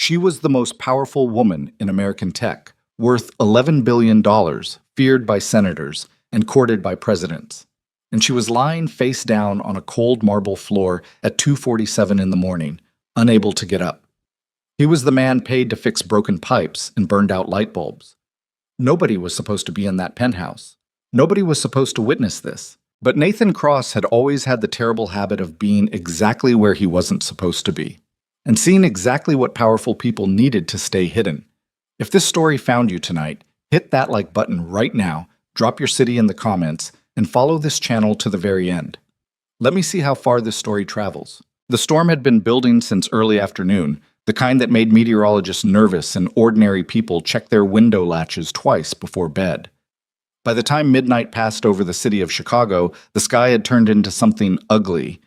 She was the most powerful woman in American tech, worth $11 billion, feared by senators, and courted by presidents. And she was lying face down on a cold marble floor at 2:47 in the morning, unable to get up. He was the man paid to fix broken pipes and burned out light bulbs. Nobody was supposed to be in that penthouse. Nobody was supposed to witness this. But Nathan Cross had always had the terrible habit of being exactly where he wasn't supposed to be, and seeing exactly what powerful people needed to stay hidden. If this story found you tonight, hit that like button right now, drop your city in the comments, and follow this channel to the very end. Let me see how far this story travels. The storm had been building since early afternoon, the kind that made meteorologists nervous and ordinary people check their window latches twice before bed. By the time midnight passed over the city of Chicago, the sky had turned into something ugly.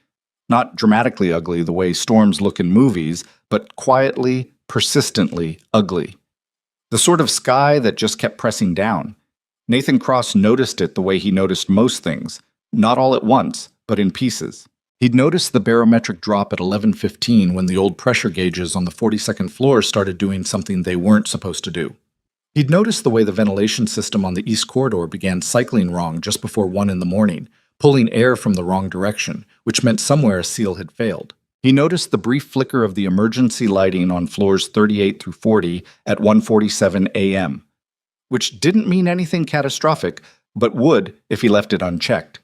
Not dramatically ugly the way storms look in movies, but quietly, persistently ugly. The sort of sky that just kept pressing down. Nathan Cross noticed it the way he noticed most things, not all at once, but in pieces. He'd noticed the barometric drop at 11:15 when the old pressure gauges on the 42nd floor started doing something they weren't supposed to do. He'd noticed the way the ventilation system on the East Corridor began cycling wrong just before 1 in the morning, pulling air from the wrong direction, which meant somewhere a seal had failed. He noticed the brief flicker of the emergency lighting on floors 38 through 40 at 1:47 a.m., which didn't mean anything catastrophic, but would if he left it unchecked.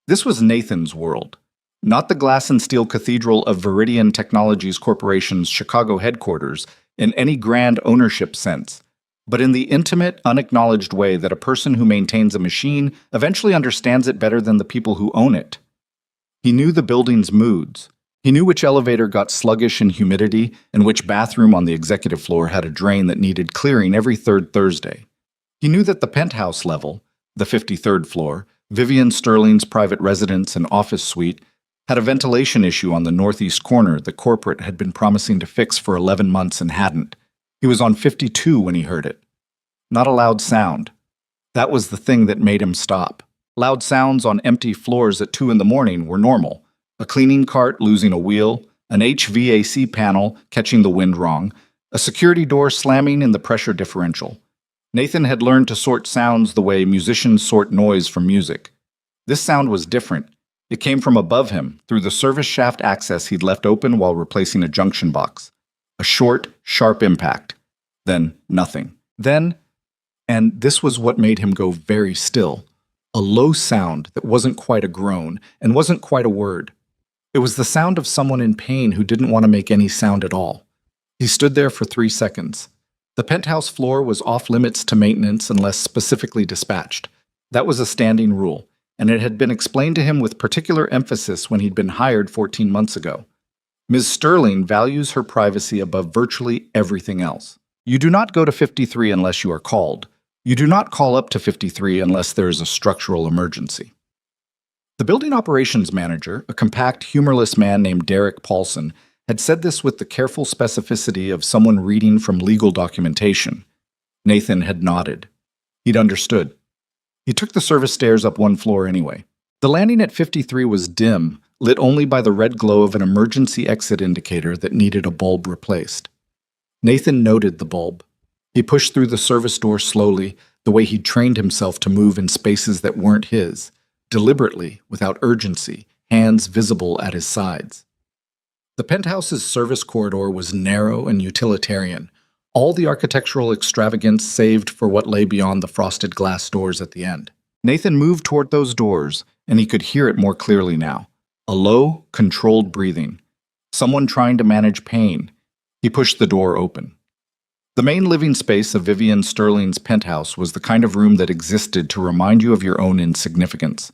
This was Nathan's world, not the glass and steel cathedral of Viridian Technologies Corporation's Chicago headquarters in any grand ownership sense, but in the intimate, unacknowledged way that a person who maintains a machine eventually understands it better than the people who own it. He knew the building's moods. He knew which elevator got sluggish in humidity and which bathroom on the executive floor had a drain that needed clearing every third Thursday. He knew that the penthouse level, the 53rd floor, Vivian Sterling's private residence and office suite, had a ventilation issue on the northeast corner that corporate had been promising to fix for 11 months and hadn't. He was on 52 when he heard it. Not a loud sound. That was the thing that made him stop. Loud sounds on empty floors at 2 in the morning were normal. A cleaning cart losing a wheel, an HVAC panel catching the wind wrong, a security door slamming in the pressure differential. Nathan had learned to sort sounds the way musicians sort noise from music. This sound was different. It came from above him, through the service shaft access he'd left open while replacing a junction box. A short, sharp impact. Then nothing. Then, and this was what made him go very still, a low sound that wasn't quite a groan and wasn't quite a word. It was the sound of someone in pain who didn't want to make any sound at all. He stood there for 3 seconds. The penthouse floor was off limits to maintenance unless specifically dispatched. That was a standing rule, and it had been explained to him with particular emphasis when he'd been hired 14 months ago. Ms. Sterling values her privacy above virtually everything else. You do not go to 53 unless you are called. You do not call up to 53 unless there is a structural emergency. The building operations manager, a compact, humorless man named Derek Paulson, had said this with the careful specificity of someone reading from legal documentation. Nathan had nodded. He'd understood. He took the service stairs up 1 floor anyway. The landing at 53 was dim, lit only by the red glow of an emergency exit indicator that needed a bulb replaced. Nathan noted the bulb. He pushed through the service door slowly, the way he'd trained himself to move in spaces that weren't his, deliberately, without urgency, hands visible at his sides. The penthouse's service corridor was narrow and utilitarian, all the architectural extravagance saved for what lay beyond the frosted glass doors at the end. Nathan moved toward those doors, and he could hear it more clearly now. A low, controlled breathing. Someone trying to manage pain. He pushed the door open. The main living space of Vivian Sterling's penthouse was the kind of room that existed to remind you of your own insignificance.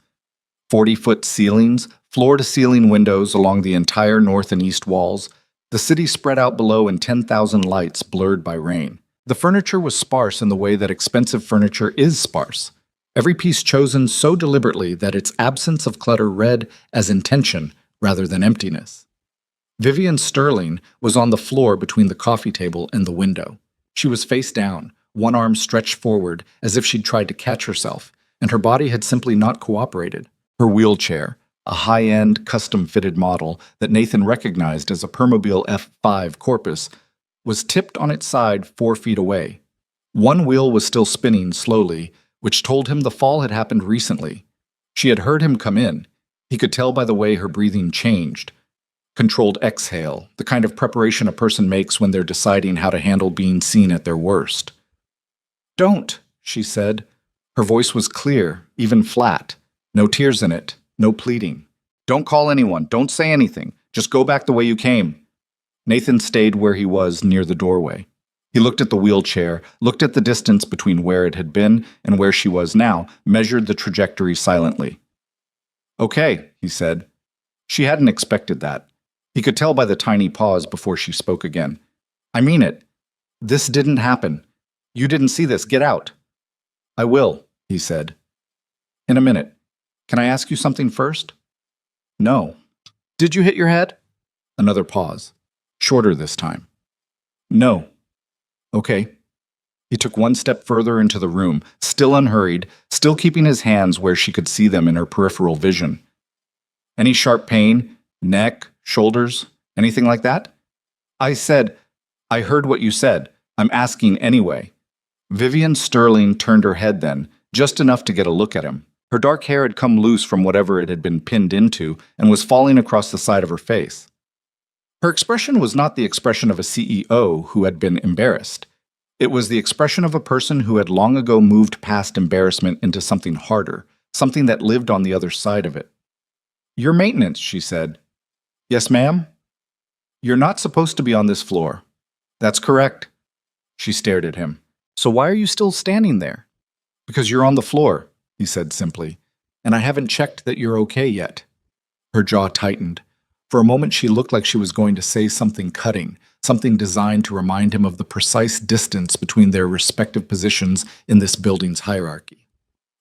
40-foot ceilings, floor-to-ceiling windows along the entire north and east walls, the city spread out below in 10,000 lights blurred by rain. The furniture was sparse in the way that expensive furniture is sparse. Every piece chosen so deliberately that its absence of clutter read as intention rather than emptiness. Vivian Sterling was on the floor between the coffee table and the window. She was face down, one arm stretched forward as if she'd tried to catch herself, and her body had simply not cooperated. Her wheelchair, a high-end, custom-fitted model that Nathan recognized as a Permobil F5 Corpus, was tipped on its side 4 feet away. One wheel was still spinning slowly, which told him the fall had happened recently. She had heard him come in. He could tell by the way her breathing changed. Controlled exhale, the kind of preparation a person makes when they're deciding how to handle being seen at their worst. "Don't," she said. Her voice was clear, even flat. No tears in it, no pleading. "Don't call anyone, don't say anything. Just go back the way you came." Nathan stayed where he was near the doorway. He looked at the wheelchair, looked at the distance between where it had been and where she was now, measured the trajectory silently. "Okay," he said. She hadn't expected that. He could tell by the tiny pause before she spoke again. "I mean it. This didn't happen. You didn't see this. Get out." "I will," he said. "In a minute. Can I ask you something first?" "No." "Did you hit your head?" Another pause. Shorter this time. "No." "Okay." He took one step further into the room, still unhurried, still keeping his hands where she could see them in her peripheral vision. "Any sharp pain? Neck? Shoulders? Anything like that?" I heard what you said. I'm asking anyway." Vivian Sterling turned her head then, just enough to get a look at him. Her dark hair had come loose from whatever it had been pinned into and was falling across the side of her face. Her expression was not the expression of a CEO who had been embarrassed. It was the expression of a person who had long ago moved past embarrassment into something harder, something that lived on the other side of it. "Your maintenance," she said. "Yes, ma'am?" "You're not supposed to be on this floor." "That's correct." She stared at him. "So why are you still standing there?" "Because you're on the floor," he said simply, "and I haven't checked that you're okay yet." Her jaw tightened. For a moment she looked like she was going to say something cutting, something designed to remind him of the precise distance between their respective positions in this building's hierarchy.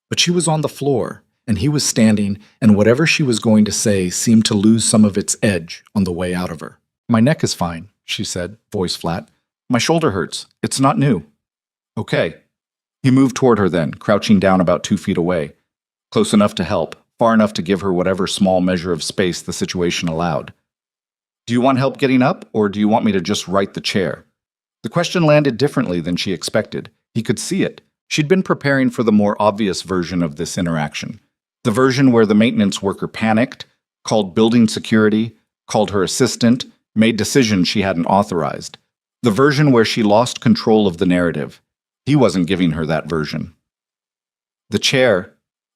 But she was on the floor, and he was standing, and whatever she was going to say seemed to lose some of its edge on the way out of her. "My neck is fine," she said, voice flat. "My shoulder hurts. It's not new." "Okay." He moved toward her then, crouching down about 2 feet away. Close enough to help, far enough to give her whatever small measure of space the situation allowed. "Do you want help getting up, or do you want me to just right the chair?" The question landed differently than she expected. He could see it. She'd been preparing for the more obvious version of this interaction. The version where the maintenance worker panicked, called building security, called her assistant, made decisions she hadn't authorized. The version where she lost control of the narrative. He wasn't giving her that version. "The chair,"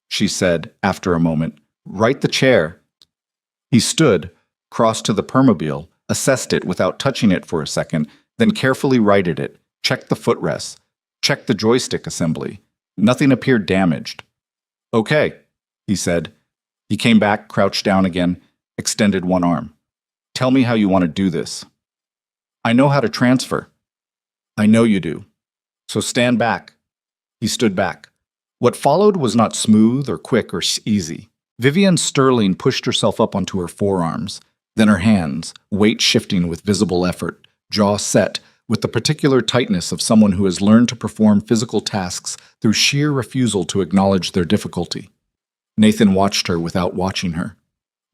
she said after a moment. "Right the chair." He stood, crossed to the permobile, assessed it without touching it for a second, then carefully righted it, checked the footrests, checked the joystick assembly. Nothing appeared damaged. "Okay," he said. He came back, crouched down again, extended one arm. "Tell me how you want to do this." "I know how to transfer." "I know you do. So stand back." He stood back. What followed was not smooth or quick or easy. Vivian Sterling pushed herself up onto her forearms, then her hands, weight shifting with visible effort, jaw set, with the particular tightness of someone who has learned to perform physical tasks through sheer refusal to acknowledge their difficulty. Nathan watched her without watching her,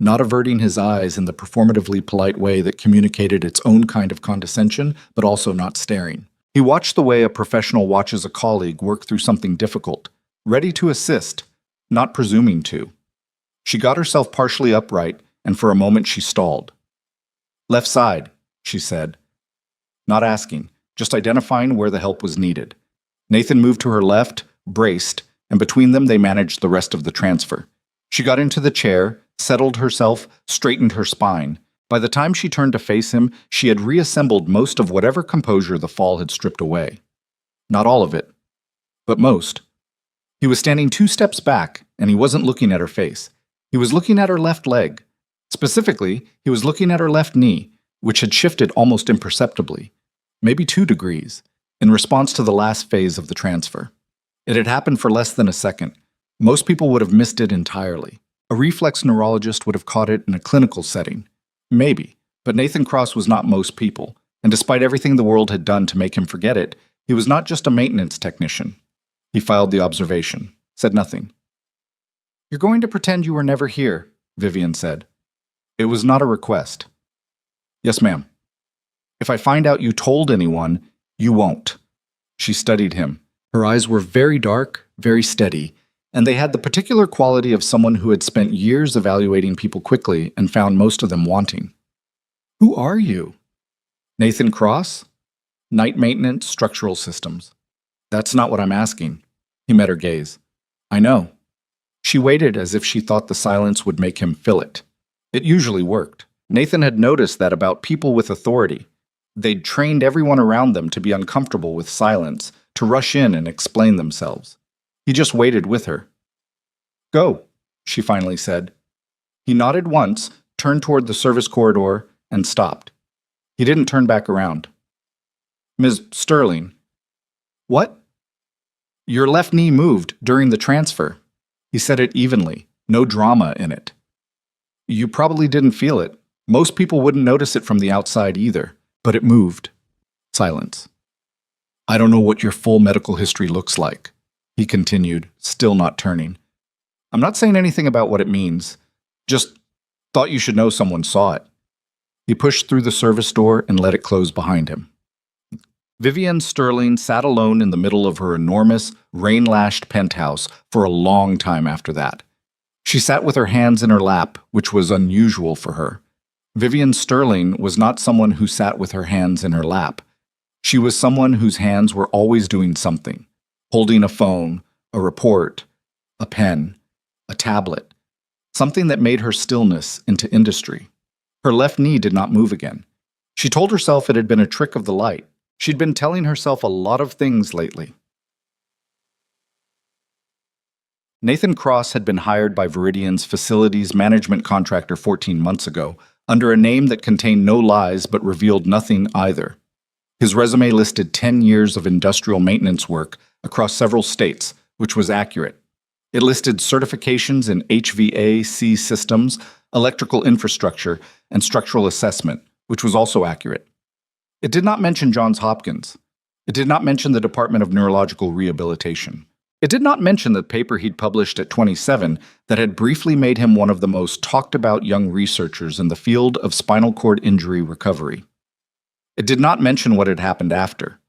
not averting his eyes in the performatively polite way that communicated its own kind of condescension, but also not staring. He watched the way a professional watches a colleague work through something difficult, ready to assist, not presuming to. She got herself partially upright, and for a moment she stalled. "Left side," she said. Not asking, just identifying where the help was needed. Nathan moved to her left, braced, and between them they managed the rest of the transfer. She got into the chair, settled herself, straightened her spine. By the time she turned to face him, she had reassembled most of whatever composure the fall had stripped away. Not all of it, but most. He was standing 2 steps back, and he wasn't looking at her face. He was looking at her left leg. Specifically, he was looking at her left knee, which had shifted almost imperceptibly, maybe 2 degrees, in response to the last phase of the transfer. It had happened for less than a second. Most people would have missed it entirely. A reflex neurologist would have caught it in a clinical setting. Maybe, but Nathan Cross was not most people, and despite everything the world had done to make him forget it, he was not just a maintenance technician. He filed the observation, said nothing. "You're going to pretend you were never here," Vivian said. It was not a request. "Yes, ma'am." If I find out you told anyone, you won't." She studied him. Her eyes were very dark, very steady, and they had the particular quality of someone who had spent years evaluating people quickly and found most of them wanting. "Who are you?" "Nathan Cross? Night maintenance, structural systems." "That's not what I'm asking." He met her gaze. "I know." She waited as if she thought the silence would make him fill it. It usually worked. Nathan had noticed that about people with authority. They'd trained everyone around them to be uncomfortable with silence, to rush in and explain themselves. He just waited with her. "Go," she finally said. He nodded once, turned toward the service corridor, and stopped. He didn't turn back around. "Ms. Sterling." "What?" "Your left knee moved during the transfer." He said it evenly, no drama in it. "You probably didn't feel it. Most people wouldn't notice it from the outside either, but it moved." Silence. "I don't know what your full medical history looks like," he continued, still not turning. "I'm not saying anything about what it means. Just thought you should know someone saw it." He pushed through the service door and let it close behind him. Vivian Sterling sat alone in the middle of her enormous, rain-lashed penthouse for a long time after that. She sat with her hands in her lap, which was unusual for her. Vivian Sterling was not someone who sat with her hands in her lap. She was someone whose hands were always doing something, holding a phone, a report, a pen, a tablet, something that made her stillness into industry. Her left knee did not move again. She told herself it had been a trick of the light. She'd been telling herself a lot of things lately. Nathan Cross had been hired by Viridian's facilities management contractor 14 months ago, under a name that contained no lies but revealed nothing either. His resume listed 10 years of industrial maintenance work across several states, which was accurate. It listed certifications in HVAC systems, electrical infrastructure, and structural assessment, which was also accurate. It did not mention Johns Hopkins. It did not mention the Department of Neurological Rehabilitation. It did not mention the paper he'd published at 27 that had briefly made him one of the most talked-about young researchers in the field of spinal cord injury recovery. It did not mention what had happened after.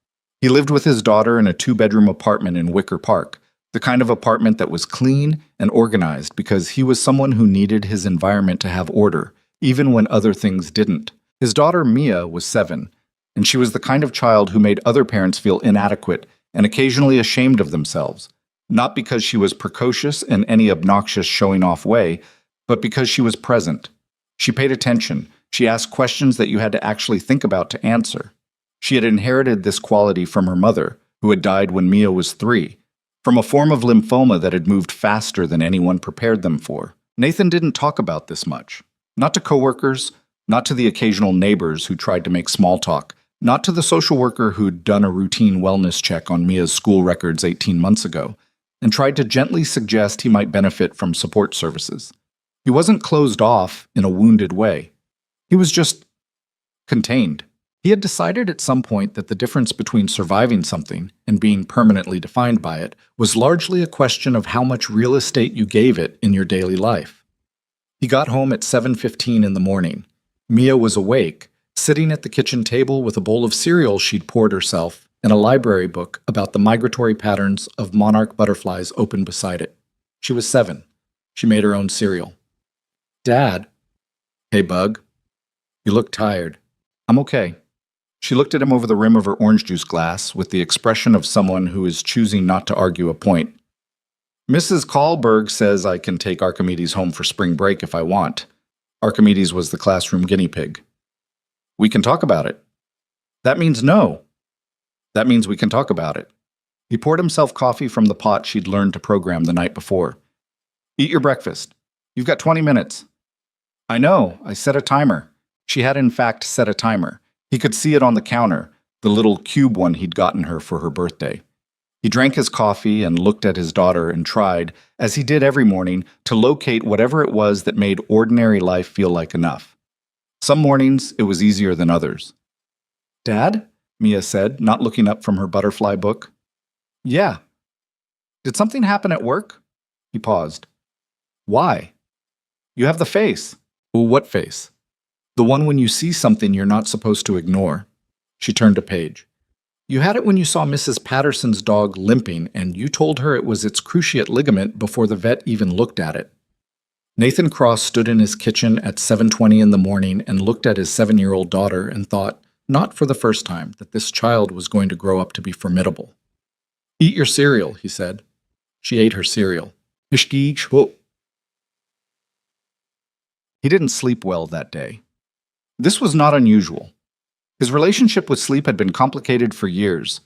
He lived with his daughter in a 2-bedroom apartment in Wicker Park, the kind of apartment that was clean and organized because he was someone who needed his environment to have order, even when other things didn't. His daughter Mia was 7, and she was the kind of child who made other parents feel inadequate and occasionally ashamed of themselves, not because she was precocious in any obnoxious showing-off way, but because she was present. She paid attention. She asked questions that you had to actually think about to answer. She had inherited this quality from her mother, who had died when Mia was 3, from a form of lymphoma that had moved faster than anyone prepared them for. Nathan didn't talk about this much. Not to coworkers, not to the occasional neighbors who tried to make small talk, not to the social worker who'd done a routine wellness check on Mia's school records 18 months ago, and tried to gently suggest he might benefit from support services. He wasn't closed off in a wounded way. He was just contained. He had decided at some point that the difference between surviving something and being permanently defined by it was largely a question of how much real estate you gave it in your daily life. He got home at 7:15 in the morning. Mia was awake, sitting at the kitchen table with a bowl of cereal she'd poured herself and a library book about the migratory patterns of monarch butterflies open beside it. She was 7. She made her own cereal. "Dad." "Hey, Bug. You look tired." "I'm okay." She looked at him over the rim of her orange juice glass with the expression of someone who is choosing not to argue a point. "Mrs. Kahlberg says I can take Archimedes home for spring break if I want." Archimedes was the classroom guinea pig. "We can talk about it." "That means no." "That means we can talk about it." He poured himself coffee from the pot she'd learned to program the night before. "Eat your breakfast. You've got 20 minutes. "I know. I set a timer." She had in fact set a timer. He could see it on the counter, the little cube one he'd gotten her for her birthday. He drank his coffee and looked at his daughter and tried, as he did every morning, to locate whatever it was that made ordinary life feel like enough. Some mornings it was easier than others. "Dad?" Mia said, not looking up from her butterfly book. "Yeah." "Did something happen at work?" He paused. "Why?" "You have the face." "What face?" "The one when you see something you're not supposed to ignore." She turned a page. You had it when you saw Mrs. Patterson's dog limping, and you told her it was its cruciate ligament before the vet even looked at it. Nathan Cross stood in his kitchen at 7:20 in the morning and looked at his 7-year-old daughter and thought, not for the first time, that this child was going to grow up to be formidable. Eat your cereal, he said. She ate her cereal. He didn't sleep well that day. This was not unusual. His relationship with sleep had been complicated for years,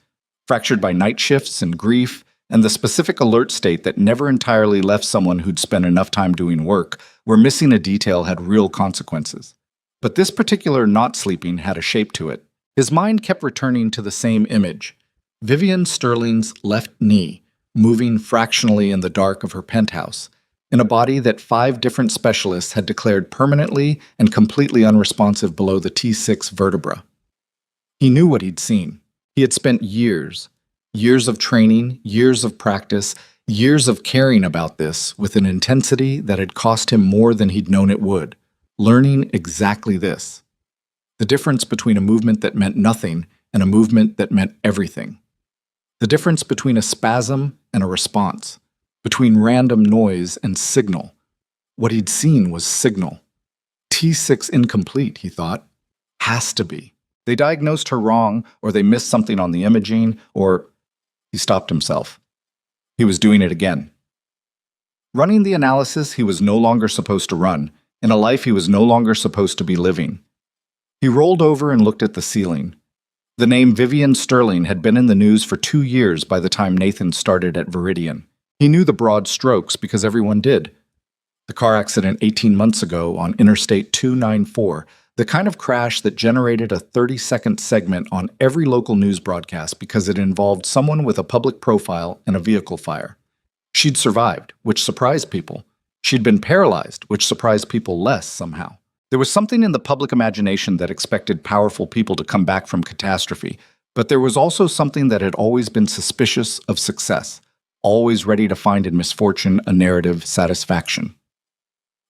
fractured by night shifts and grief, and the specific alert state that never entirely left someone who'd spent enough time doing work, where missing a detail had real consequences. But this particular not sleeping had a shape to it. His mind kept returning to the same image, Vivian Sterling's left knee, moving fractionally in the dark of her penthouse, in a body that 5 different specialists had declared permanently and completely unresponsive below the T6 vertebra. He knew what he'd seen. He had spent years of training, years of practice, years of caring about this with an intensity that had cost him more than he'd known it would, learning exactly this. The difference between a movement that meant nothing and a movement that meant everything. The difference between a spasm and a response, between random noise and signal. What he'd seen was signal. T6 incomplete, he thought. Has to be. They diagnosed her wrong, or they missed something on the imaging, or... He stopped himself. He was doing it again. Running the analysis he was no longer supposed to run, in a life he was no longer supposed to be living. He rolled over and looked at the ceiling. The name Vivian Sterling had been in the news for 2 years by the time Nathan started at Viridian. He knew the broad strokes because everyone did. The car accident 18 months ago on Interstate 294, the kind of crash that generated a 30-second segment on every local news broadcast because it involved someone with a public profile and a vehicle fire. She'd survived, which surprised people. She'd been paralyzed, which surprised people less somehow. There was something in the public imagination that expected powerful people to come back from catastrophe, but there was also something that had always been suspicious of success, always ready to find in misfortune a narrative satisfaction.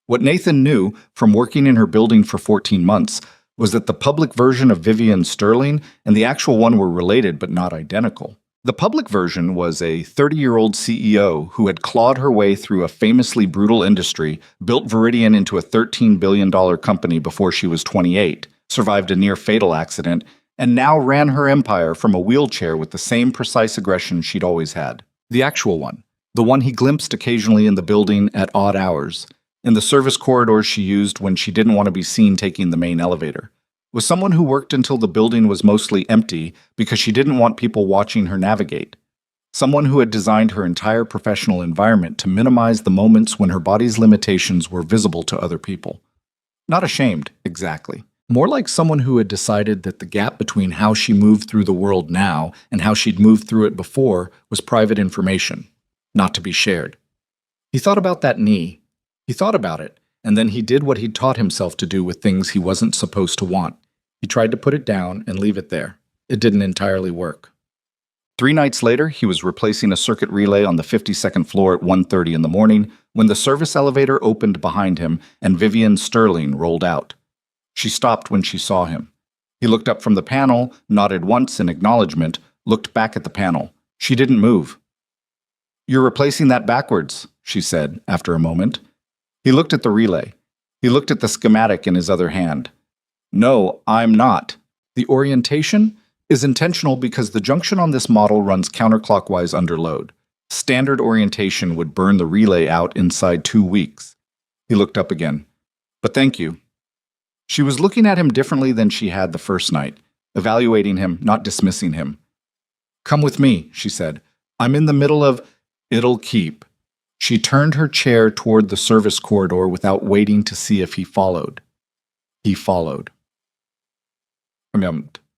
What Nathan knew from working in her building for 14 months was that the public version of Vivian Sterling and the actual one were related but not identical. The public version was a 30-year-old CEO who had clawed her way through a famously brutal industry, built Viridian into a $13 billion company before she was 28, survived a near-fatal accident, and now ran her empire from a wheelchair with the same precise aggression she'd always had. The actual one, the one he glimpsed occasionally in the building at odd hours, in the service corridors she used when she didn't want to be seen taking the main elevator, was someone who worked until the building was mostly empty because she didn't want people watching her navigate. Someone who had designed her entire professional environment to minimize the moments when her body's limitations were visible to other people. Not ashamed, exactly. More like someone who had decided that the gap between how she moved through the world now and how she'd moved through it before was private information, not to be shared. He thought about that knee. He thought about it, and then he did what he'd taught himself to do with things he wasn't supposed to want. He tried to put it down and leave it there. It didn't entirely work. 3 nights later, he was replacing a circuit relay on the 52nd floor at 1:30 in the morning when the service elevator opened behind him and Vivian Sterling rolled out. She stopped when she saw him. He looked up from the panel, nodded once in acknowledgement, looked back at the panel. She didn't move. "You're replacing that backwards," she said after a moment. He looked at the relay. He looked at the schematic in his other hand. "No, I'm not. The orientation is intentional because the junction on this model runs counterclockwise under load. Standard orientation would burn the relay out inside 2 weeks." He looked up again. "But thank you." She was looking at him differently than she had the first night, evaluating him, not dismissing him. "Come with me," she said. "I'm in the middle of... It'll keep." She turned her chair toward the service corridor without waiting to see if he followed. He followed.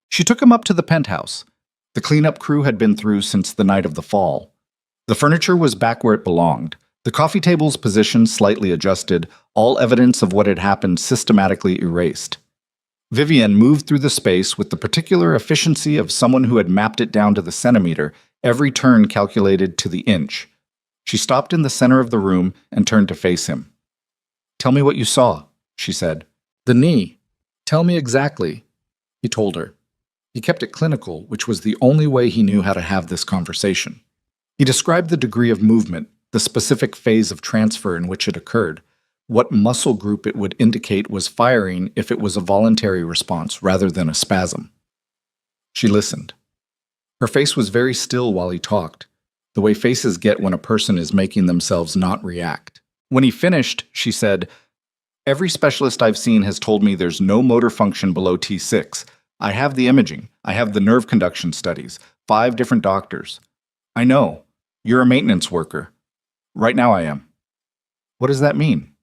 She took him up to the penthouse. The cleanup crew had been through since the night of the fall. The furniture was back where it belonged, the coffee table's position slightly adjusted, all evidence of what had happened systematically erased. Vivian moved through the space with the particular efficiency of someone who had mapped it down to the centimeter, every turn calculated to the inch. She stopped in the center of the room and turned to face him. "Tell me what you saw," she said. "The knee. Tell me exactly." He told her. He kept it clinical, which was the only way he knew how to have this conversation. He described the degree of movement, the specific phase of transfer in which it occurred, what muscle group it would indicate was firing if it was a voluntary response rather than a spasm. She listened. Her face was very still while he talked, the way faces get when a person is making themselves not react. When he finished, she said, "Every specialist I've seen has told me there's no motor function below T6. I have the imaging. I have the nerve conduction studies. 5 different doctors. I know. You're a maintenance worker. Right now I am." "What does that mean?"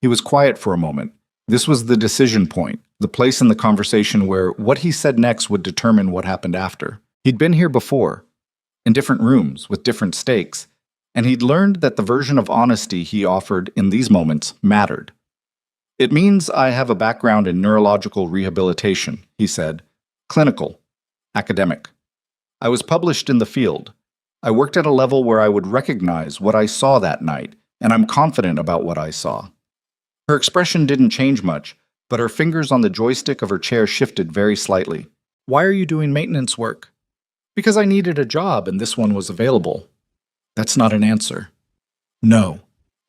He was quiet for a moment. This was the decision point, the place in the conversation where what he said next would determine what happened after. He'd been here before, in different rooms with different stakes, and he'd learned that the version of honesty he offered in these moments mattered. "It means I have a background in neurological rehabilitation," he said. "Clinical, academic. I was published in the field. I worked at a level where I would recognize what I saw that night, and I'm confident about what I saw." Her expression didn't change much, but her fingers on the joystick of her chair shifted very slightly. "Why are you doing maintenance work?" "Because I needed a job and this one was available." "That's not an answer." "No,"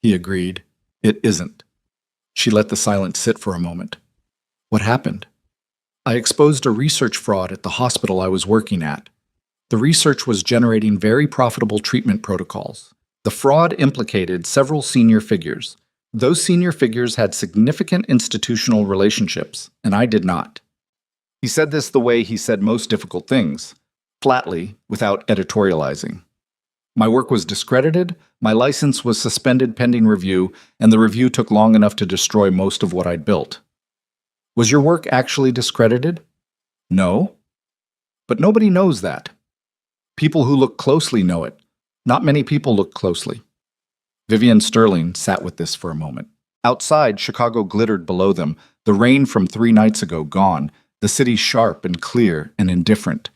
he agreed. "It isn't." She let the silence sit for a moment. "What happened?" "I exposed a research fraud at the hospital I was working at. The research was generating very profitable treatment protocols. The fraud implicated several senior figures. Those senior figures had significant institutional relationships, and I did not." He said this the way he said most difficult things, flatly, without editorializing. "My work was discredited, my license was suspended pending review, and the review took long enough to destroy most of what I'd built." "Was your work actually discredited?" "No. But nobody knows that. People who look closely know it. Not many people look closely." Vivian Sterling sat with this for a moment. Outside, Chicago glittered below them, the rain from 3 nights ago gone, the city sharp and clear and indifferent.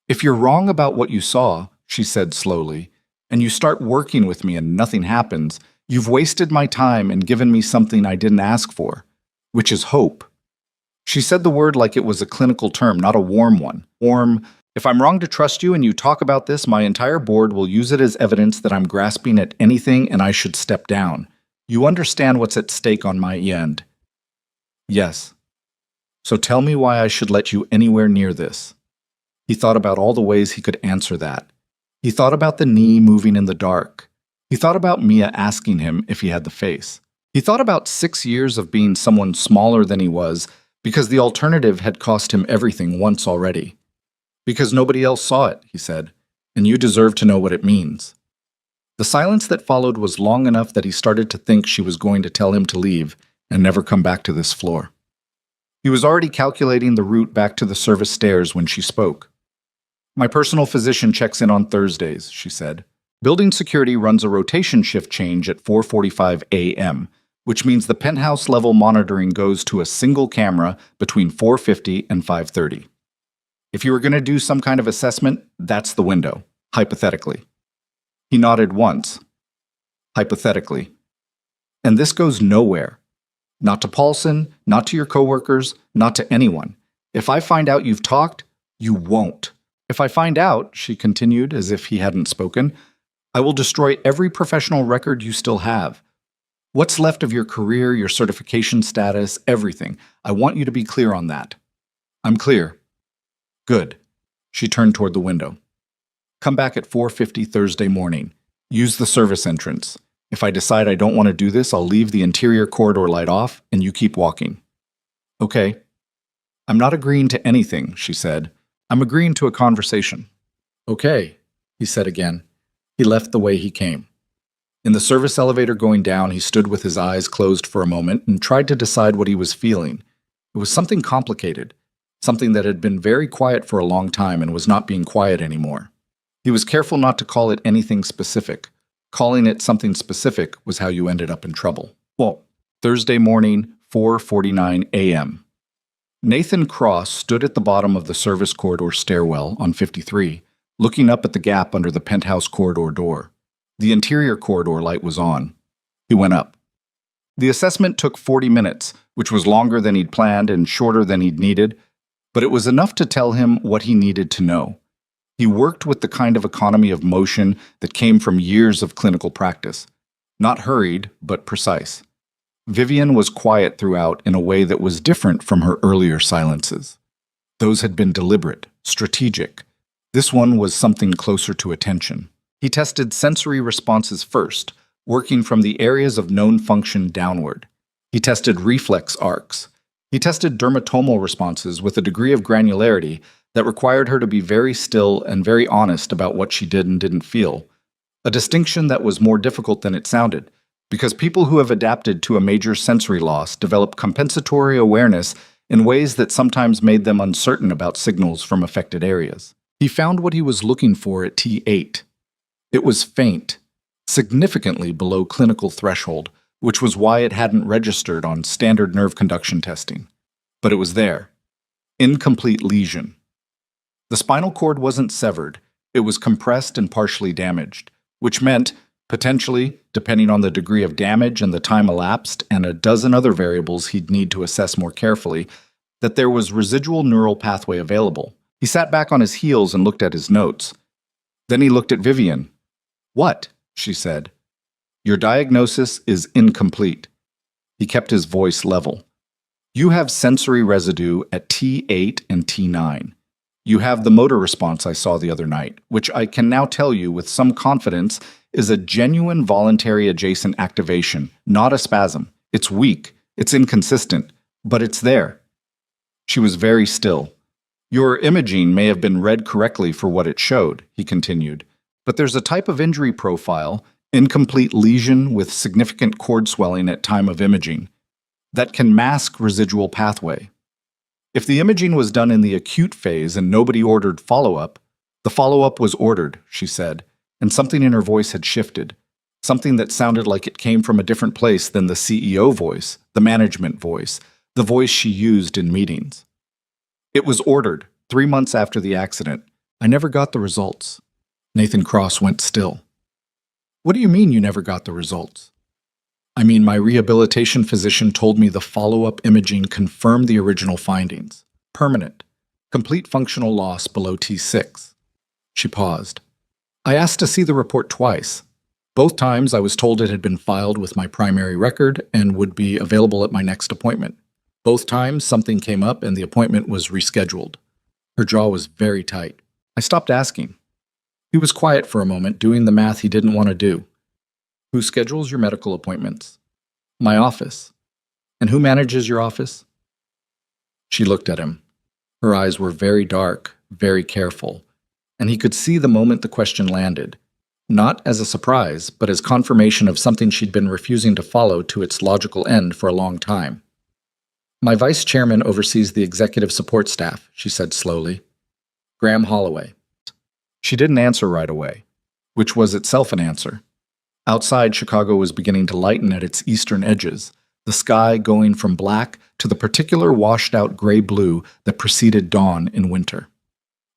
"If you're wrong about what you saw," she said slowly, "and you start working with me and nothing happens, you've wasted my time and given me something I didn't ask for, which is hope." She said the word like it was a clinical term, not a warm one. Warm, "If I'm wrong to trust you and you talk about this, my entire board will use it as evidence that I'm grasping at anything and I should step down. You understand what's at stake on my end?" "Yes." "So tell me why I should let you anywhere near this." He thought about all the ways he could answer that. He thought about the knee moving in the dark. He thought about Mia asking him if he had the face. He thought about 6 years of being someone smaller than he was because the alternative had cost him everything once already. "Because nobody else saw it," he said, "and you deserve to know what it means." The silence that followed was long enough that he started to think she was going to tell him to leave and never come back to this floor. He was already calculating the route back to the service stairs when she spoke. "My personal physician checks in on Thursdays," she said. "Building security runs a rotation shift change at 4:45 a.m., which means the penthouse level monitoring goes to a single camera between 4:50 and 5:30. If you were going to do some kind of assessment, that's the window, hypothetically." He nodded once. "Hypothetically. And this goes nowhere. Not to Paulson, not to your coworkers, not to anyone. If I find out you've talked, you won't. If I find out," she continued as if he hadn't spoken, "I will destroy every professional record you still have. What's left of your career, your certification status, everything. I want you to be clear on that." "I'm clear." "Good." She turned toward the window. "Come back at 4:50 Thursday morning. Use the service entrance. If I decide I don't want to do this, I'll leave the interior corridor light off and you keep walking." "Okay." "I'm not agreeing to anything," she said. "I'm agreeing to a conversation." "Okay," he said again. He left the way he came. In the service elevator going down, he stood with his eyes closed for a moment and tried to decide what he was feeling. It was something complicated. Something that had been very quiet for a long time and was not being quiet anymore. He was careful not to call it anything specific. Calling it something specific was how you ended up in trouble. Well, Thursday morning, 4:49 a.m. Nathan Cross stood at the bottom of the service corridor stairwell on 53, looking up at the gap under the penthouse corridor door. The interior corridor light was on. He went up. The assessment took 40 minutes, which was longer than he'd planned and shorter than he'd needed. but it was enough to tell him what he needed to know. He worked with the kind of economy of motion that came from years of clinical practice. Not hurried, but precise. Vivian was quiet throughout in a way that was different from her earlier silences. Those had been deliberate, strategic. This one was something closer to attention. He tested sensory responses first, working from the areas of known function downward. He tested reflex arcs. He tested dermatomal responses with a degree of granularity that required her to be very still and very honest about what she did and didn't feel. A distinction that was more difficult than it sounded, because people who have adapted to a major sensory loss develop compensatory awareness in ways that sometimes made them uncertain about signals from affected areas. He found what he was looking for at T8. It was faint, significantly below clinical threshold, which was why it hadn't registered on standard nerve conduction testing. But it was there. Incomplete lesion. The spinal cord wasn't severed. It was compressed and partially damaged, which meant, potentially, depending on the degree of damage and the time elapsed and a dozen other variables he'd need to assess more carefully, that there was residual neural pathway available. He sat back on his heels and looked at his notes. Then he looked at Vivian. "What?" she said. "Your diagnosis is incomplete." He kept his voice level. "You have sensory residue at T8 and T9. You have the motor response I saw the other night, which I can now tell you with some confidence is a genuine voluntary adjacent activation, not a spasm. It's weak, it's inconsistent, but it's there." She was very still. "Your imaging may have been read correctly for what it showed," he continued, "but there's a type of injury profile, incomplete lesion with significant cord swelling at time of imaging, that can mask residual pathway. If the imaging was done in the acute phase and nobody ordered follow-up, the follow-up was ordered," she said, and something in her voice had shifted, something that sounded like it came from a different place than the CEO voice, the management voice, the voice she used in meetings. "It was ordered 3 months after the accident. I never got the results." Nathan Cross went still. "What do you mean you never got the results?" "I mean, my rehabilitation physician told me the follow-up imaging confirmed the original findings. Permanent. Complete functional loss below T6. She paused. "I asked to see the report twice. Both times I was told it had been filed with my primary record and would be available at my next appointment. Both times something came up and the appointment was rescheduled." Her jaw was very tight. I stopped asking. He was quiet for a moment, doing the math he didn't want to do. "Who schedules your medical appointments?" "My office." "And who manages your office?" She looked at him. Her eyes were very dark, very careful, and he could see the moment the question landed, not as a surprise, but as confirmation of something she'd been refusing to follow to its logical end for a long time. "My vice chairman oversees the executive support staff," she said slowly. "Graham Holloway." She didn't answer right away, which was itself an answer. Outside, Chicago was beginning to lighten at its eastern edges, the sky going from black to the particular washed-out gray-blue that preceded dawn in winter.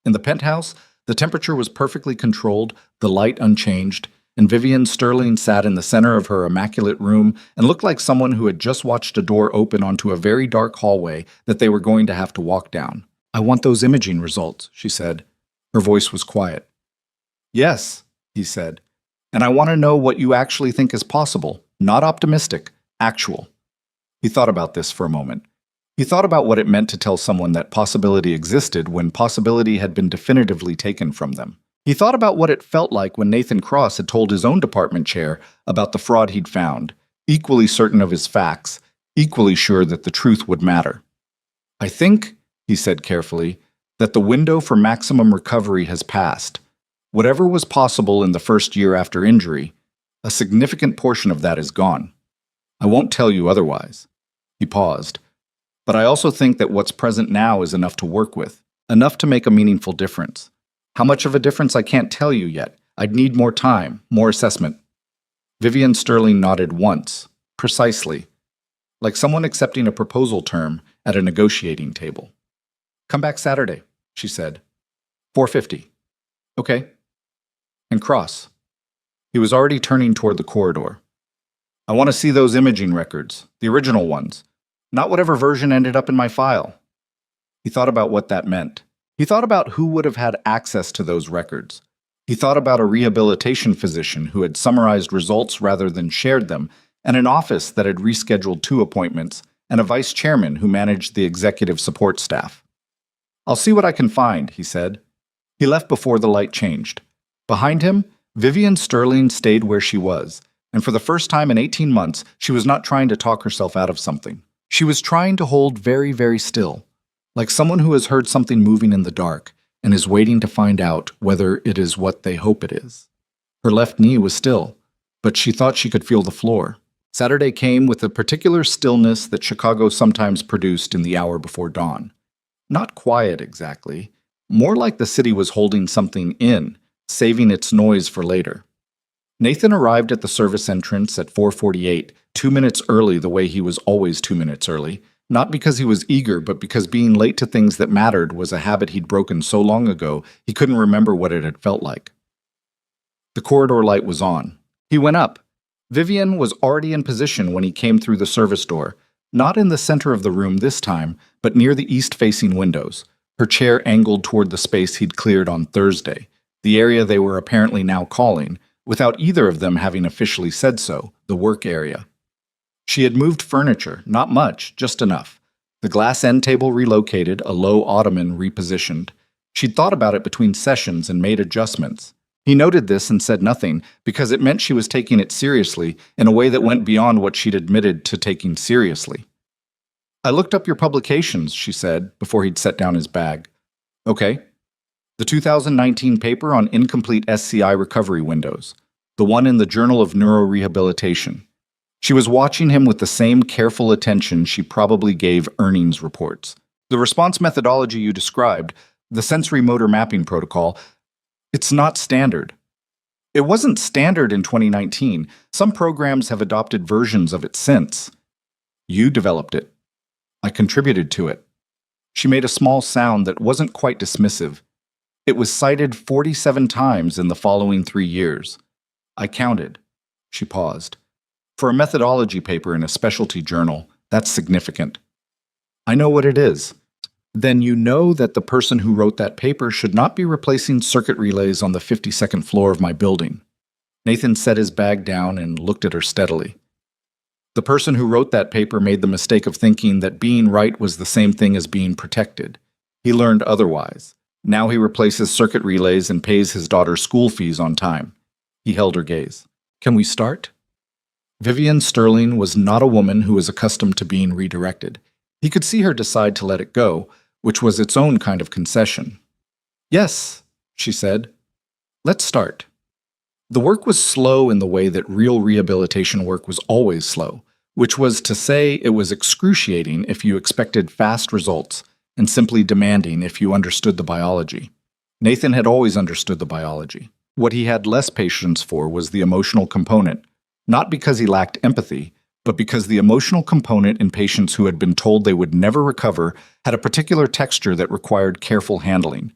In the penthouse, the temperature was perfectly controlled, the light unchanged, and Vivian Sterling sat in the center of her immaculate room and looked like someone who had just watched a door open onto a very dark hallway that they were going to have to walk down. "I want those imaging results," she said. Her voice was quiet. "Yes," he said, "and I want to know what you actually think is possible, not optimistic, actual." He thought about this for a moment. He thought about what it meant to tell someone that possibility existed when possibility had been definitively taken from them. He thought about what it felt like when Nathan Cross had told his own department chair about the fraud he'd found, equally certain of his facts, equally sure that the truth would matter. "I think," he said carefully, "that the window for maximum recovery has passed. Whatever was possible in the first year after injury, a significant portion of that is gone. I won't tell you otherwise." He paused. "But I also think that what's present now is enough to work with, enough to make a meaningful difference. How much of a difference I can't tell you yet. I'd need more time, more assessment." Vivian Sterling nodded once, precisely, like someone accepting a proposal term at a negotiating table. "Come back Saturday," she said. 4:50. "Okay." And Cross. He was already turning toward the corridor. "I want to see those imaging records, the original ones, not whatever version ended up in my file." He thought about what that meant. He thought about who would have had access to those records. He thought about a rehabilitation physician who had summarized results rather than shared them, and an office that had rescheduled 2 appointments, and a vice chairman who managed the executive support staff. "I'll see what I can find," he said. He left before the light changed. Behind him, Vivian Sterling stayed where she was, and for the first time in 18 months, she was not trying to talk herself out of something. She was trying to hold very, very still, like someone who has heard something moving in the dark and is waiting to find out whether it is what they hope it is. Her left knee was still, but she thought she could feel the floor. Saturday came with a particular stillness that Chicago sometimes produced in the hour before dawn. Not quiet exactly, more like the city was holding something in, saving its noise for later. Nathan arrived at the service entrance at 4:48, 2 minutes early the way he was always 2 minutes early, not because he was eager, but because being late to things that mattered was a habit he'd broken so long ago he couldn't remember what it had felt like. The corridor light was on. He went up. Vivian was already in position when he came through the service door, not in the center of the room this time, but near the east-facing windows, her chair angled toward the space he'd cleared on Thursday, the area they were apparently now calling, without either of them having officially said so, the work area. She had moved furniture, not much, just enough. The glass end table relocated, a low ottoman repositioned. She'd thought about it between sessions and made adjustments. He noted this and said nothing, because it meant she was taking it seriously in a way that went beyond what she'd admitted to taking seriously. "I looked up your publications," she said, before he'd set down his bag. "Okay." "The 2019 paper on incomplete SCI recovery windows. The one in the Journal of Neurorehabilitation." She was watching him with the same careful attention she probably gave earnings reports. "The response methodology you described, the sensory motor mapping protocol, it's not standard." "It wasn't standard in 2019. Some programs have adopted versions of it since." "You developed it." "I contributed to it." She made a small sound that wasn't quite dismissive. "It was cited 47 times in the following 3 years. I counted." She paused. "For a methodology paper in a specialty journal, that's significant." "I know what it is." "Then you know that the person who wrote that paper should not be replacing circuit relays on the 52nd floor of my building." Nathan set his bag down and looked at her steadily. "The person who wrote that paper made the mistake of thinking that being right was the same thing as being protected. He learned otherwise. Now he replaces circuit relays and pays his daughter's school fees on time." He held her gaze. "Can we start?" Vivian Sterling was not a woman who was accustomed to being redirected. He could see her decide to let it go, which was its own kind of concession. "Yes," she said. "Let's start." The work was slow in the way that real rehabilitation work was always slow, which was to say it was excruciating if you expected fast results and simply demanding if you understood the biology. Nathan had always understood the biology. What he had less patience for was the emotional component, not because he lacked empathy, but because the emotional component in patients who had been told they would never recover had a particular texture that required careful handling.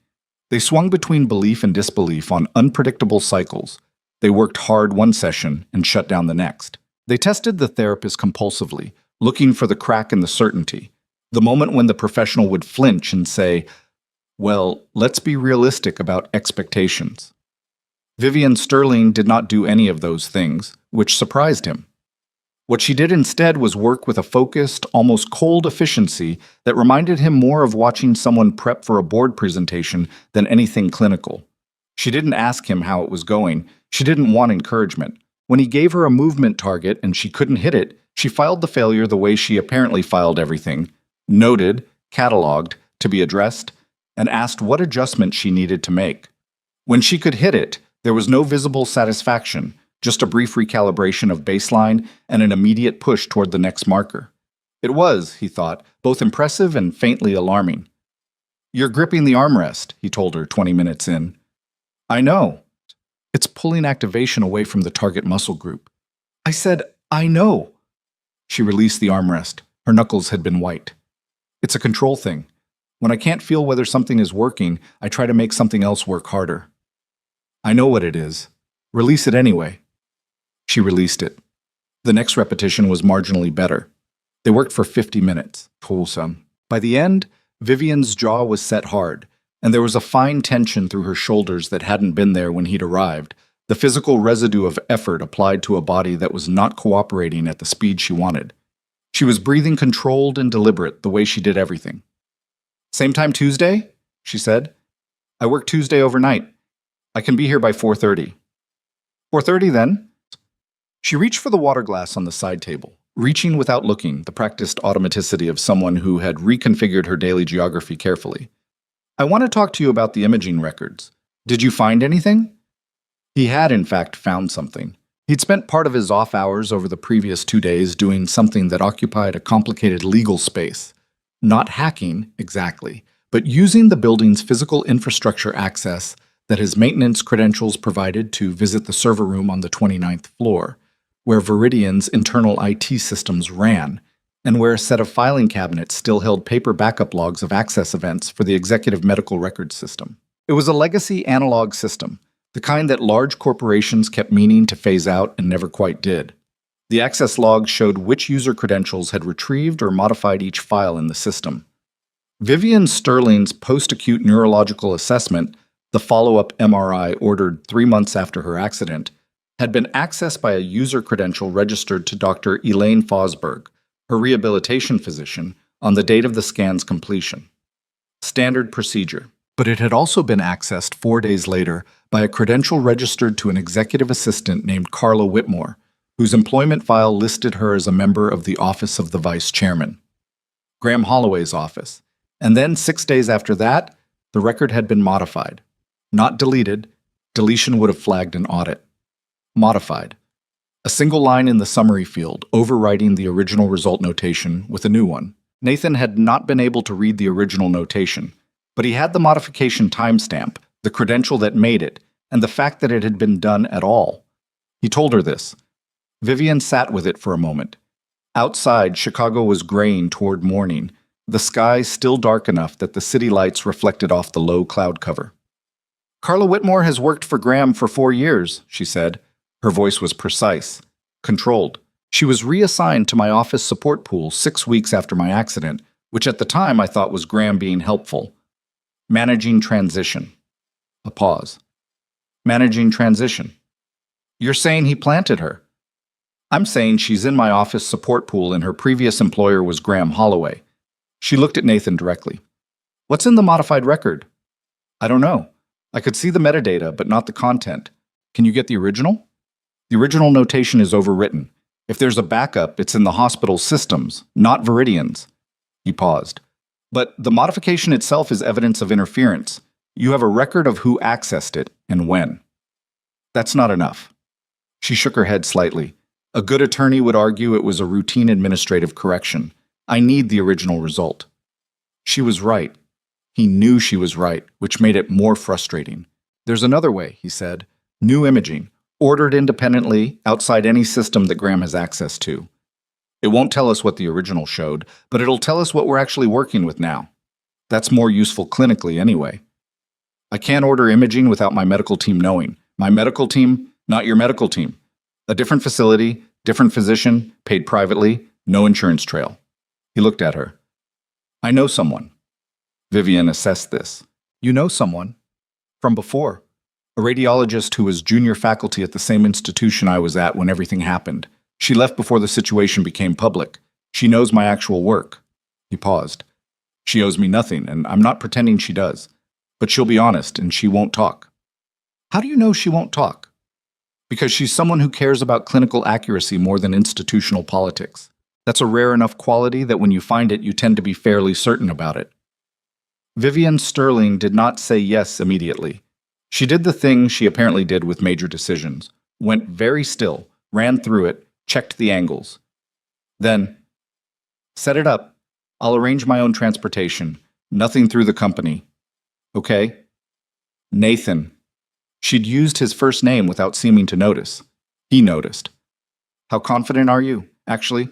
They swung between belief and disbelief on unpredictable cycles. They worked hard one session and shut down the next. They tested the therapist compulsively, looking for the crack in the certainty, the moment when the professional would flinch and say, "Well, let's be realistic about expectations." Vivian Sterling did not do any of those things, which surprised him. What she did instead was work with a focused, almost cold efficiency that reminded him more of watching someone prep for a board presentation than anything clinical. She didn't ask him how it was going. She didn't want encouragement. When he gave her a movement target and she couldn't hit it, she filed the failure the way she apparently filed everything, noted, cataloged, to be addressed, and asked what adjustment she needed to make. When she could hit it, there was no visible satisfaction, just a brief recalibration of baseline and an immediate push toward the next marker. It was, he thought, both impressive and faintly alarming. "You're gripping the armrest," he told her 20 minutes in. "I know." "It's pulling activation away from the target muscle group." "I said, I know." She released the armrest. Her knuckles had been white. "It's a control thing. When I can't feel whether something is working, I try to make something else work harder." "I know what it is. Release it anyway." She released it. The next repetition was marginally better. They worked for 50 minutes. Wholesome. By the end, Vivian's jaw was set hard, and there was a fine tension through her shoulders that hadn't been there when he'd arrived, the physical residue of effort applied to a body that was not cooperating at the speed she wanted. She was breathing controlled and deliberate the way she did everything. "Same time Tuesday?" she said. "I work Tuesday overnight. I can be here by 4:30. 4:30 then?" She reached for the water glass on the side table, reaching without looking, the practiced automaticity of someone who had reconfigured her daily geography carefully. "I want to talk to you about the imaging records. Did you find anything?" He had, in fact, found something. He'd spent part of his off hours over the previous 2 days doing something that occupied a complicated legal space. Not hacking, exactly, but using the building's physical infrastructure access that his maintenance credentials provided to visit the server room on the 29th floor, where Viridian's internal IT systems ran, and where a set of filing cabinets still held paper backup logs of access events for the executive medical records system. It was a legacy analog system, the kind that large corporations kept meaning to phase out and never quite did. The access logs showed which user credentials had retrieved or modified each file in the system. Vivian Sterling's post-acute neurological assessment, the follow-up MRI ordered 3 months after her accident, had been accessed by a user credential registered to Dr. Elaine Fosberg, her rehabilitation physician, on the date of the scan's completion. Standard procedure. But it had also been accessed 4 days later by a credential registered to an executive assistant named Carla Whitmore, whose employment file listed her as a member of the Office of the Vice Chairman, Graham Holloway's office. And then 6 days after that, the record had been modified. Not deleted. Deletion would have flagged an audit. Modified. A single line in the summary field, overwriting the original result notation with a new one. Nathan had not been able to read the original notation, but he had the modification timestamp, the credential that made it, and the fact that it had been done at all. He told her this. Vivian sat with it for a moment. Outside, Chicago was graying toward morning, the sky still dark enough that the city lights reflected off the low cloud cover. "Carla Whitmore has worked for Graham for 4 years, she said. Her voice was precise, controlled. She was reassigned to my office support pool 6 weeks after my accident, which at the time I thought was Graham being helpful. Managing transition." A pause. "Managing transition. You're saying he planted her?" "I'm saying she's in my office support pool and her previous employer was Graham Holloway." She looked at Nathan directly. "What's in the modified record?" "I don't know. I could see the metadata, but not the content. Can you get the original?" "The original notation is overwritten. If there's a backup, it's in the hospital's systems, not Viridian's." He paused. "But the modification itself is evidence of interference. You have a record of who accessed it and when." "That's not enough." She shook her head slightly. "A good attorney would argue it was a routine administrative correction. I need the original result." She was right. He knew she was right, which made it more frustrating. "There's another way," he said. "New imaging, ordered independently, outside any system that Graham has access to. It won't tell us what the original showed, but it'll tell us what we're actually working with now. That's more useful clinically anyway. I can't order imaging without my medical team knowing. My medical team, not your medical team. A different facility, different physician, paid privately, no insurance trail." He looked at her. "I know someone." Vivian assessed this. "You know someone?" "From before. A radiologist who was junior faculty at the same institution I was at when everything happened. She left before the situation became public. She knows my actual work." He paused. "She owes me nothing, and I'm not pretending she does. But she'll be honest, and she won't talk." "How do you know she won't talk?" "Because she's someone who cares about clinical accuracy more than institutional politics. That's a rare enough quality that when you find it, you tend to be fairly certain about it." Vivian Sterling did not say yes immediately. She did the thing she apparently did with major decisions. Went very still, ran through it, checked the angles. Then, "Set it up. I'll arrange my own transportation. Nothing through the company. Okay?" "Nathan." She'd used his first name without seeming to notice. He noticed. "How confident are you, actually?"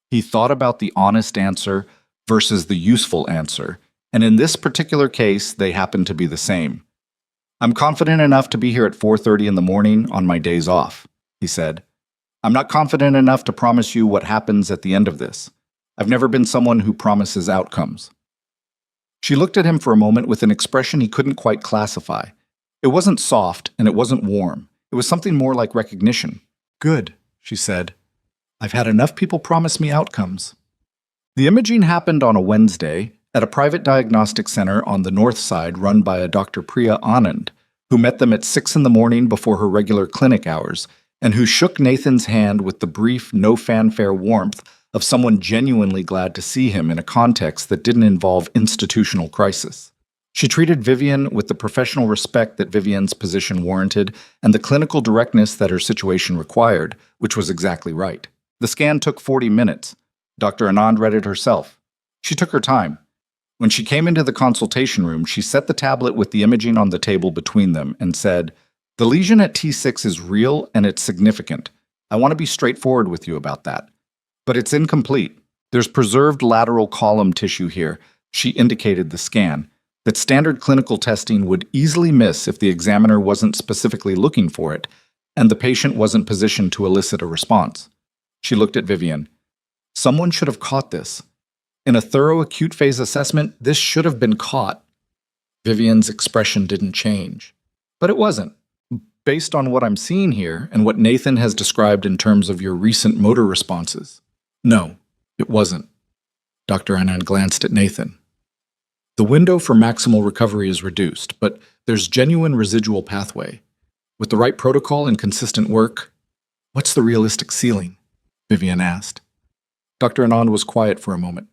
He thought about the honest answer versus the useful answer, and in this particular case, they happened to be the same. "I'm confident enough to be here at 4:30 in the morning on my days off," he said. "I'm not confident enough to promise you what happens at the end of this. I've never been someone who promises outcomes." She looked at him for a moment with an expression he couldn't quite classify. It wasn't soft, and it wasn't warm. It was something more like recognition. Good, she said. I've had enough people promise me outcomes. The imaging happened on a Wednesday at a private diagnostic center on the north side run by a Dr. Priya Anand, who met them at 6 in the morning before her regular clinic hours, and who shook Nathan's hand with the brief, no-fanfare warmth of someone genuinely glad to see him in a context that didn't involve institutional crisis. She treated Vivian with the professional respect that Vivian's position warranted and the clinical directness that her situation required, which was exactly right. The scan took 40 minutes. Dr. Anand read it herself. She took her time. When she came into the consultation room, she set the tablet with the imaging on the table between them and said, "The lesion at T6 is real and it's significant. I want to be straightforward with you about that. But it's incomplete. There's preserved lateral column tissue here," she indicated the scan, "that standard clinical testing would easily miss if the examiner wasn't specifically looking for it and the patient wasn't positioned to elicit a response." She looked at Vivian. Someone should have caught this. In a thorough acute phase assessment, this should have been caught. Vivian's expression didn't change. But it wasn't. Based on what I'm seeing here and what Nathan has described in terms of your recent motor responses, no, it wasn't. Dr. Anand glanced at Nathan. The window for maximal recovery is reduced, but there's genuine residual pathway. With the right protocol and consistent work, what's the realistic ceiling? Vivian asked. Dr. Anand was quiet for a moment.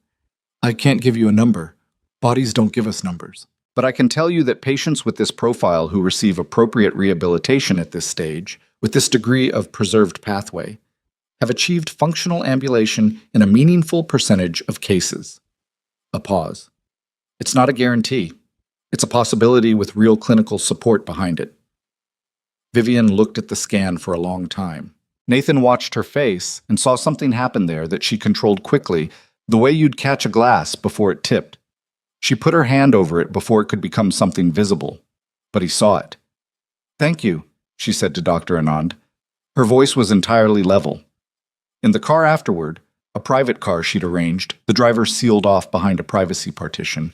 I can't give you a number. Bodies don't give us numbers. But I can tell you that patients with this profile who receive appropriate rehabilitation at this stage, with this degree of preserved pathway, have achieved functional ambulation in a meaningful percentage of cases. A pause. It's not a guarantee. It's a possibility with real clinical support behind it. Vivian looked at the scan for a long time. Nathan watched her face and saw something happen there that she controlled quickly, the way you'd catch a glass before it tipped. She put her hand over it before it could become something visible. But he saw it. Thank you, she said to Dr. Anand. Her voice was entirely level. In the car afterward, a private car she'd arranged, the driver sealed off behind a privacy partition,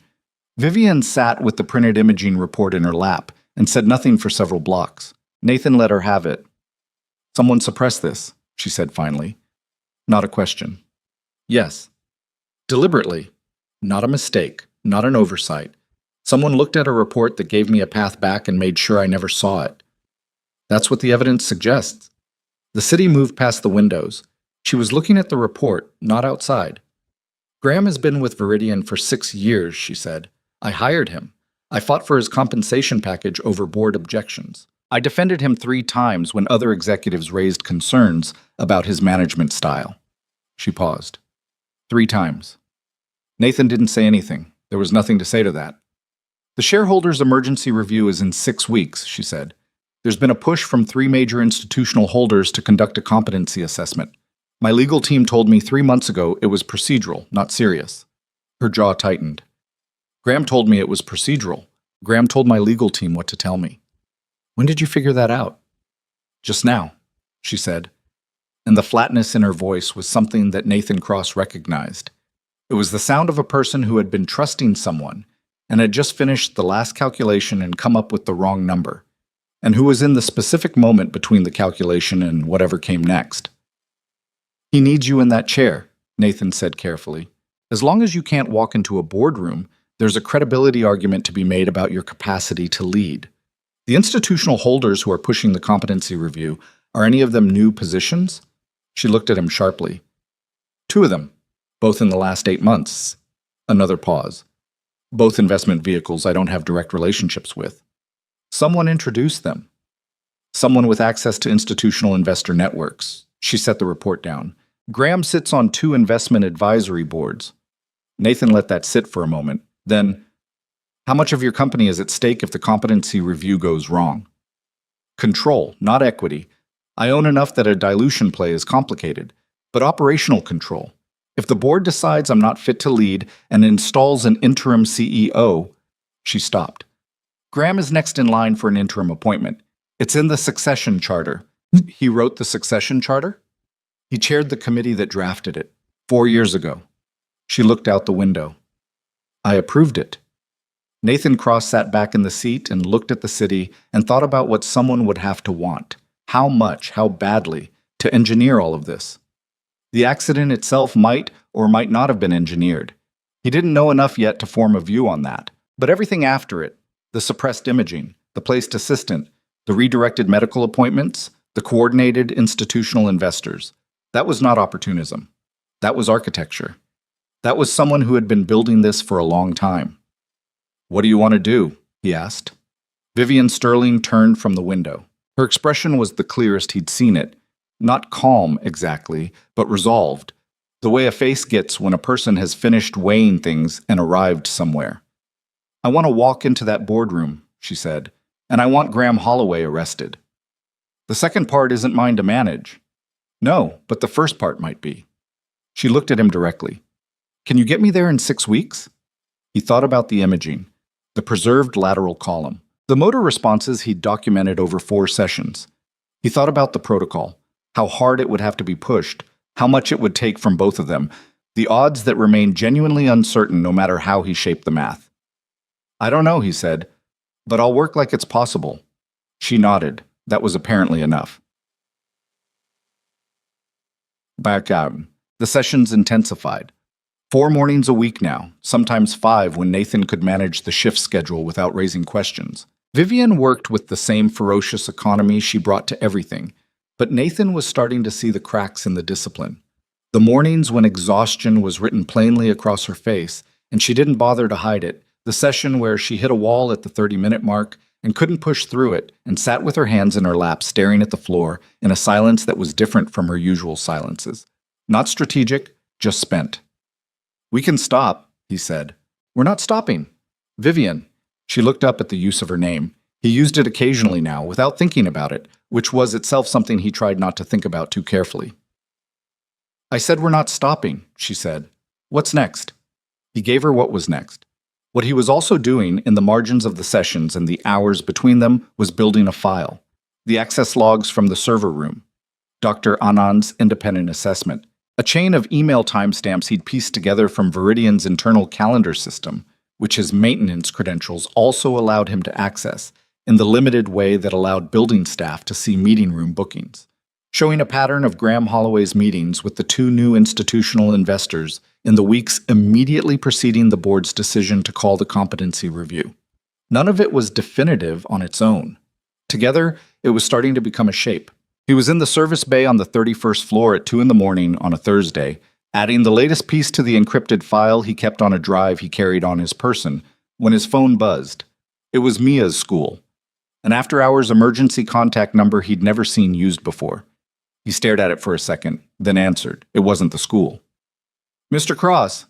Vivian sat with the printed imaging report in her lap and said nothing for several blocks. Nathan let her have it. Someone suppressed this, she said finally. Not a question. Yes. Deliberately. Not a mistake. Not an oversight. Someone looked at a report that gave me a path back and made sure I never saw it. That's what the evidence suggests. The city moved past the windows. She was looking at the report, not outside. Graham has been with Viridian for 6 years, she said. I hired him. I fought for his compensation package over board objections. I defended him 3 times when other executives raised concerns about his management style. She paused. 3 times. Nathan didn't say anything. There was nothing to say to that. The shareholders' emergency review is in 6 weeks, she said. There's been a push from 3 major institutional holders to conduct a competency assessment. My legal team told me 3 months ago it was procedural, not serious. Her jaw tightened. Graham told me it was procedural. Graham told my legal team what to tell me. When did you figure that out? Just now, she said, and the flatness in her voice was something that Nathan Cross recognized. It was the sound of a person who had been trusting someone and had just finished the last calculation and come up with the wrong number, and who was in the specific moment between the calculation and whatever came next. He needs you in that chair, Nathan said carefully. As long as you can't walk into a boardroom, there's a credibility argument to be made about your capacity to lead. The institutional holders who are pushing the competency review, are any of them new positions? She looked at him sharply. 2 of them, both in the last 8 months. Another pause. Both investment vehicles I don't have direct relationships with. Someone introduced them. Someone with access to institutional investor networks. She set the report down. Graham sits on 2 investment advisory boards. Nathan let that sit for a moment. Then, how much of your company is at stake if the competency review goes wrong? Control, not equity. I own enough that a dilution play is complicated, but operational control. If the board decides I'm not fit to lead and installs an interim CEO, she stopped. Graham is next in line for an interim appointment. It's in the succession charter. He wrote the succession charter? He chaired the committee that drafted it 4 years ago. She looked out the window. I approved it. Nathan Cross sat back in the seat and looked at the city and thought about what someone would have to want. How much, how badly, to engineer all of this. The accident itself might or might not have been engineered. He didn't know enough yet to form a view on that. But everything after it, the suppressed imaging, the placed assistant, the redirected medical appointments, the coordinated institutional investors, that was not opportunism. That was architecture. That was someone who had been building this for a long time. "What do you want to do?" he asked. Vivian Sterling turned from the window. Her expression was the clearest he'd seen it. Not calm, exactly, but resolved. The way a face gets when a person has finished weighing things and arrived somewhere. "I want to walk into that boardroom," she said, "and I want Graham Holloway arrested." "The second part isn't mine to manage." "No, but the first part might be." She looked at him directly. "Can you get me there in 6 weeks?" He thought about the imaging, the preserved lateral column, the motor responses he'd documented over 4 sessions. He thought about the protocol, how hard it would have to be pushed, how much it would take from both of them, the odds that remained genuinely uncertain no matter how he shaped the math. "I don't know," he said, "but I'll work like it's possible." She nodded. That was apparently enough. Back out. The sessions intensified. 4 mornings a week now, sometimes 5 when Nathan could manage the shift schedule without raising questions. Vivian worked with the same ferocious economy she brought to everything, but Nathan was starting to see the cracks in the discipline. The mornings when exhaustion was written plainly across her face, and she didn't bother to hide it, the session where she hit a wall at the 30-minute mark and couldn't push through it and sat with her hands in her lap staring at the floor in a silence that was different from her usual silences. Not strategic, just spent. "We can stop," he said. "We're not stopping." "Vivian." She looked up at the use of her name. He used it occasionally now, without thinking about it, which was itself something he tried not to think about too carefully. "I said we're not stopping," she said. "What's next?" He gave her what was next. What he was also doing in the margins of the sessions and the hours between them was building a file. The access logs from the server room. Dr. Anand's independent assessment. A chain of email timestamps he'd pieced together from Viridian's internal calendar system, which his maintenance credentials also allowed him to access, in the limited way that allowed building staff to see meeting room bookings, showing a pattern of Graham Holloway's meetings with the 2 new institutional investors in the weeks immediately preceding the board's decision to call the competency review. None of it was definitive on its own. Together, it was starting to become a shape. He was in the service bay on the 31st floor at 2 in the morning on a Thursday, adding the latest piece to the encrypted file he kept on a drive he carried on his person, when his phone buzzed. It was Mia's school, an after-hours emergency contact number he'd never seen used before. He stared at it for a second, then answered. It wasn't the school. "Mr. Cross."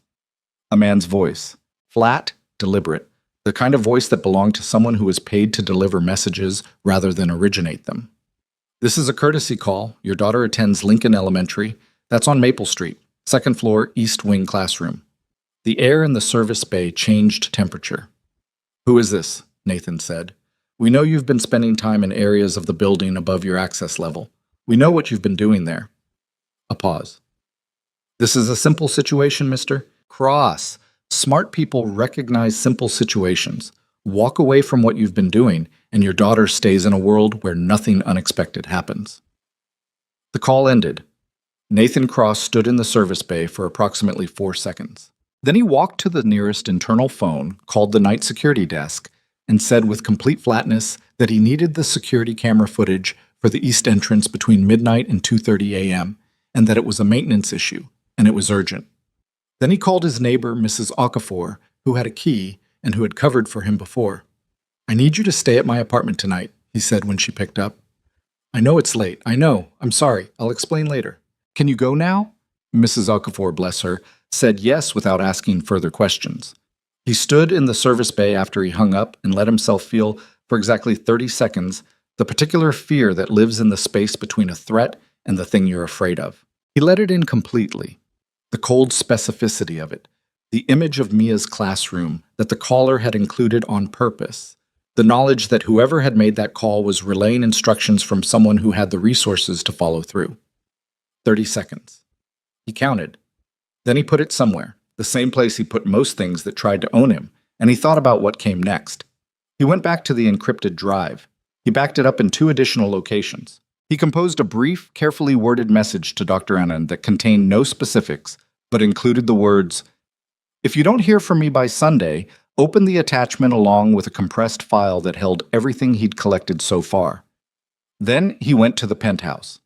A man's voice. Flat, deliberate. The kind of voice that belonged to someone who was paid to deliver messages rather than originate them. "This is a courtesy call. Your daughter attends Lincoln Elementary. That's on Maple Street. 2nd floor, East Wing classroom." The air in the service bay changed temperature. "Who is this?" Nathan said. "We know you've been spending time in areas of the building above your access level. We know what you've been doing there." A pause. "This is a simple situation, Mr. Cross. Smart people recognize simple situations. Walk away from what you've been doing, and your daughter stays in a world where nothing unexpected happens." The call ended. Nathan Cross stood in the service bay for approximately 4 seconds. Then he walked to the nearest internal phone, called the night security desk, and said with complete flatness that he needed the security camera footage for the east entrance between midnight and 2:30 a.m., and that it was a maintenance issue, and it was urgent. Then he called his neighbor, Mrs. Okafor, who had a key and who had covered for him before. "I need you to stay at my apartment tonight," he said when she picked up. "I know it's late. I know. I'm sorry. I'll explain later." "Can you go now?" Mrs. Okafor, bless her, said yes without asking further questions. He stood in the service bay after he hung up and let himself feel, for exactly 30 seconds, the particular fear that lives in the space between a threat and the thing you're afraid of. He let it in completely. The cold specificity of it, the image of Mia's classroom that the caller had included on purpose, the knowledge that whoever had made that call was relaying instructions from someone who had the resources to follow through. 30 seconds. He counted. Then he put it somewhere, the same place he put most things that tried to own him, and he thought about what came next. He went back to the encrypted drive. He backed it up in 2 additional locations. He composed a brief, carefully worded message to Dr. Anand that contained no specifics, but included the words, "If you don't hear from me by Sunday, open the attachment along with a compressed file that held everything he'd collected so far." Then he went to the penthouse.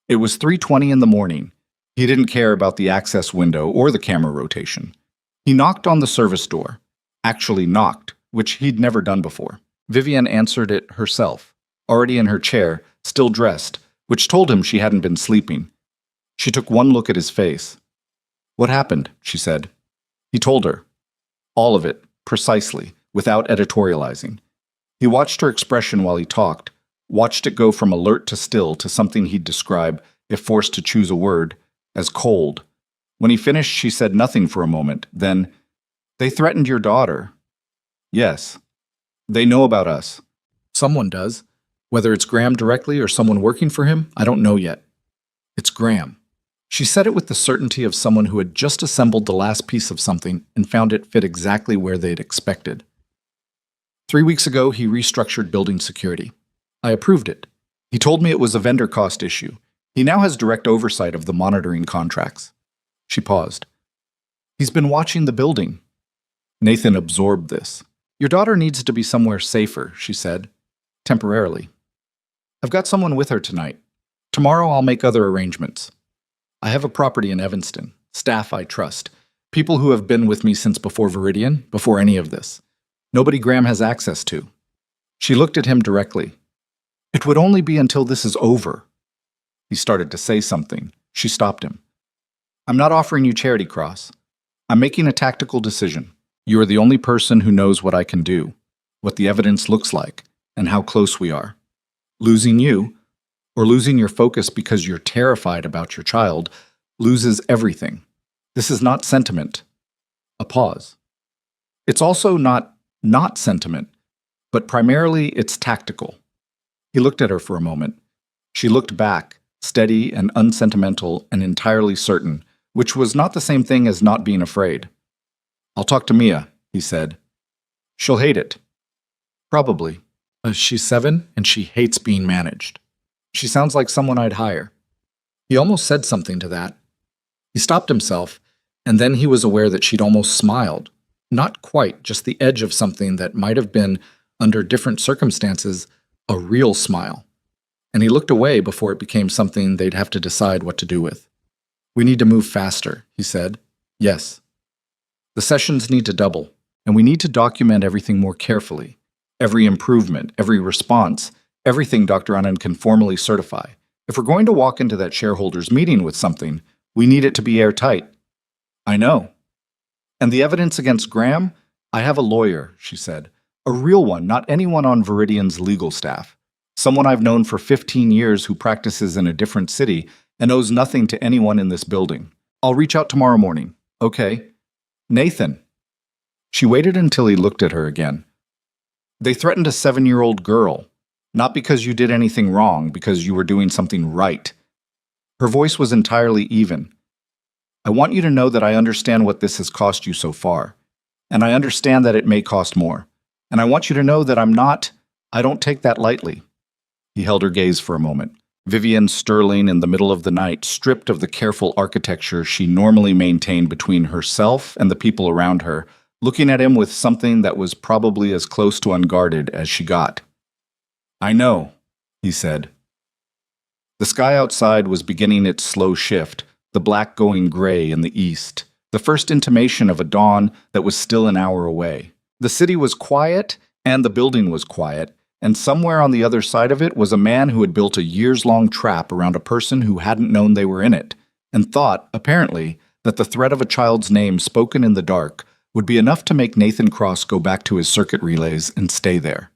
It was 3:20 in the morning. He didn't care about the access window or the camera rotation. He knocked on the service door. Actually knocked, which he'd never done before. Vivian answered it herself, already in her chair, still dressed, which told him she hadn't been sleeping. She took one look at his face. "What happened?" she said. He told her. All of it, precisely, without editorializing. He watched her expression while he talked, watched it go from alert to still to something he'd describe, if forced to choose a word, as cold. When he finished, she said nothing for a moment, then, "They threatened your daughter." "Yes. They know about us." "Someone does. Whether it's Graham directly or someone working for him, I don't know yet." "It's Graham." She said it with the certainty of someone who had just assembled the last piece of something and found it fit exactly where they'd expected. 3 weeks ago, he restructured building security. I approved it. He told me it was a vendor cost issue. He now has direct oversight of the monitoring contracts. She paused. "He's been watching the building." Nathan absorbed this. "Your daughter needs to be somewhere safer," she said. "Temporarily. I've got someone with her tonight. Tomorrow I'll make other arrangements. I have a property in Evanston, staff I trust, people who have been with me since before Viridian, before any of this. Nobody Graham has access to." She looked at him directly. "It would only be until this is over." He started to say something. She stopped him. "I'm not offering you Charity Cross. I'm making a tactical decision. You are the only person who knows what I can do, what the evidence looks like, and how close we are. Losing you, or losing your focus because you're terrified about your child, loses everything. This is not sentiment." A pause. "It's also not sentiment, but primarily it's tactical." He looked at her for a moment. She looked back, steady and unsentimental and entirely certain, which was not the same thing as not being afraid. "I'll talk to Mia," he said. "She'll hate it." "Probably. She's 7 and she hates being managed. She sounds like someone I'd hire." He almost said something to that. He stopped himself, and then he was aware that she'd almost smiled. Not quite, just the edge of something that might have been, under different circumstances, a real smile. And he looked away before it became something they'd have to decide what to do with. "We need to move faster," he said. "Yes. The sessions need to double, and we need to document everything more carefully. Every improvement, every response, everything Dr. Anand can formally certify. If we're going to walk into that shareholders' meeting with something, we need it to be airtight." "I know." "And the evidence against Graham? I have a lawyer," she said. "A real one, not anyone on Viridian's legal staff. Someone I've known for 15 years who practices in a different city and owes nothing to anyone in this building. I'll reach out tomorrow morning." "Okay." "Nathan." She waited until he looked at her again. "They threatened a 7-year-old girl. Not because you did anything wrong, because you were doing something right." Her voice was entirely even. "I want you to know that I understand what this has cost you so far. And I understand that it may cost more. And I want you to know that I don't take that lightly." He held her gaze for a moment. Vivian Sterling in the middle of the night, stripped of the careful architecture she normally maintained between herself and the people around her, looking at him with something that was probably as close to unguarded as she got. "I know," he said. The sky outside was beginning its slow shift, the black going gray in the east, the first intimation of a dawn that was still an hour away. The city was quiet, and the building was quiet, and somewhere on the other side of it was a man who had built a years-long trap around a person who hadn't known they were in it, and thought, apparently, that the threat of a child's name spoken in the dark would be enough to make Nathan Cross go back to his circuit relays and stay there.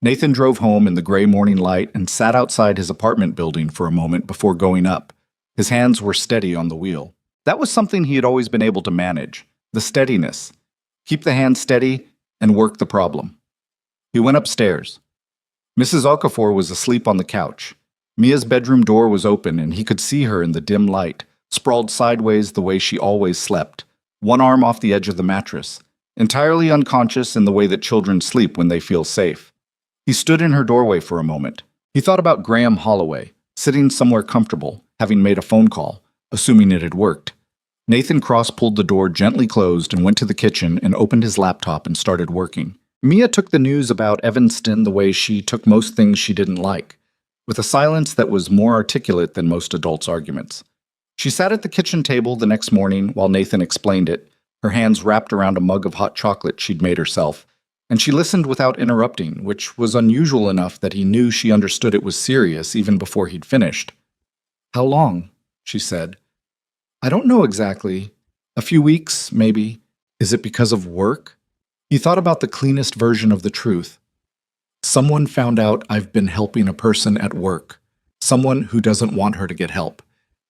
Nathan drove home in the gray morning light and sat outside his apartment building for a moment before going up. His hands were steady on the wheel. That was something he had always been able to manage, the steadiness. Keep the hands steady and work the problem. He went upstairs. Mrs. Okafor was asleep on the couch. Mia's bedroom door was open and he could see her in the dim light, sprawled sideways the way she always slept, one arm off the edge of the mattress, entirely unconscious in the way that children sleep when they feel safe. He stood in her doorway for a moment. He thought about Graham Holloway, sitting somewhere comfortable, having made a phone call, assuming it had worked. Nathan Cross pulled the door gently closed and went to the kitchen and opened his laptop and started working. Mia took the news about Evanston the way she took most things she didn't like, with a silence that was more articulate than most adults' arguments. She sat at the kitchen table the next morning while Nathan explained it, her hands wrapped around a mug of hot chocolate she'd made herself, and she listened without interrupting, which was unusual enough that he knew she understood it was serious even before he'd finished. "How long?" she said. "I don't know exactly. A few weeks, maybe. Is it because of work?" He thought about the cleanest version of the truth. "Someone found out I've been helping a person at work, someone who doesn't want her to get help.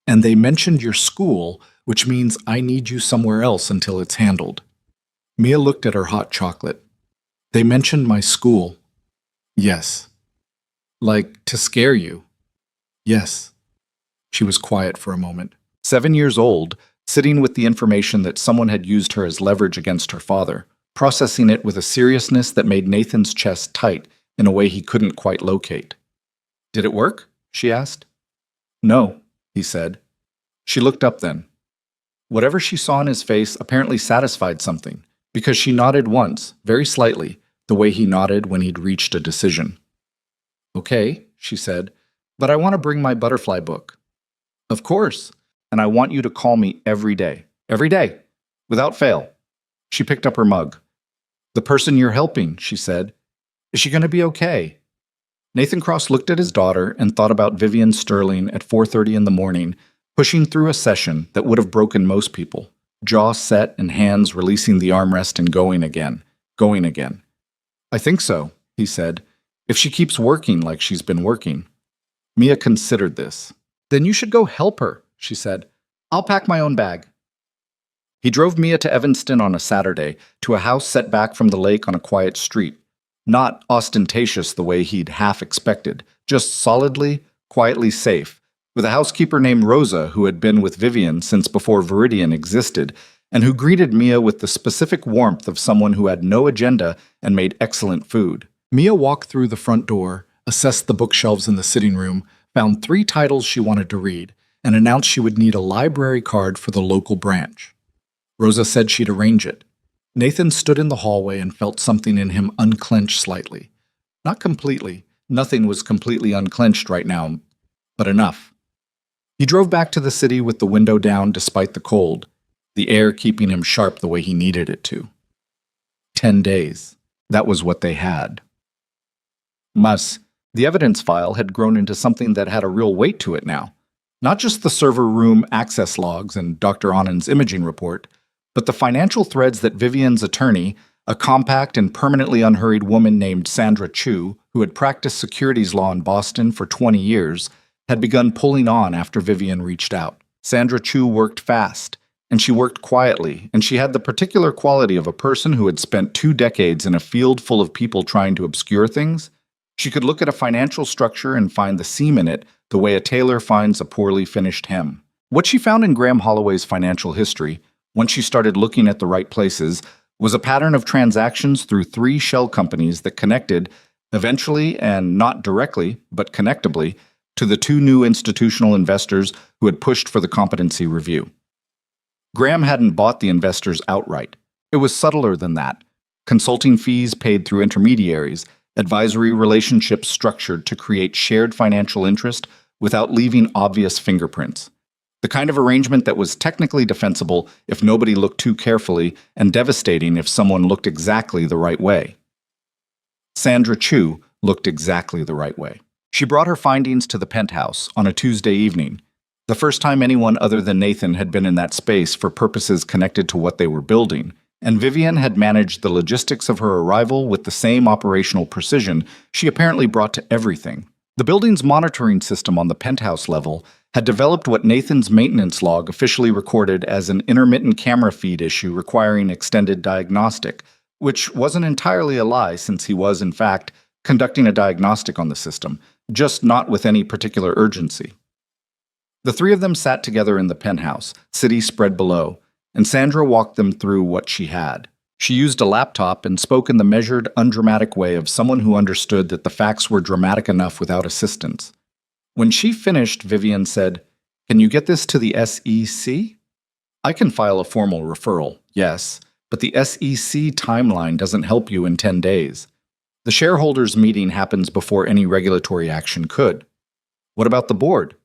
And they mentioned your school, which means I need you somewhere else until it's handled." Mia looked at her hot chocolate. "They mentioned my school." "Yes." "Like, to scare you?" "Yes." She was quiet for a moment. 7 years old, sitting with the information that someone had used her as leverage against her father, processing it with a seriousness that made Nathan's chest tight in a way he couldn't quite locate. "Did it work?" she asked. "No," he said. She looked up then. Whatever she saw in his face apparently satisfied something, because she nodded once, very slightly, the way he nodded when he'd reached a decision. "Okay," she said, "but I want to bring my butterfly book." "Of course, and I want you to call me every day, without fail." She picked up her mug. "The person you're helping," she said. "Is she going to be okay?" Nathan Cross looked at his daughter and thought about Vivian Sterling at 4:30 in the morning, pushing through a session that would have broken most people, jaw set and hands releasing the armrest and going again. "I think so," he said, "if she keeps working like she's been working." Mia considered this. "Then you should go help her," she said. "I'll pack my own bag." He drove Mia to Evanston on a Saturday, to a house set back from the lake on a quiet street. Not ostentatious the way he'd half expected, just solidly, quietly safe, with a housekeeper named Rosa who had been with Vivian since before Viridian existed, and who greeted Mia with the specific warmth of someone who had no agenda and made excellent food. Mia walked through the front door, assessed the bookshelves in the sitting room, found 3 titles she wanted to read, and announced she would need a library card for the local branch. Rosa said she'd arrange it. Nathan stood in the hallway and felt something in him unclench slightly. Not completely. Nothing was completely unclenched right now, but enough. He drove back to the city with the window down despite the cold, the air keeping him sharp the way he needed it to. 10 days. That was what they had. Mas, the evidence file had grown into something that had a real weight to it now. Not just the server room access logs and Dr. Anand's imaging report, but the financial threads that Vivian's attorney, a compact and permanently unhurried woman named Sandra Chu, who had practiced securities law in Boston for 20 years, had begun pulling on after Vivian reached out. Sandra Chu worked fast, and she worked quietly, and she had the particular quality of a person who had spent 2 decades in a field full of people trying to obscure things. She could look at a financial structure and find the seam in it the way a tailor finds a poorly finished hem. What she found in Graham Holloway's financial history, once she started looking at the right places, was a pattern of transactions through 3 shell companies that connected, eventually and not directly, but connectably, to the 2 new institutional investors who had pushed for the competency review. Graham hadn't bought the investors outright. It was subtler than that. Consulting fees paid through intermediaries, advisory relationships structured to create shared financial interest without leaving obvious fingerprints. The kind of arrangement that was technically defensible if nobody looked too carefully and devastating if someone looked exactly the right way. Sandra Chu looked exactly the right way. She brought her findings to the penthouse on a Tuesday evening, the first time anyone other than Nathan had been in that space for purposes connected to what they were building, and Vivian had managed the logistics of her arrival with the same operational precision she apparently brought to everything. The building's monitoring system on the penthouse level had developed what Nathan's maintenance log officially recorded as an intermittent camera feed issue requiring extended diagnostic, which wasn't entirely a lie since he was, in fact, conducting a diagnostic on the system, just not with any particular urgency. The 3 of them sat together in the penthouse, city spread below, and Sandra walked them through what she had. She used a laptop and spoke in the measured, undramatic way of someone who understood that the facts were dramatic enough without assistance. When she finished, Vivian said, "Can you get this to the SEC?" "I can file a formal referral, yes, but the SEC timeline doesn't help you in 10 days. The shareholders' meeting happens before any regulatory action could." "What about the board?"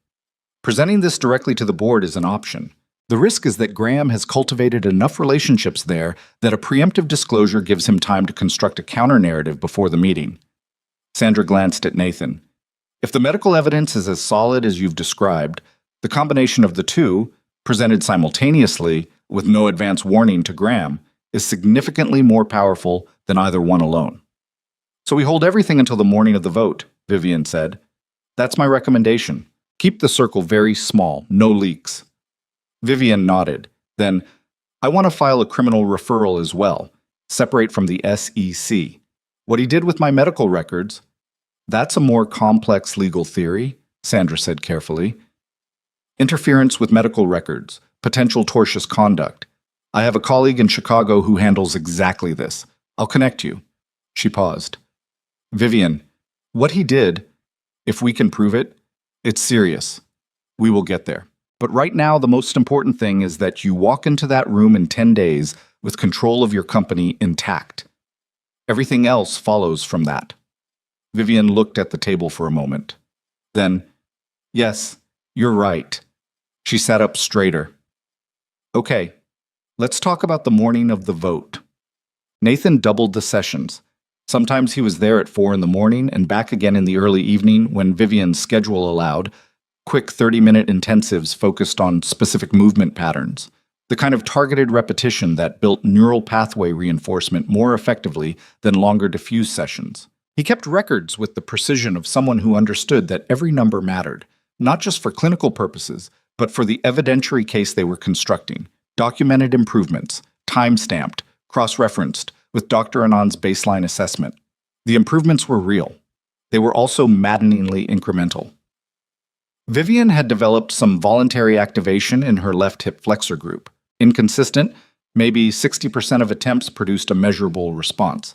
"Presenting this directly to the board is an option. The risk is that Graham has cultivated enough relationships there that a preemptive disclosure gives him time to construct a counter-narrative before the meeting." Sandra glanced at Nathan. "If the medical evidence is as solid as you've described, the combination of the two, presented simultaneously with no advance warning to Graham, is significantly more powerful than either one alone." "So we hold everything until the morning of the vote," Vivian said. "That's my recommendation. Keep the circle very small, no leaks." Vivian nodded. Then, "I want to file a criminal referral as well, separate from the SEC. What he did with my medical records—" "That's a more complex legal theory," Sandra said carefully. "Interference with medical records, potential tortious conduct. I have a colleague in Chicago who handles exactly this. I'll connect you." She paused. "Vivian, what he did, if we can prove it, it's serious. We will get there. But right now, the most important thing is that you walk into that room in 10 days with control of your company intact. Everything else follows from that." Vivian looked at the table for a moment. Then, "Yes, you're right." She sat up straighter. "Okay, let's talk about the morning of the vote." Nathan doubled the sessions. Sometimes he was there at 4 in the morning and back again in the early evening when Vivian's schedule allowed, quick 30-minute intensives focused on specific movement patterns, the kind of targeted repetition that built neural pathway reinforcement more effectively than longer diffuse sessions. He kept records with the precision of someone who understood that every number mattered, not just for clinical purposes, but for the evidentiary case they were constructing. Documented improvements, time-stamped, cross-referenced, with Dr. Anand's baseline assessment. The improvements were real. They were also maddeningly incremental. Vivian had developed some voluntary activation in her left hip flexor group. Inconsistent, maybe 60% of attempts produced a measurable response.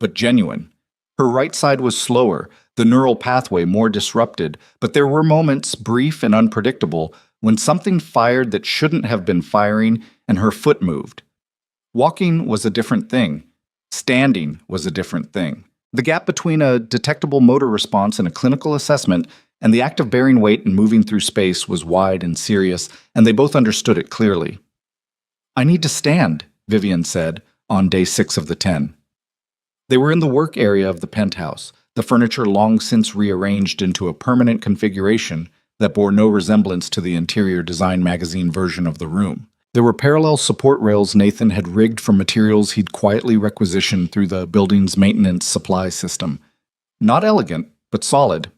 But genuine. Her right side was slower, the neural pathway more disrupted, but there were moments, brief and unpredictable, when something fired that shouldn't have been firing and her foot moved. Walking was a different thing. Standing was a different thing. The gap between a detectable motor response in a clinical assessment and the act of bearing weight and moving through space was wide and serious, and they both understood it clearly. "I need to stand," Vivian said, on day 6 of the 10. They were in the work area of the penthouse, the furniture long since rearranged into a permanent configuration that bore no resemblance to the interior design magazine version of the room. There were parallel support rails Nathan had rigged from materials he'd quietly requisitioned through the building's maintenance supply system. Not elegant, but solid.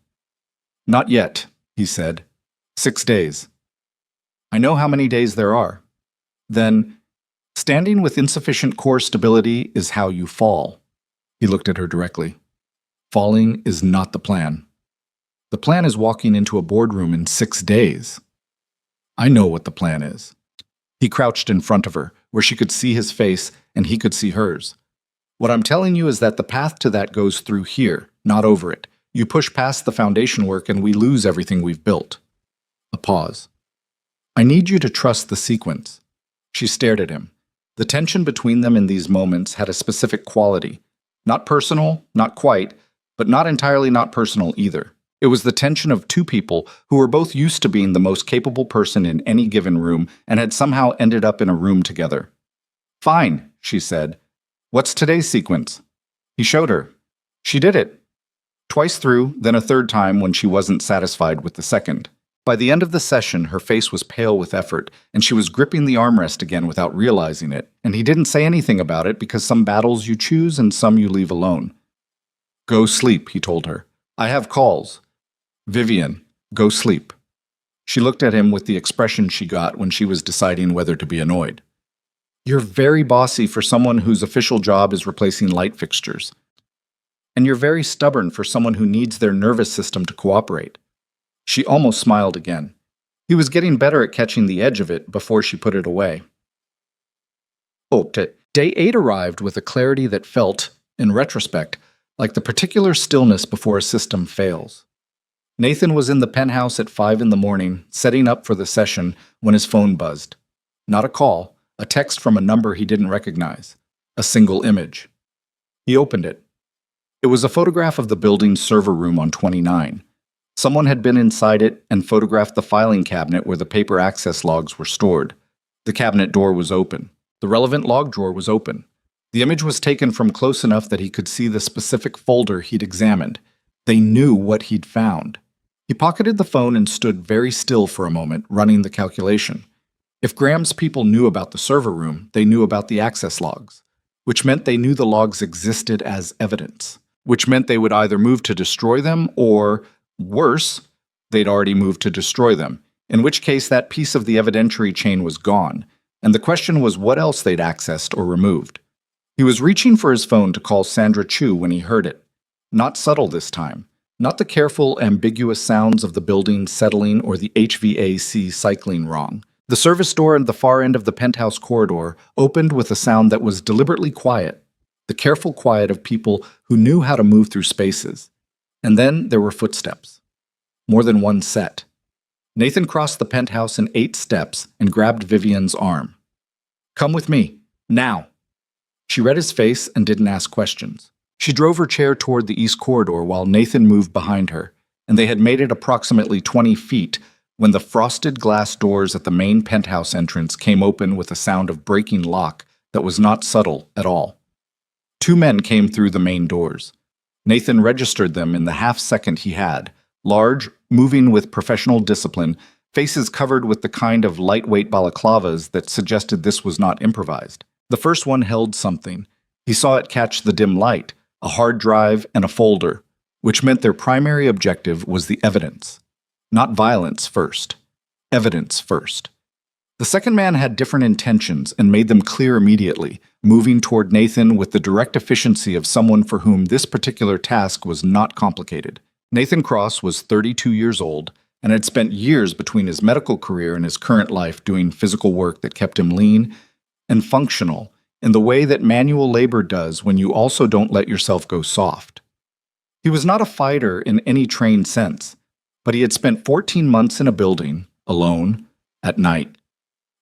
"Not yet," he said. 6 days. "I know how many days there are." Then, "Standing with insufficient core stability is how you fall." He looked at her directly. "Falling is not the plan. The plan is walking into a boardroom in 6 days. I know what the plan is." He crouched in front of her, where she could see his face and he could see hers. "What I'm telling you is that the path to that goes through here, not over it. You push past the foundation work and we lose everything we've built." A pause. "I need you to trust the sequence." She stared at him. The tension between them in these moments had a specific quality. Not personal, not quite, but not entirely not personal either. It was the tension of two people who were both used to being the most capable person in any given room and had somehow ended up in a room together. "Fine," she said. "What's today's sequence?" He showed her. She did it. Twice through, then a third time when she wasn't satisfied with the second. By the end of the session, her face was pale with effort, and she was gripping the armrest again without realizing it, and he didn't say anything about it because some battles you choose and some you leave alone. "Go sleep," he told her. "I have calls." "Vivian, go sleep." She looked at him with the expression she got when she was deciding whether to be annoyed. "You're very bossy for someone whose official job is replacing light fixtures. And you're very stubborn for someone who needs their nervous system to cooperate." She almost smiled again. He was getting better at catching the edge of it before she put it away. "Oh, Day 8 arrived with a clarity that felt, in retrospect, like the particular stillness before a system fails. Nathan was in the penthouse at 5 in the morning, setting up for the session, when his phone buzzed. Not a call, a text from a number he didn't recognize. A single image. He opened it. It was a photograph of the building's server room on 29. Someone had been inside it and photographed the filing cabinet where the paper access logs were stored. The cabinet door was open. The relevant log drawer was open. The image was taken from close enough that he could see the specific folder he'd examined. They knew what he'd found. He pocketed the phone and stood very still for a moment, running the calculation. If Graham's people knew about the server room, they knew about the access logs, which meant they knew the logs existed as evidence, which meant they would either move to destroy them or, worse, they'd already moved to destroy them, in which case that piece of the evidentiary chain was gone, and the question was what else they'd accessed or removed. He was reaching for his phone to call Sandra Chu when he heard it. Not subtle this time. Not the careful, ambiguous sounds of the building settling or the HVAC cycling wrong. The service door at the far end of the penthouse corridor opened with a sound that was deliberately quiet, the careful quiet of people who knew how to move through spaces. And then there were footsteps. More than one set. Nathan crossed the penthouse in 8 steps and grabbed Vivian's arm. "Come with me. Now." She read his face and didn't ask questions. She drove her chair toward the east corridor while Nathan moved behind her, and they had made it approximately 20 feet when the frosted glass doors at the main penthouse entrance came open with a sound of breaking lock that was not subtle at all. 2 men came through the main doors. Nathan registered them in the half-second he had, large, moving with professional discipline, faces covered with the kind of lightweight balaclavas that suggested this was not improvised. The first one held something. He saw it catch the dim light, a hard drive and a folder, which meant their primary objective was the evidence. Not violence first. Evidence first. The second man had different intentions and made them clear immediately, moving toward Nathan with the direct efficiency of someone for whom this particular task was not complicated. Nathan Cross was 32 years old and had spent years between his medical career and his current life doing physical work that kept him lean and functional in the way that manual labor does when you also don't let yourself go soft. He was not a fighter in any trained sense, but he had spent 14 months in a building, alone, at night,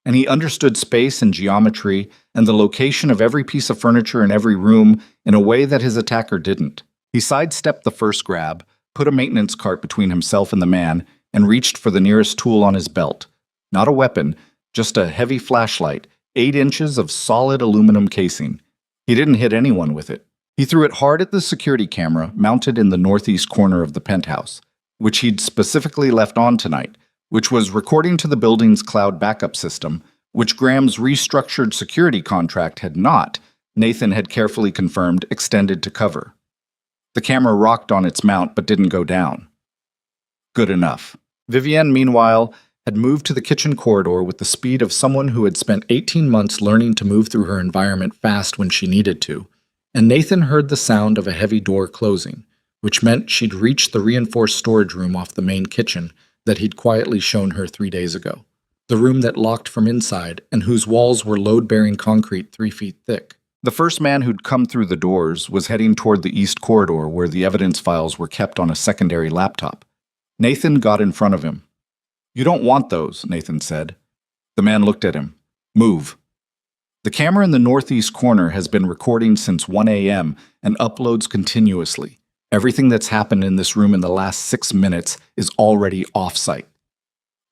and he understood space and geometry and the location of every piece of furniture in every room in a way that his attacker didn't. He sidestepped the first grab, put a maintenance cart between himself and the man, and reached for the nearest tool on his belt. Not a weapon, just a heavy flashlight, 8 inches of solid aluminum casing. He didn't hit anyone with it. He threw it hard at the security camera mounted in the northeast corner of the penthouse, which he'd specifically left on tonight, which was recording to the building's cloud backup system, which Graham's restructured security contract had not, Nathan had carefully confirmed, extended to cover. The camera rocked on its mount but didn't go down. Good enough. Vivienne, meanwhile, had moved to the kitchen corridor with the speed of someone who had spent 18 months learning to move through her environment fast when she needed to, and Nathan heard the sound of a heavy door closing, which meant she'd reached the reinforced storage room off the main kitchen that he'd quietly shown her 3 days ago, the room that locked from inside and whose walls were load-bearing concrete 3 feet thick. The first man who'd come through the doors was heading toward the east corridor where the evidence files were kept on a secondary laptop. Nathan got in front of him. "You don't want those," Nathan said. The man looked at him. "Move." The camera in the northeast corner has been recording since 1 a.m. and uploads continuously. Everything that's happened in this room in the last 6 minutes is already off-site.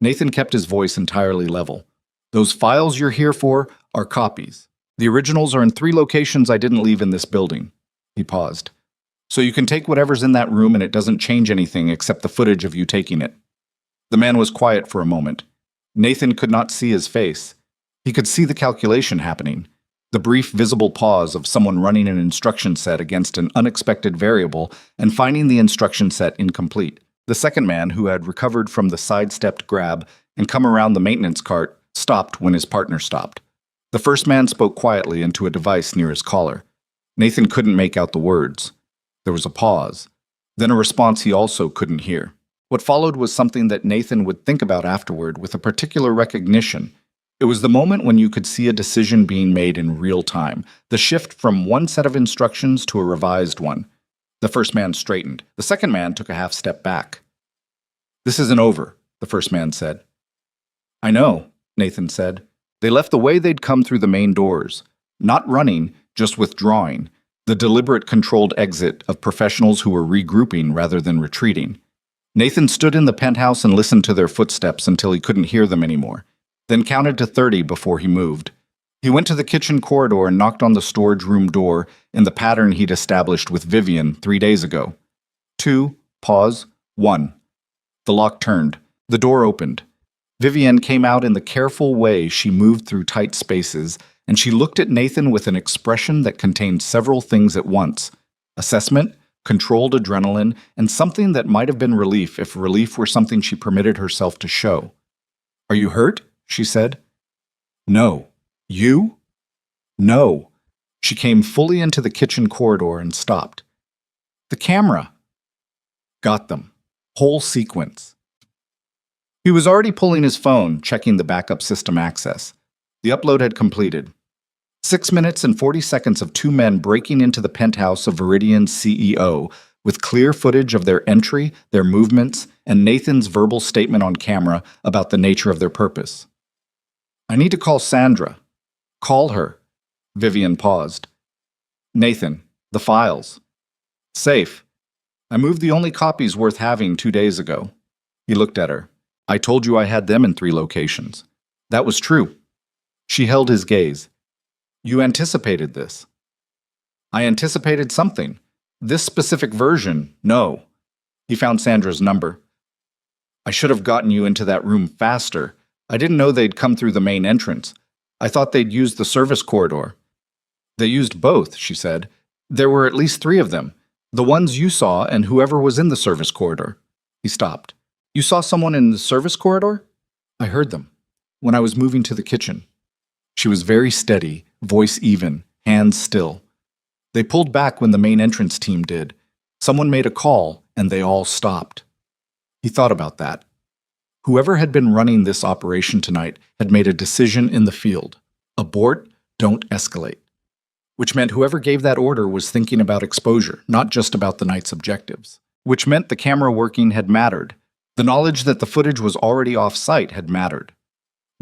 Nathan kept his voice entirely level. "Those files you're here for are copies. The originals are in 3 locations I didn't leave in this building." He paused. "So you can take whatever's in that room and it doesn't change anything except the footage of you taking it." The man was quiet for a moment. Nathan could not see his face. He could see the calculation happening, the brief visible pause of someone running an instruction set against an unexpected variable and finding the instruction set incomplete. The second man, who had recovered from the sidestepped grab and come around the maintenance cart, stopped when his partner stopped. The first man spoke quietly into a device near his collar. Nathan couldn't make out the words. There was a pause, then a response he also couldn't hear. What followed was something that Nathan would think about afterward with a particular recognition. It was the moment when you could see a decision being made in real time, the shift from one set of instructions to a revised one. The first man straightened. The second man took a half step back. "This isn't over," the first man said. "I know," Nathan said. They left the way they'd come through the main doors. Not running, just withdrawing. The deliberate, controlled exit of professionals who were regrouping rather than retreating. Nathan stood in the penthouse and listened to their footsteps until he couldn't hear them anymore, then counted to 30 before he moved. He went to the kitchen corridor and knocked on the storage room door in the pattern he'd established with Vivian 3 days ago. 2, pause, 1. The lock turned. The door opened. Vivian came out in the careful way she moved through tight spaces, and she looked at Nathan with an expression that contained several things at once: assessment, controlled adrenaline, and something that might have been relief if relief were something she permitted herself to show. "Are you hurt?" she said. "No." "You?" "No." She came fully into the kitchen corridor and stopped. "The camera." "Got them. Whole sequence." He was already pulling his phone, checking the backup system access. The upload had completed. 6 minutes and 40 seconds of 2 men breaking into the penthouse of Viridian's CEO, with clear footage of their entry, their movements, and Nathan's verbal statement on camera about the nature of their purpose. "I need to call Sandra." "Call her." Vivian paused. "Nathan, the files." "Safe. I moved the only copies worth having 2 days ago." He looked at her. "I told you I had them in 3 locations." "That was true." She held his gaze. "You anticipated this." "I anticipated something. This specific version, no." He found Sandra's number. "I should have gotten you into that room faster. I didn't know they'd come through the main entrance. I thought they'd used the service corridor." "They used both," she said. "There were at least 3 of them. The ones you saw and whoever was in the service corridor." He stopped. "You saw someone in the service corridor?" "I heard them. When I was moving to the kitchen." She was very steady, voice even, hands still. "They pulled back when the main entrance team did. Someone made a call, and they all stopped." He thought about that. Whoever had been running this operation tonight had made a decision in the field. Abort, don't escalate. Which meant whoever gave that order was thinking about exposure, not just about the night's objectives. Which meant the camera working had mattered. The knowledge that the footage was already off-site had mattered.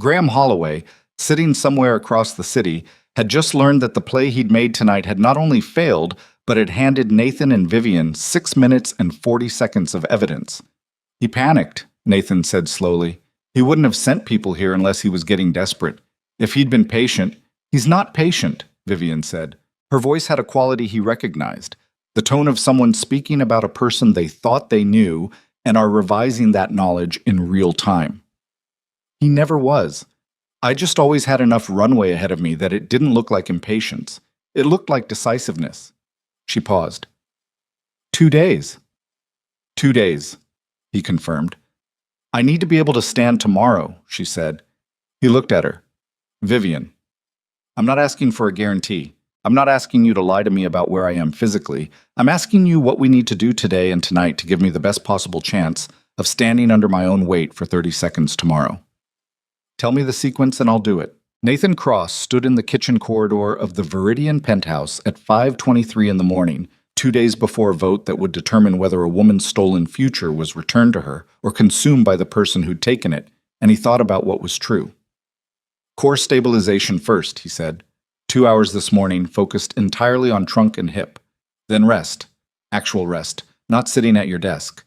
Graham Holloway, sitting somewhere across the city, had just learned that the play he'd made tonight had not only failed, but had handed Nathan and Vivian 6 minutes and 40 seconds of evidence. "He panicked," Nathan said slowly. "He wouldn't have sent people here unless he was getting desperate. If he'd been patient—" "He's not patient," Vivian said. Her voice had a quality he recognized, the tone of someone speaking about a person they thought they knew and are revising that knowledge in real time. "He never was. I just always had enough runway ahead of me that it didn't look like impatience. It looked like decisiveness." She paused. 2 days. 2 days, he confirmed. "I need to be able to stand tomorrow," she said. He looked at her. "Vivian, I'm not asking for a guarantee. I'm not asking you to lie to me about where I am physically. I'm asking you what we need to do today and tonight to give me the best possible chance of standing under my own weight for 30 seconds tomorrow. Tell me the sequence and I'll do it." Nathan Cross stood in the kitchen corridor of the Viridian penthouse at 5:23 in the morning, 2 days before a vote that would determine whether a woman's stolen future was returned to her or consumed by the person who'd taken it, and he thought about what was true. "Core stabilization first," he said. 2 hours this morning focused entirely on trunk and hip. Then rest. Actual rest, not sitting at your desk.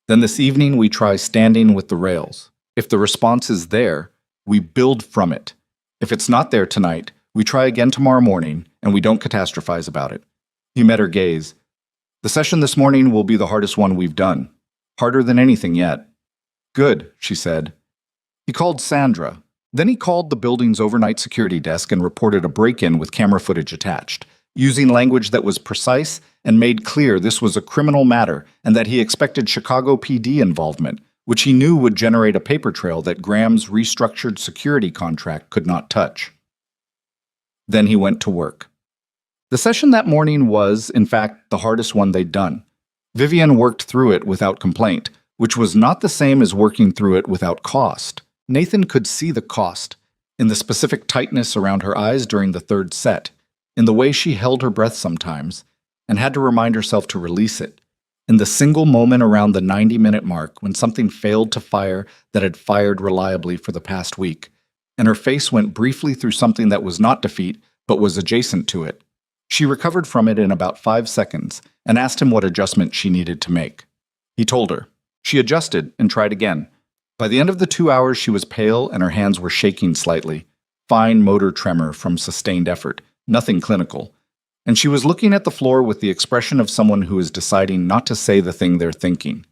Then this evening we try standing with the rails. If the response is there, we build from it. If it's not there tonight, we try again tomorrow morning, and we don't catastrophize about it." He met her gaze. "The session this morning will be the hardest one we've done. Harder than anything yet." "Good," she said. He called Sandra. Then he called the building's overnight security desk and reported a break-in with camera footage attached, using language that was precise and made clear this was a criminal matter and that he expected Chicago PD involvement, which he knew would generate a paper trail that Graham's restructured security contract could not touch. Then he went to work. The session that morning was, in fact, the hardest one they'd done. Vivian worked through it without complaint, which was not the same as working through it without cost. Nathan could see the cost. in the specific tightness around her eyes during the third set, in the way she held her breath sometimes and had to remind herself to release it, in the single moment around the 90-minute mark when something failed to fire that had fired reliably for the past week, and her face went briefly through something that was not defeat but was adjacent to it. She recovered from it in about 5 seconds and asked him what adjustment she needed to make. He told her. She adjusted and tried again. By the end of the 2 hours, she was pale and her hands were shaking slightly. Fine motor tremor from sustained effort, nothing clinical. And she was looking at the floor with the expression of someone who is deciding not to say the thing they're thinking.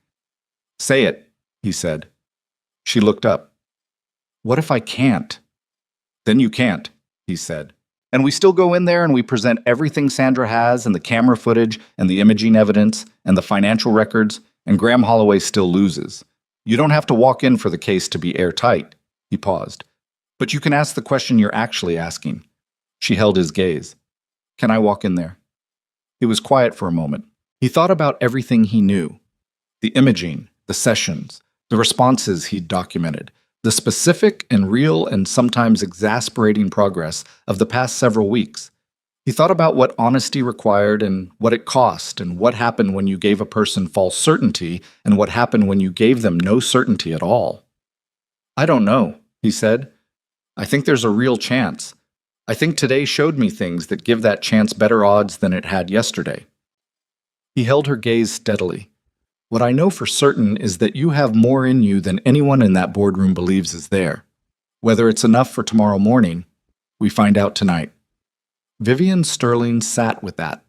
"Say it," he said. She looked up. "What if I can't?" "Then you can't," he said. "And we still go in there and we present everything Sandra has and the camera footage and the imaging evidence and the financial records, and Graham Holloway still loses. You don't have to walk in for the case to be airtight." He paused. "But you can ask the question you're actually asking." She held his gaze. "Can I walk in there?" He was quiet for a moment. He thought about everything he knew. The imaging, the sessions, the responses he'd documented, the specific and real and sometimes exasperating progress of the past several weeks. He thought about what honesty required and what it cost and what happened when you gave a person false certainty and what happened when you gave them no certainty at all. "I don't know," he said. "I think there's a real chance. I think today showed me things that give that chance better odds than it had yesterday." He held her gaze steadily. "What I know for certain is that you have more in you than anyone in that boardroom believes is there. Whether it's enough for tomorrow morning, we find out tonight." Vivian Sterling sat with that.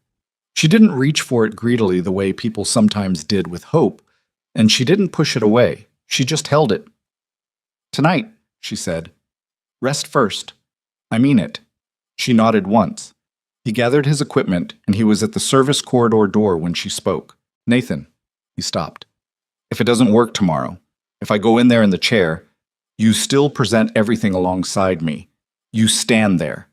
She didn't reach for it greedily the way people sometimes did with hope, and she didn't push it away. She just held it. "Tonight," she said. "Rest first. I mean it." She nodded once. He gathered his equipment, and he was at the service corridor door when she spoke. "Nathan," he stopped. "If it doesn't work tomorrow, if I go in there in the chair, you still present everything alongside me. You stand there."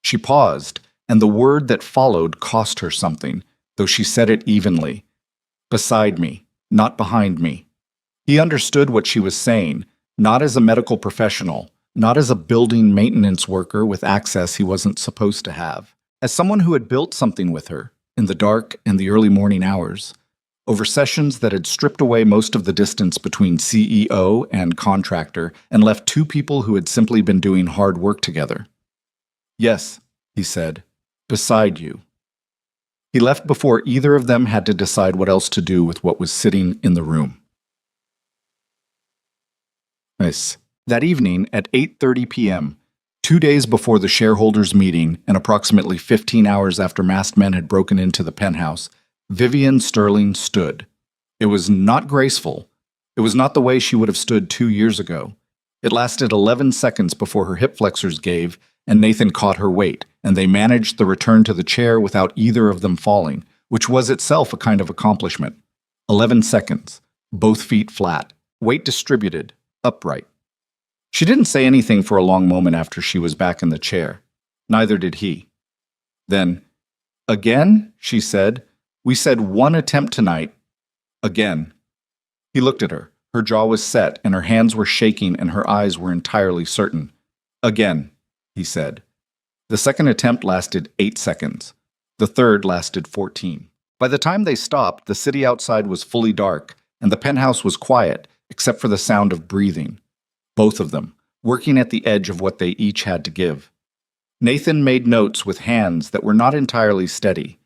She paused, and the word that followed cost her something, though she said it evenly. "Beside me, not behind me." He understood what she was saying, not as a medical professional, not as a building maintenance worker with access he wasn't supposed to have, as someone who had built something with her, in the dark and the early morning hours, over sessions that had stripped away most of the distance between CEO and contractor and left two people who had simply been doing hard work together. "Yes," he said, "beside you." He left before either of them had to decide what else to do with what was sitting in the room. Nice. That evening at 8:30 p.m., 2 days before the shareholders' meeting and approximately 15 hours after masked men had broken into the penthouse, Vivian Sterling stood. It was not graceful. It was not the way she would have stood 2 years ago. It lasted 11 seconds before her hip flexors gave, and Nathan caught her weight, and they managed the return to the chair without either of them falling, which was itself a kind of accomplishment. 11 seconds, both feet flat, weight distributed, upright. She didn't say anything for a long moment after she was back in the chair. Neither did he. Then, "Again?" she said. "We said one attempt tonight. Again." He looked at her. Her jaw was set, and her hands were shaking, and her eyes were entirely certain. "Again," he said. The second attempt lasted 8 seconds. The third lasted 14. By the time they stopped, the city outside was fully dark, and the penthouse was quiet, except for the sound of breathing. Both of them, working at the edge of what they each had to give. Nathan made notes with hands that were not entirely steady.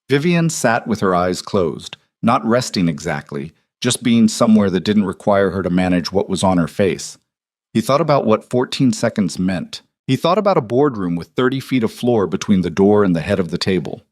Vivian sat with her eyes closed, not resting exactly, just being somewhere that didn't require her to manage what was on her face. He thought about what 14 seconds meant. He thought about a boardroom with 30 feet of floor between the door and the head of the table.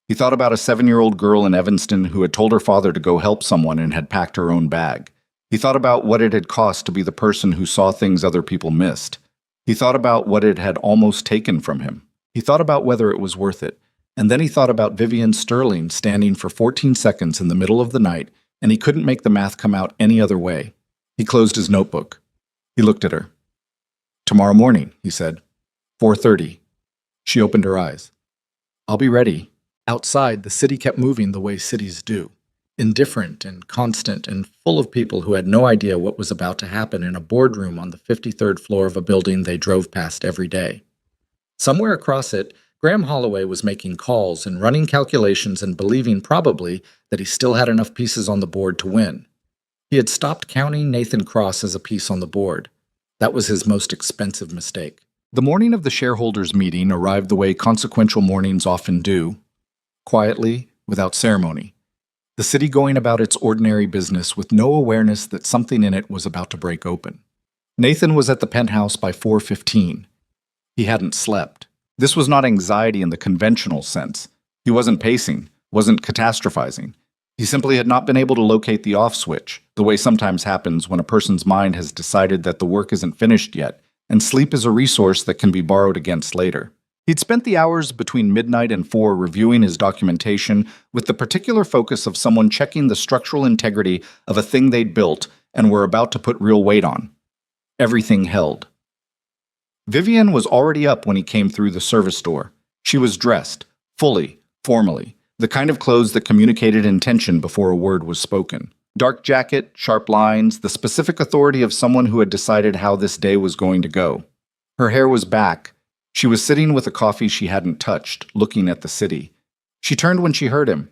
He thought about a 7-year-old girl in Evanston who had told her father to go help someone and had packed her own bag. He thought about what it had cost to be the person who saw things other people missed. He thought about what it had almost taken from him. He thought about whether it was worth it. And then he thought about Vivian Sterling standing for 14 seconds in the middle of the night, and he couldn't make the math come out any other way. He closed his notebook. He looked at her. "Tomorrow morning," he said. 4:30. She opened her eyes. "I'll be ready." Outside, the city kept moving the way cities do. indifferent and constant and full of people who had no idea what was about to happen in a boardroom on the 53rd floor of a building they drove past every day. Somewhere across it, Graham Holloway was making calls and running calculations and believing probably that he still had enough pieces on the board to win. He had stopped counting Nathan Cross as a piece on the board. That was his most expensive mistake. The morning of the shareholders' meeting arrived the way consequential mornings often do, quietly, without ceremony. The city going about its ordinary business with no awareness that something in it was about to break open. Nathan was at the penthouse by 4:15. He hadn't slept. This was not anxiety in the conventional sense. He wasn't pacing, wasn't catastrophizing. He simply had not been able to locate the off switch, the way sometimes happens when a person's mind has decided that the work isn't finished yet, and sleep is a resource that can be borrowed against later. He'd spent the hours between midnight and 4 reviewing his documentation with the particular focus of someone checking the structural integrity of a thing they'd built and were about to put real weight on. Everything held. Vivian was already up when he came through the service door. She was dressed, fully, formally, the kind of clothes that communicated intention before a word was spoken. Dark jacket, sharp lines, the specific authority of someone who had decided how this day was going to go. Her hair was back. She was sitting with a coffee she hadn't touched, looking at the city. She turned when she heard him.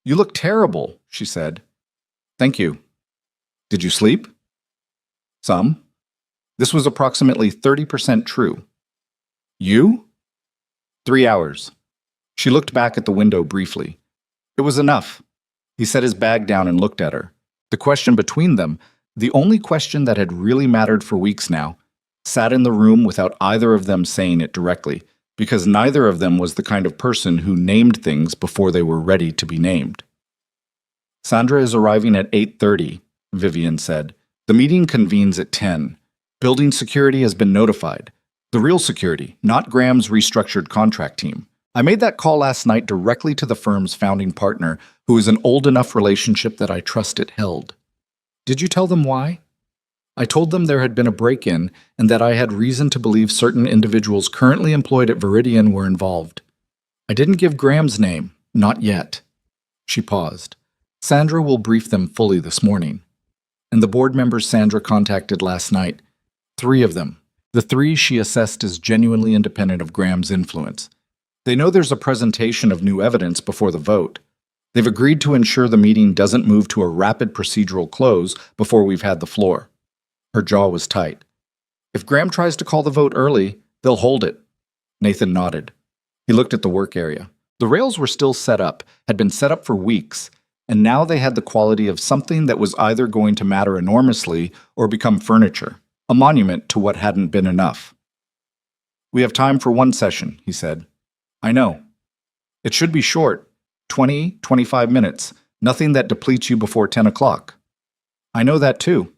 "You look terrible," she said. "Thank you. Did you sleep?" "Some." This was approximately 30% true. "You?" 3 hours. She looked back at the window briefly. It was enough. He set his bag down and looked at her. The question between them, the only question that had really mattered for weeks now, sat in the room without either of them saying it directly, because neither of them was the kind of person who named things before they were ready to be named. "Sandra is arriving at 8:30, Vivian said. "The meeting convenes at 10. Building security has been notified. The real security, not Graham's restructured contract team. I made that call last night directly to the firm's founding partner, who is an old enough relationship that I trust it held." "Did you tell them why?" "I told them there had been a break-in and that I had reason to believe certain individuals currently employed at Viridian were involved. I didn't give Graham's name, not yet." She paused. "Sandra will brief them fully this morning. And the board members Sandra contacted last night, 3 of them, the 3 she assessed as genuinely independent of Graham's influence. They know there's a presentation of new evidence before the vote. They've agreed to ensure the meeting doesn't move to a rapid procedural close before we've had the floor." Her jaw was tight. "If Graham tries to call the vote early, they'll hold it." Nathan nodded. He looked at the work area. The rails were still set up, had been set up for weeks, and now they had the quality of something that was either going to matter enormously or become furniture, a monument to what hadn't been enough. "We have time for 1 session," he said. "I know. It should be short, 20, 25 minutes, nothing that depletes you before 10 o'clock. "I know that too."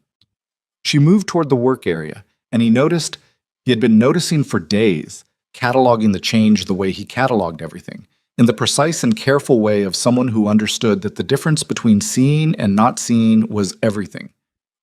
She moved toward the work area, and he noticed he had been noticing for days, cataloging the change the way he cataloged everything, in the precise and careful way of someone who understood that the difference between seeing and not seeing was everything,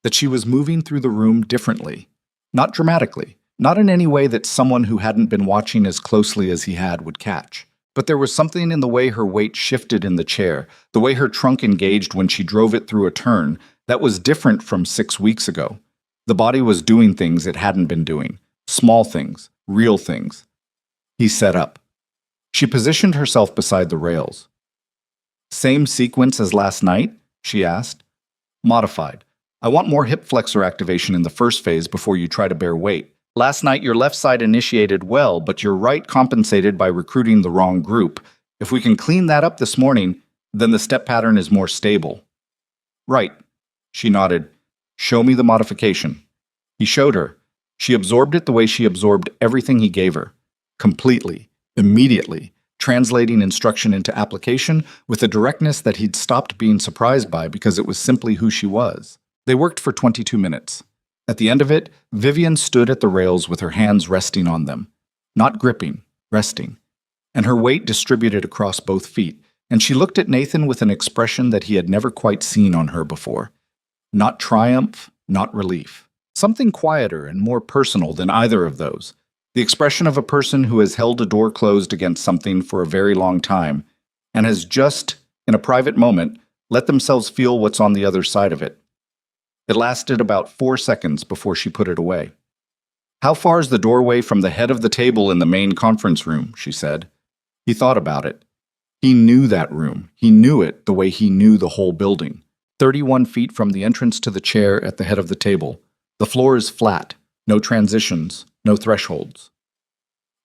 that she was moving through the room differently, not dramatically, not in any way that someone who hadn't been watching as closely as he had would catch. But there was something in the way her weight shifted in the chair, the way her trunk engaged when she drove it through a turn, that was different from 6 weeks ago. The body was doing things it hadn't been doing, small things, real things. He sat up. She positioned herself beside the rails. "Same sequence as last night?" she asked. "Modified. I want more hip flexor activation in the first phase before you try to bear weight. Last night your left side initiated well, but your right compensated by recruiting the wrong group. If we can clean that up this morning, then the step pattern is more stable." "Right." She nodded. "Show me the modification." He showed her. She absorbed it the way she absorbed everything he gave her. Completely, immediately, translating instruction into application with a directness that he'd stopped being surprised by because it was simply who she was. They worked for 22 minutes. At the end of it, Vivian stood at the rails with her hands resting on them. Not gripping, resting. And her weight distributed across both feet, and she looked at Nathan with an expression that he had never quite seen on her before. Not triumph, not relief. Something quieter and more personal than either of those. The expression of a person who has held a door closed against something for a very long time, and has just, in a private moment, let themselves feel what's on the other side of it. It lasted about 4 seconds before she put it away. How far is the doorway from the head of the table in the main conference room? She said. He thought about it. He knew that room. He knew it the way he knew the whole building. 31 feet from the entrance to the chair at the head of the table. The floor is flat, no transitions, no thresholds.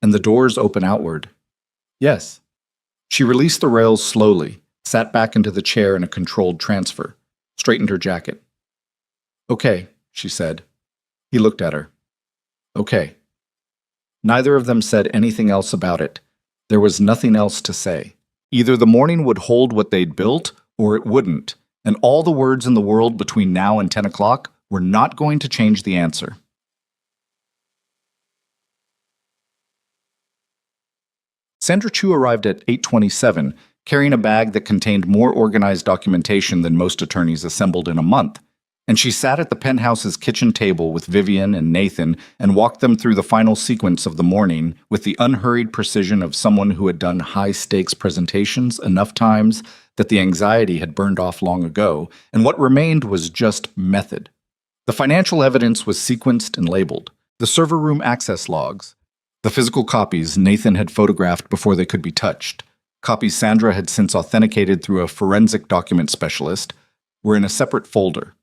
And the doors open outward. Yes. She released the rails slowly, sat back into the chair in a controlled transfer, straightened her jacket. Okay, she said. He looked at her. Okay. Neither of them said anything else about it. There was nothing else to say. Either the morning would hold what they'd built, or it wouldn't, and all the words in the world between now and 10 o'clock were not going to change the answer. Sandra Chu arrived at 8:27, carrying a bag that contained more organized documentation than most attorneys assembled in a month, and she sat at the penthouse's kitchen table with Vivian and Nathan and walked them through the final sequence of the morning with the unhurried precision of someone who had done high-stakes presentations enough times that the anxiety had burned off long ago, and what remained was just method. The financial evidence was sequenced and labeled. The server room access logs, the physical copies Nathan had photographed before they could be touched, copies Sandra had since authenticated through a forensic document specialist, were in a separate folder.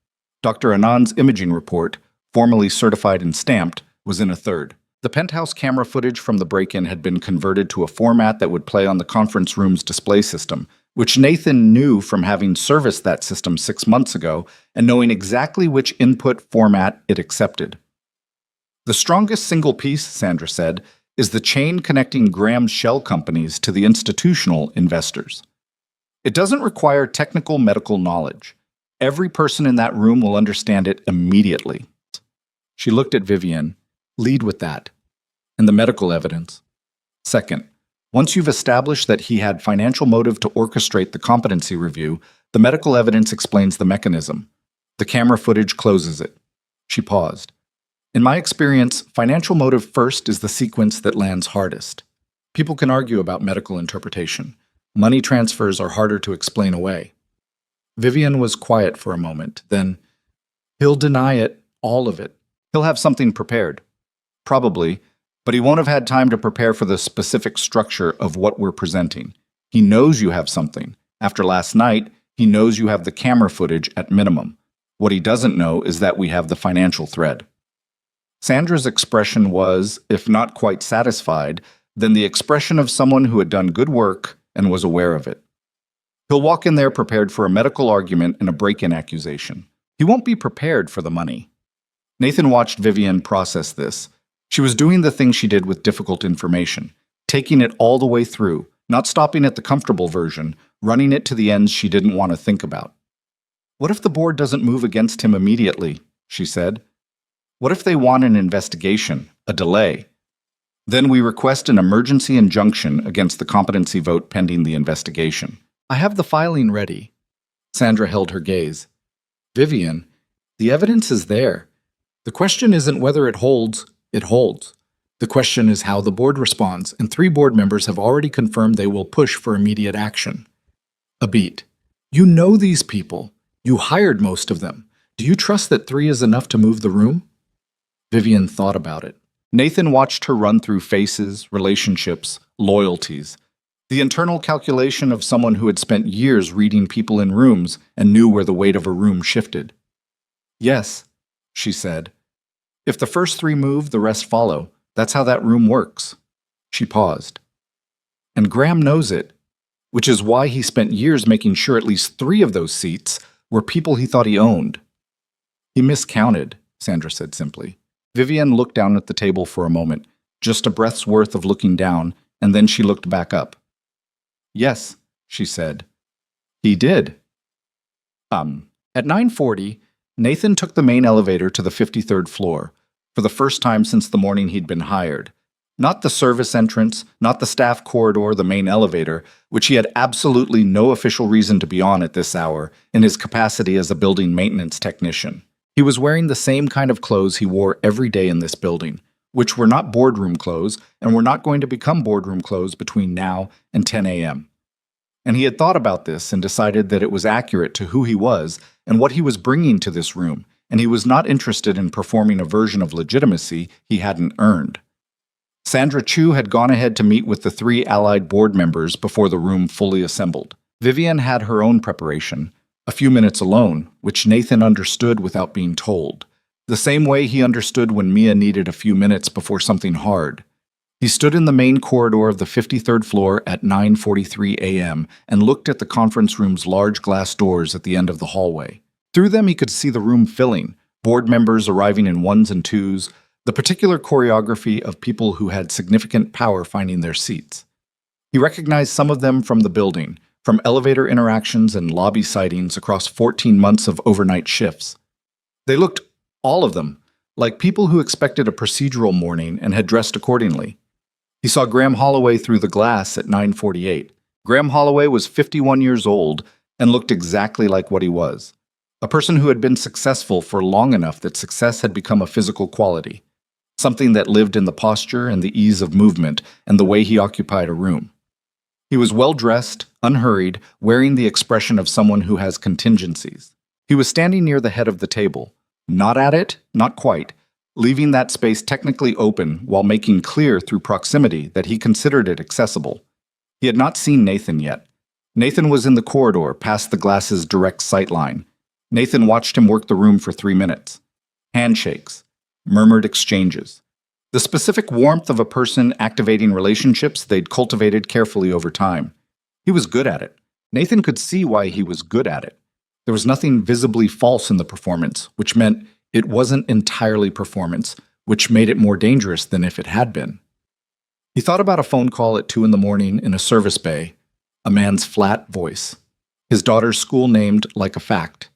Dr. Anand's imaging report, formally certified and stamped, was in a third. The penthouse camera footage from the break-in had been converted to a format that would play on the conference room's display system, which Nathan knew from having serviced that system 6 months ago and knowing exactly which input format it accepted. The strongest single piece, Sandra said, is the chain connecting Graham's shell companies to the institutional investors. It doesn't require technical medical knowledge. Every person in that room will understand it immediately. She looked at Vivian. Lead with that. And the medical evidence. Second, once you've established that he had financial motive to orchestrate the competency review, the medical evidence explains the mechanism. The camera footage closes it. She paused. In my experience, financial motive first is the sequence that lands hardest. People can argue about medical interpretation. Money transfers are harder to explain away. Vivian was quiet for a moment, then, he'll deny it, all of it. He'll have something prepared. Probably, but he won't have had time to prepare for the specific structure of what we're presenting. He knows you have something. After last night, he knows you have the camera footage at minimum. What he doesn't know is that we have the financial thread. Sandra's expression was, if not quite satisfied, then the expression of someone who had done good work and was aware of it. He'll walk in there prepared for a medical argument and a break-in accusation. He won't be prepared for the money. Nathan watched Vivian process this. She was doing the thing she did with difficult information, taking it all the way through, not stopping at the comfortable version, running it to the ends she didn't want to think about. What if the board doesn't move against him immediately? She said. What if they want an investigation, a delay? Then we request an emergency injunction against the competency vote pending the investigation. I have the filing ready. Sandra held her gaze. Vivian, the evidence is there. The question isn't whether it holds, it holds. The question is how the board responds, and 3 board members have already confirmed they will push for immediate action. A beat. You know these people. You hired most of them. Do you trust that 3 is enough to move the room? Vivian thought about it. Nathan watched her run through faces, relationships, loyalties. The internal calculation of someone who had spent years reading people in rooms and knew where the weight of a room shifted. Yes, she said. If the first 3 move, the rest follow. That's how that room works. She paused. And Graham knows it, which is why he spent years making sure at least 3 of those seats were people he thought he owned. He miscounted, Sandra said simply. Vivian looked down at the table for a moment, just a breath's worth of looking down, and then she looked back up. Yes, she said. He did. At 9:40, Nathan took the main elevator to the 53rd floor, for the first time since the morning he'd been hired. Not the service entrance, not the staff corridor, the main elevator, which he had absolutely no official reason to be on at this hour in his capacity as a building maintenance technician. He was wearing the same kind of clothes he wore every day in this building, which were not boardroom clothes and were not going to become boardroom clothes between now and 10 a.m. And he had thought about this and decided that it was accurate to who he was and what he was bringing to this room, and he was not interested in performing a version of legitimacy he hadn't earned. Sandra Chu had gone ahead to meet with the 3 allied board members before the room fully assembled. Vivian had her own preparation, a few minutes alone, which Nathan understood without being told, the same way he understood when Mia needed a few minutes before something hard. He stood in the main corridor of the 53rd floor at 9:43 a.m. and looked at the conference room's large glass doors at the end of the hallway. Through them he could see the room filling, board members arriving in ones and twos, the particular choreography of people who had significant power finding their seats. He recognized some of them from the building, from elevator interactions and lobby sightings across 14 months of overnight shifts. They looked, all of them, like people who expected a procedural morning and had dressed accordingly. He saw Graham Holloway through the glass at 9:48. Graham Holloway was 51 years old and looked exactly like what he was, a person who had been successful for long enough that success had become a physical quality, something that lived in the posture and the ease of movement and the way he occupied a room. He was well-dressed, unhurried, wearing the expression of someone who has contingencies. He was standing near the head of the table, not at it, not quite, leaving that space technically open while making clear through proximity that he considered it accessible. He had not seen Nathan yet. Nathan was in the corridor past the glass's direct sight line. Nathan watched him work the room for 3 minutes. Handshakes, murmured exchanges. The specific warmth of a person activating relationships they'd cultivated carefully over time. He was good at it. Nathan could see why he was good at it. There was nothing visibly false in the performance, which meant it wasn't entirely performance, which made it more dangerous than if it had been. He thought about a phone call at 2 a.m. in a service bay, a man's flat voice, his daughter's school named like a fact.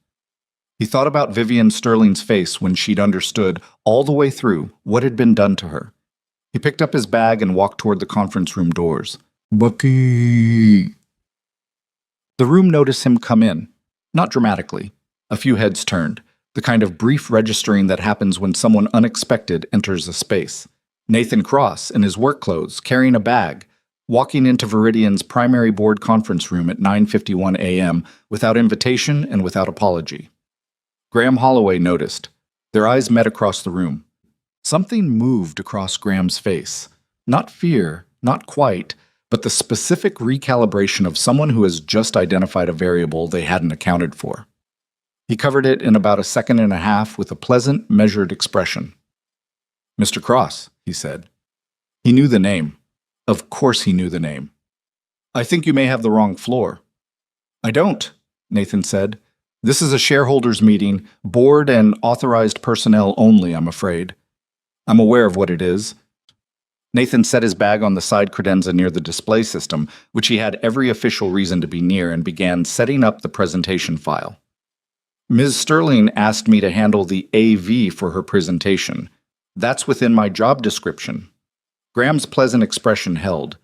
He thought about Vivian Sterling's face when she'd understood all the way through what had been done to her. He picked up his bag and walked toward the conference room doors. Bucky! The room noticed him come in, not dramatically. A few heads turned, the kind of brief registering that happens when someone unexpected enters a space. Nathan Cross, in his work clothes, carrying a bag, walking into Viridian's primary board conference room at 9:51 a.m. without invitation and without apology. Graham Holloway noticed. Their eyes met across the room. Something moved across Graham's face. Not fear, not quite, but the specific recalibration of someone who has just identified a variable they hadn't accounted for. He covered it in about a second and a half with a pleasant, measured expression. "Mr. Cross," he said. He knew the name. Of course he knew the name. "I think you may have the wrong floor." "I don't," Nathan said. "This is a shareholders' meeting, board and authorized personnel only, I'm afraid." "I'm aware of what it is." Nathan set his bag on the side credenza near the display system, which he had every official reason to be near, and began setting up the presentation file. "Ms. Sterling asked me to handle the AV for her presentation. That's within my job description." Graham's pleasant expression held.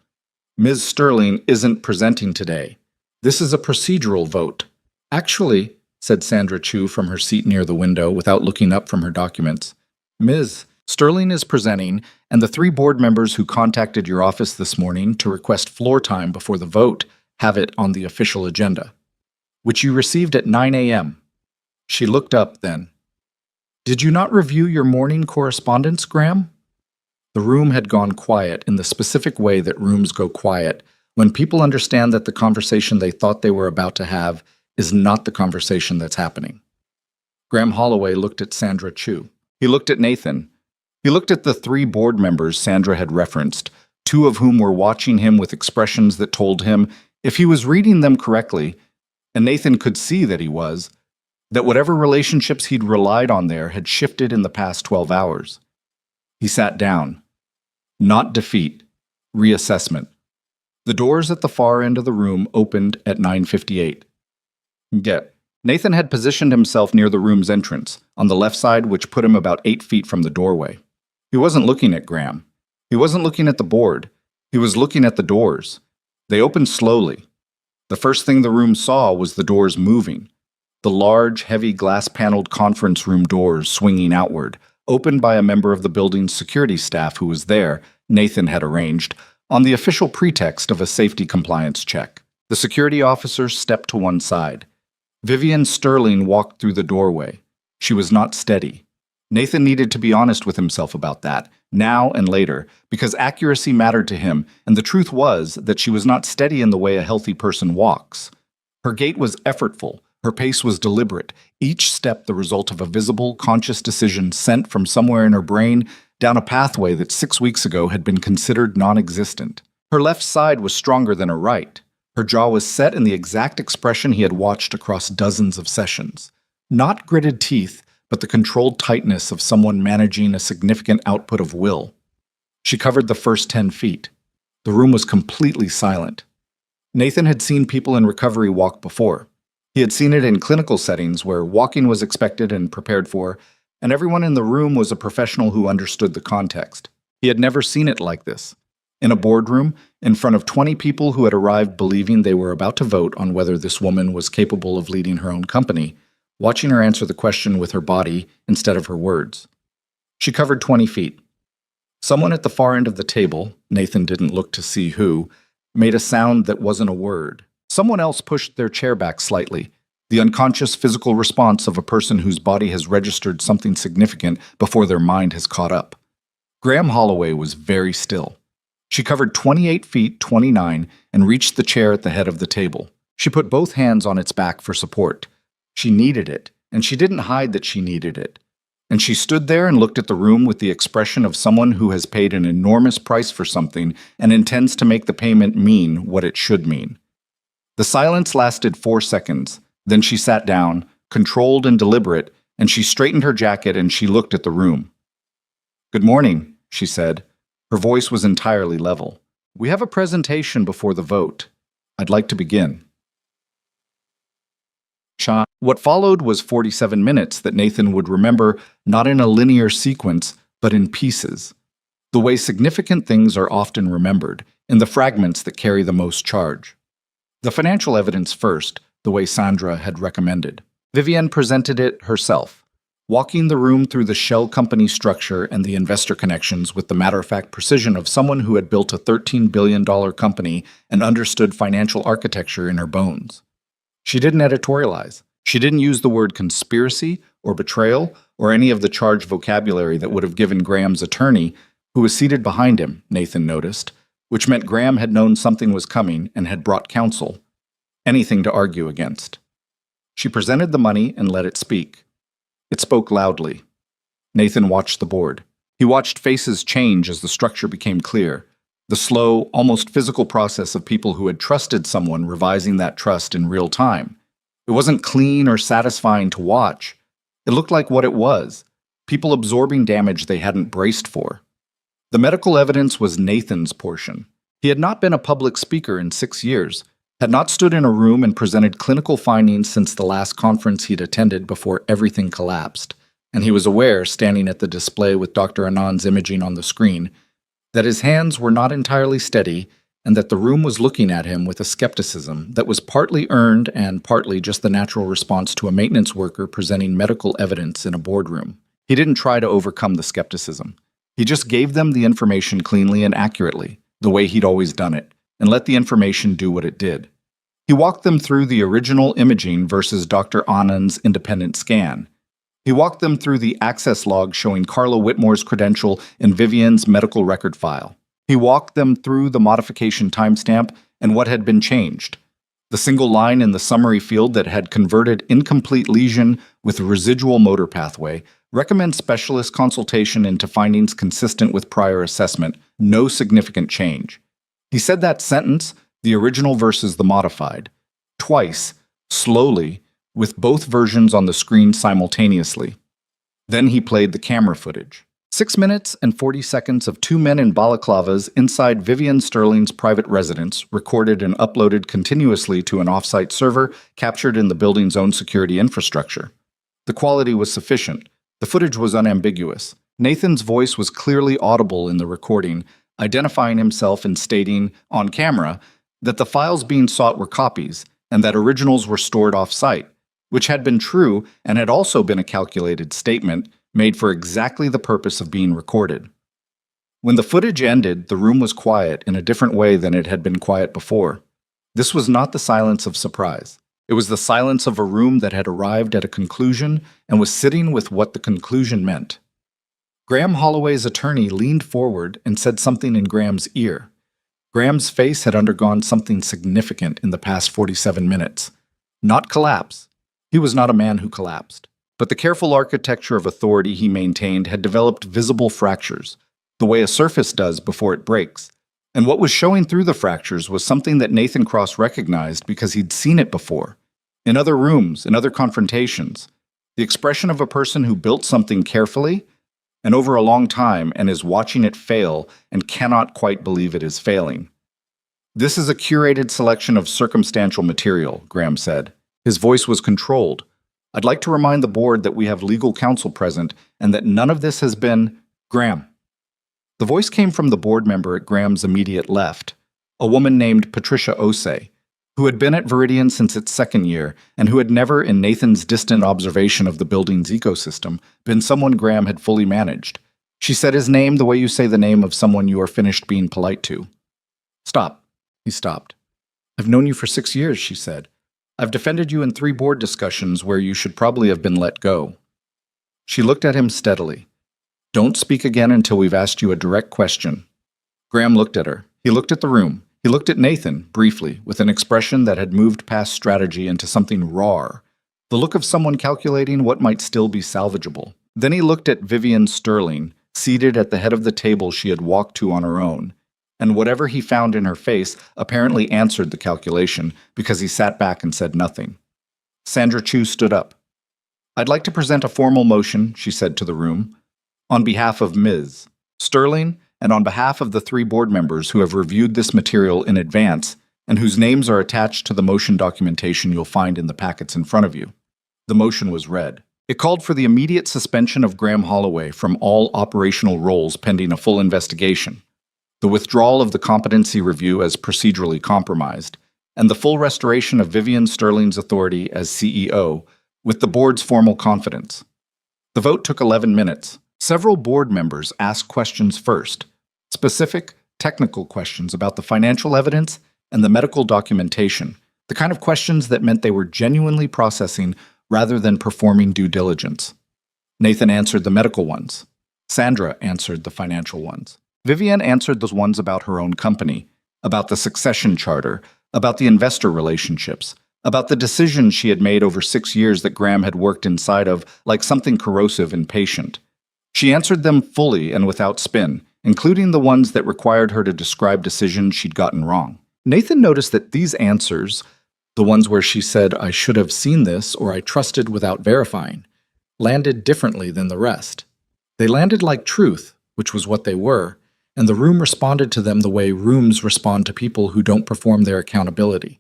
"Ms. Sterling isn't presenting today. This is a procedural vote." "Actually," said Sandra Chu from her seat near the window without looking up from her documents, "Ms. Sterling is presenting, and the 3 board members who contacted your office this morning to request floor time before the vote have it on the official agenda, which you received at 9 a.m. She looked up then. "Did you not review your morning correspondence, Graham?" The room had gone quiet in the specific way that rooms go quiet when people understand that the conversation they thought they were about to have is not the conversation that's happening. Graham Holloway looked at Sandra Chu. He looked at Nathan. He looked at the 3 board members Sandra had referenced, 2 of whom were watching him with expressions that told him, if he was reading them correctly, and Nathan could see that he was, that whatever relationships he'd relied on there had shifted in the past 12 hours. He sat down. Not defeat. Reassessment. The doors at the far end of the room opened at 9:58. Nathan had positioned himself near the room's entrance, on the left side, which put him about 8 feet from the doorway. He wasn't looking at Graham. He wasn't looking at the board. He was looking at the doors. They opened slowly. The first thing the room saw was the doors moving. The large, heavy glass-paneled conference room doors swinging outward, opened by a member of the building's security staff who was there, Nathan had arranged, on the official pretext of a safety compliance check. The security officer stepped to one side. Vivian Sterling walked through the doorway. She was not steady. Nathan needed to be honest with himself about that, now and later, because accuracy mattered to him, and the truth was that she was not steady in the way a healthy person walks. Her gait was effortful, her pace was deliberate, each step the result of a visible, conscious decision sent from somewhere in her brain down a pathway that 6 weeks ago had been considered non-existent. Her left side was stronger than her right. Her jaw was set in the exact expression he had watched across dozens of sessions. Not gritted teeth, but the controlled tightness of someone managing a significant output of will. She covered the first 10 feet. The room was completely silent. Nathan had seen people in recovery walk before. He had seen it in clinical settings where walking was expected and prepared for, and everyone in the room was a professional who understood the context. He had never seen it like this. In a boardroom, in front of 20 people who had arrived believing they were about to vote on whether this woman was capable of leading her own company, watching her answer the question with her body instead of her words. She covered 20 feet. Someone at the far end of the table, Nathan didn't look to see who, made a sound that wasn't a word. Someone else pushed their chair back slightly, the unconscious physical response of a person whose body has registered something significant before their mind has caught up. Graham Holloway was very still. She covered 28 feet 29 and reached the chair at the head of the table. She put both hands on its back for support. She needed it, and she didn't hide that she needed it. And she stood there and looked at the room with the expression of someone who has paid an enormous price for something and intends to make the payment mean what it should mean. The silence lasted 4 seconds. Then she sat down, controlled and deliberate, and she straightened her jacket and she looked at the room. "Good morning," she said. Her voice was entirely level. "We have a presentation before the vote. I'd like to begin." What followed was 47 minutes that Nathan would remember not in a linear sequence, but in pieces. The way significant things are often remembered, in the fragments that carry the most charge. The financial evidence first, the way Sandra had recommended. Vivian presented it herself, walking the room through the shell company structure and the investor connections with the matter-of-fact precision of someone who had built a $13 billion company and understood financial architecture in her bones. She didn't editorialize. She didn't use the word conspiracy or betrayal or any of the charged vocabulary that would have given Graham's attorney, who was seated behind him, Nathan noticed, which meant Graham had known something was coming and had brought counsel, anything to argue against. She presented the money and let it speak. It spoke loudly. Nathan watched the board. He watched faces change as the structure became clear, the slow, almost physical process of people who had trusted someone revising that trust in real time. It wasn't clean or satisfying to watch. It looked like what it was, people absorbing damage they hadn't braced for. The medical evidence was Nathan's portion. He had not been a public speaker in 6 years, had not stood in a room and presented clinical findings since the last conference he'd attended before everything collapsed, and he was aware, standing at the display with Dr. Anand's imaging on the screen, that his hands were not entirely steady and that the room was looking at him with a skepticism that was partly earned and partly just the natural response to a maintenance worker presenting medical evidence in a boardroom. He didn't try to overcome the skepticism. He just gave them the information cleanly and accurately, the way he'd always done it, and let the information do what it did. He walked them through the original imaging versus Dr. Anand's independent scan. He walked them through the access log showing Carla Whitmore's credential in Vivian's medical record file. He walked them through the modification timestamp and what had been changed. The single line in the summary field that had converted incomplete lesion with residual motor pathway, recommend specialist consultation into findings consistent with prior assessment, no significant change. He said that sentence, the original versus the modified, twice, slowly, with both versions on the screen simultaneously. Then he played the camera footage. 6 minutes and 40 seconds of 2 men in balaclavas inside Vivian Sterling's private residence, recorded and uploaded continuously to an off-site server captured in the building's own security infrastructure. The quality was sufficient. The footage was unambiguous. Nathan's voice was clearly audible in the recording, identifying himself and stating, on camera, that the files being sought were copies and that originals were stored off-site, which had been true and had also been a calculated statement made for exactly the purpose of being recorded. When the footage ended, the room was quiet in a different way than it had been quiet before. This was not the silence of surprise. It was the silence of a room that had arrived at a conclusion and was sitting with what the conclusion meant. Graham Holloway's attorney leaned forward and said something in Graham's ear. Graham's face had undergone something significant in the past 47 minutes. Not collapse. He was not a man who collapsed. But the careful architecture of authority he maintained had developed visible fractures, the way a surface does before it breaks. And what was showing through the fractures was something that Nathan Cross recognized because he'd seen it before. In other rooms, in other confrontations. The expression of a person who built something carefully and over a long time and is watching it fail and cannot quite believe it is failing. This is a curated selection of circumstantial material, Graham said. His voice was controlled. I'd like to remind the board that we have legal counsel present and that none of this has been Graham. The voice came from the board member at Graham's immediate left, a woman named Patricia Osei, who had been at Viridian since its second year and who had never, in Nathan's distant observation of the building's ecosystem, been someone Graham had fully managed. She said his name the way you say the name of someone you are finished being polite to. Stop. He stopped. I've known you for 6 years, she said. I've defended you in 3 board discussions where you should probably have been let go. She looked at him steadily. Don't speak again until we've asked you a direct question. Graham looked at her. He looked at the room. He looked at Nathan, briefly, with an expression that had moved past strategy into something raw, the look of someone calculating what might still be salvageable. Then he looked at Vivian Sterling, seated at the head of the table she had walked to on her own, and whatever he found in her face apparently answered the calculation because he sat back and said nothing. Sandra Chu stood up. I'd like to present a formal motion, she said to the room, on behalf of Ms. Sterling, and on behalf of the 3 board members who have reviewed this material in advance and whose names are attached to the motion documentation you'll find in the packets in front of you. The motion was read. It called for the immediate suspension of Graham Holloway from all operational roles pending a full investigation, the withdrawal of the competency review as procedurally compromised, and the full restoration of Vivian Sterling's authority as CEO with the board's formal confidence. The vote took 11 minutes. Several board members asked questions first, specific, technical questions about the financial evidence and the medical documentation, the kind of questions that meant they were genuinely processing rather than performing due diligence. Nathan answered the medical ones. Sandra answered the financial ones. Vivian answered those ones about her own company, about the succession charter, about the investor relationships, about the decisions she had made over 6 years that Graham had worked inside of like something corrosive and patient. She answered them fully and without spin, including the ones that required her to describe decisions she'd gotten wrong. Nathan noticed that these answers, the ones where she said, I should have seen this or I trusted without verifying, landed differently than the rest. They landed like truth, which was what they were, and the room responded to them the way rooms respond to people who don't perform their accountability.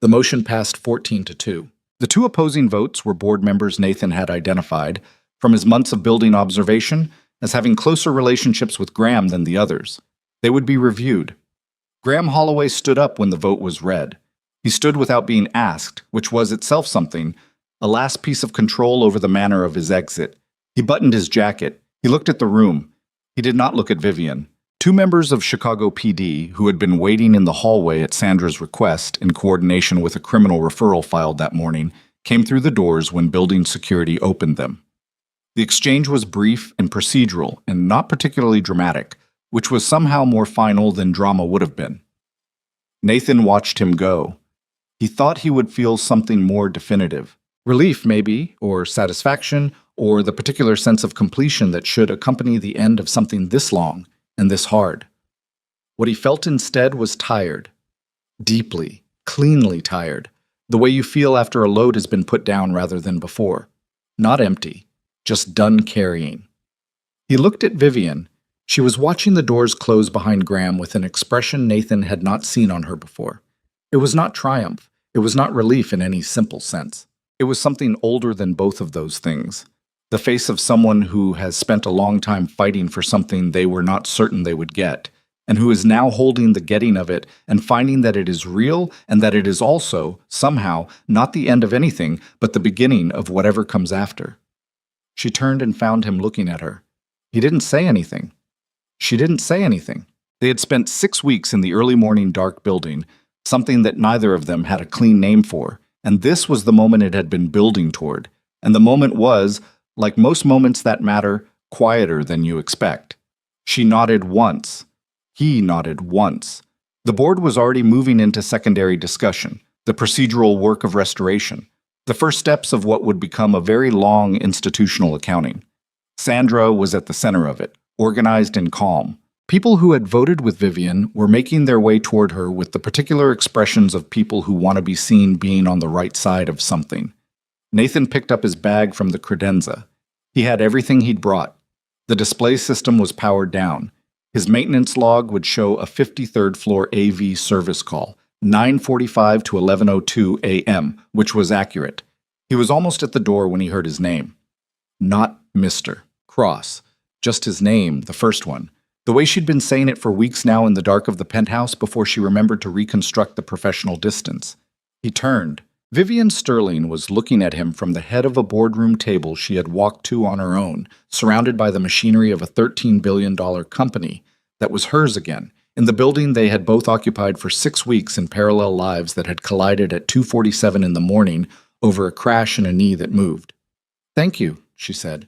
The motion passed 14-2. The 2 opposing votes were board members Nathan had identified, from his months of building observation, as having closer relationships with Graham than the others. They would be reviewed. Graham Holloway stood up when the vote was read. He stood without being asked, which was itself something, a last piece of control over the manner of his exit. He buttoned his jacket. He looked at the room. He did not look at Vivian. 2 members of Chicago PD, who had been waiting in the hallway at Sandra's request in coordination with a criminal referral filed that morning, came through the doors when building security opened them. The exchange was brief and procedural and not particularly dramatic, which was somehow more final than drama would have been. Nathan watched him go. He thought he would feel something more definitive. Relief, maybe, or satisfaction, or the particular sense of completion that should accompany the end of something this long and this hard. What he felt instead was tired. Deeply, cleanly tired, the way you feel after a load has been put down rather than before. Not empty. Just done carrying. He looked at Vivian. She was watching the doors close behind Graham with an expression Nathan had not seen on her before. It was not triumph. It was not relief in any simple sense. It was something older than both of those things. The face of someone who has spent a long time fighting for something they were not certain they would get, and who is now holding the getting of it and finding that it is real and that it is also, somehow, not the end of anything, but the beginning of whatever comes after. She turned and found him looking at her. He didn't say anything. She didn't say anything. They had spent 6 weeks in the early morning dark building, something that neither of them had a clean name for, and this was the moment it had been building toward. And the moment was, like most moments that matter, quieter than you expect. She nodded once. He nodded once. The board was already moving into secondary discussion, the procedural work of restoration, the first steps of what would become a very long institutional accounting. Sandra was at the center of it, organized and calm. People who had voted with Vivian were making their way toward her with the particular expressions of people who want to be seen being on the right side of something. Nathan picked up his bag from the credenza. He had everything he'd brought. The display system was powered down. His maintenance log would show a 53rd floor AV service call, 9:45 to 11:02 a.m., which was accurate. He was almost at the door when he heard his name. Not Mr. Cross, just his name, the first one. The way she'd been saying it for weeks now in the dark of the penthouse before she remembered to reconstruct the professional distance. He turned. Vivian Sterling was looking at him from the head of a boardroom table she had walked to on her own, surrounded by the machinery of a $13 billion company that was hers again, in the building they had both occupied for 6 weeks in parallel lives that had collided at 2:47 in the morning over a crash and a knee that moved. "Thank you," she said.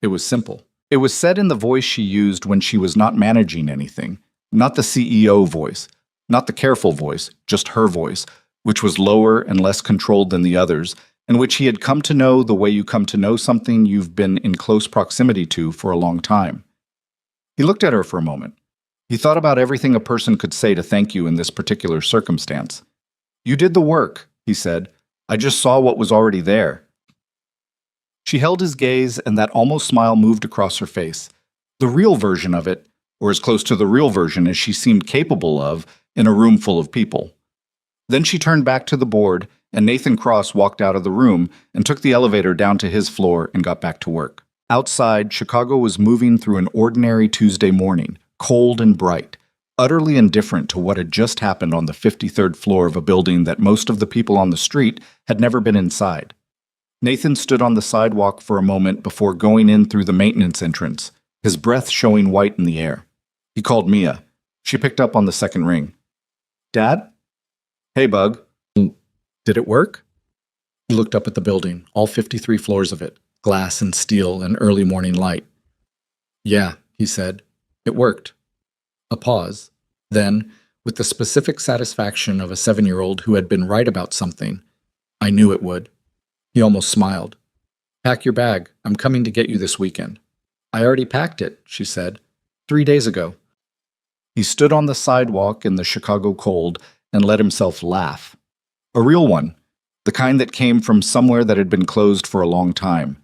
It was simple. It was said in the voice she used when she was not managing anything, not the CEO voice, not the careful voice, just her voice, which was lower and less controlled than the others, and which he had come to know the way you come to know something you've been in close proximity to for a long time. He looked at her for a moment. He thought about everything a person could say to thank you in this particular circumstance. "You did the work," he said. "I just saw what was already there." She held his gaze, and that almost smile moved across her face. The real version of it, or as close to the real version as she seemed capable of, in a room full of people. Then she turned back to the board, and Nathan Cross walked out of the room and took the elevator down to his floor and got back to work. Outside, Chicago was moving through an ordinary Tuesday morning, cold and bright, utterly indifferent to what had just happened on the 53rd floor of a building that most of the people on the street had never been inside. Nathan stood on the sidewalk for a moment before going in through the maintenance entrance, his breath showing white in the air. He called Mia. She picked up on the second ring. "Dad?" "Hey, Bug." "Did it work?" He looked up at the building, all 53 floors of it, glass and steel and early morning light. "Yeah," he said. "It worked." A pause. Then, with the specific satisfaction of a 7-year-old who had been right about something, "I knew it would." He almost smiled. "Pack your bag. I'm coming to get you this weekend." "I already packed it," she said. 3 days ago." He stood on the sidewalk in the Chicago cold and let himself laugh. A real one, the kind that came from somewhere that had been closed for a long time.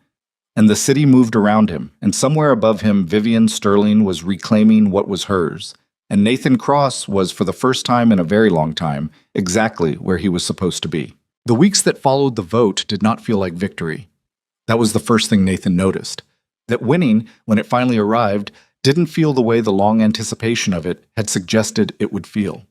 And the city moved around him, and somewhere above him Vivian Sterling was reclaiming what was hers, and Nathan Cross was, for the first time in a very long time, exactly where he was supposed to be. The weeks that followed the vote did not feel like victory. That was the first thing Nathan noticed. That winning, when it finally arrived, didn't feel the way the long anticipation of it had suggested it would feel.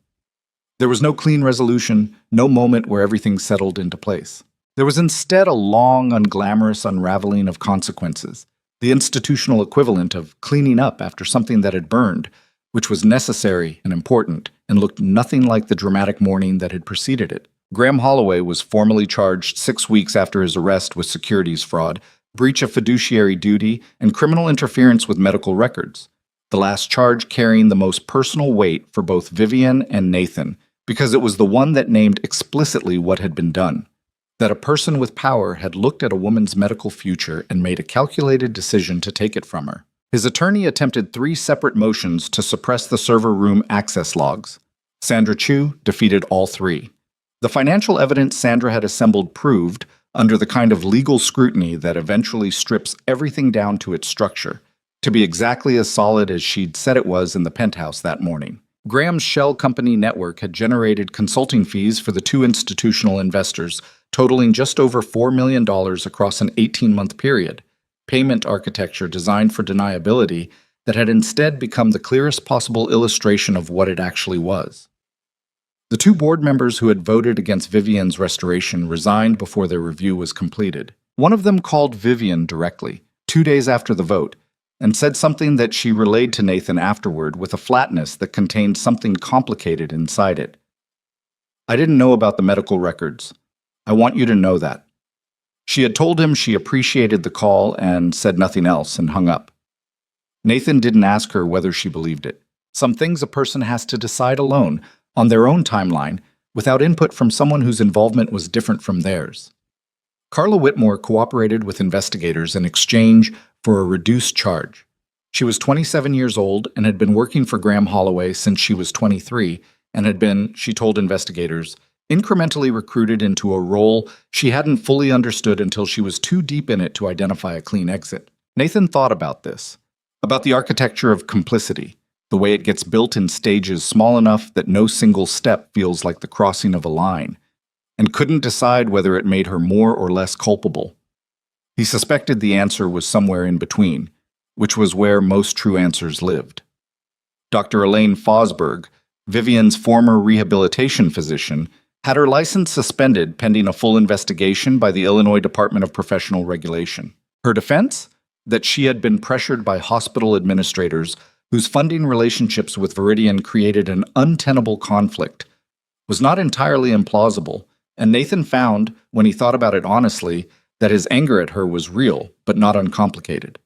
There was no clean resolution, no moment where everything settled into place. There was instead a long, unglamorous unraveling of consequences, the institutional equivalent of cleaning up after something that had burned, which was necessary and important, and looked nothing like the dramatic morning that had preceded it. Graham Holloway was formally charged 6 weeks after his arrest with securities fraud, breach of fiduciary duty, and criminal interference with medical records. The last charge carrying the most personal weight for both Vivian and Nathan, because it was the one that named explicitly what had been done. That a person with power had looked at a woman's medical future and made a calculated decision to take it from her. His attorney attempted 3 separate motions to suppress the server room access logs. Sandra Chu defeated all 3. The financial evidence Sandra had assembled proved, under the kind of legal scrutiny that eventually strips everything down to its structure, to be exactly as solid as she'd said it was in the penthouse that morning. Graham's shell company network had generated consulting fees for the 2 institutional investors, totaling just over $4 million across an 18-month period, payment architecture designed for deniability that had instead become the clearest possible illustration of what it actually was. The 2 board members who had voted against Vivian's restoration resigned before their review was completed. One of them called Vivian directly, 2 days after the vote, and said something that she relayed to Nathan afterward with a flatness that contained something complicated inside it. I didn't know about the medical records. I want you to know that." She had told him she appreciated the call and said nothing else and hung up. Nathan didn't ask her whether she believed it. Some things a person has to decide alone, on their own timeline, without input from someone whose involvement was different from theirs. Carla Whitmore cooperated with investigators in exchange for a reduced charge. She was 27 years old and had been working for Graham Holloway since she was 23 and had been, she told investigators, incrementally recruited into a role she hadn't fully understood until she was too deep in it to identify a clean exit. Nathan thought about this, about the architecture of complicity, the way it gets built in stages small enough that no single step feels like the crossing of a line, and couldn't decide whether it made her more or less culpable. He suspected the answer was somewhere in between, which was where most true answers lived. Dr. Elaine Fosberg, Vivian's former rehabilitation physician, had her license suspended pending a full investigation by the Illinois Department of Professional Regulation. Her defense? That she had been pressured by hospital administrators whose funding relationships with Viridian created an untenable conflict, was not entirely implausible, and Nathan found, when he thought about it honestly, that his anger at her was real, but not uncomplicated.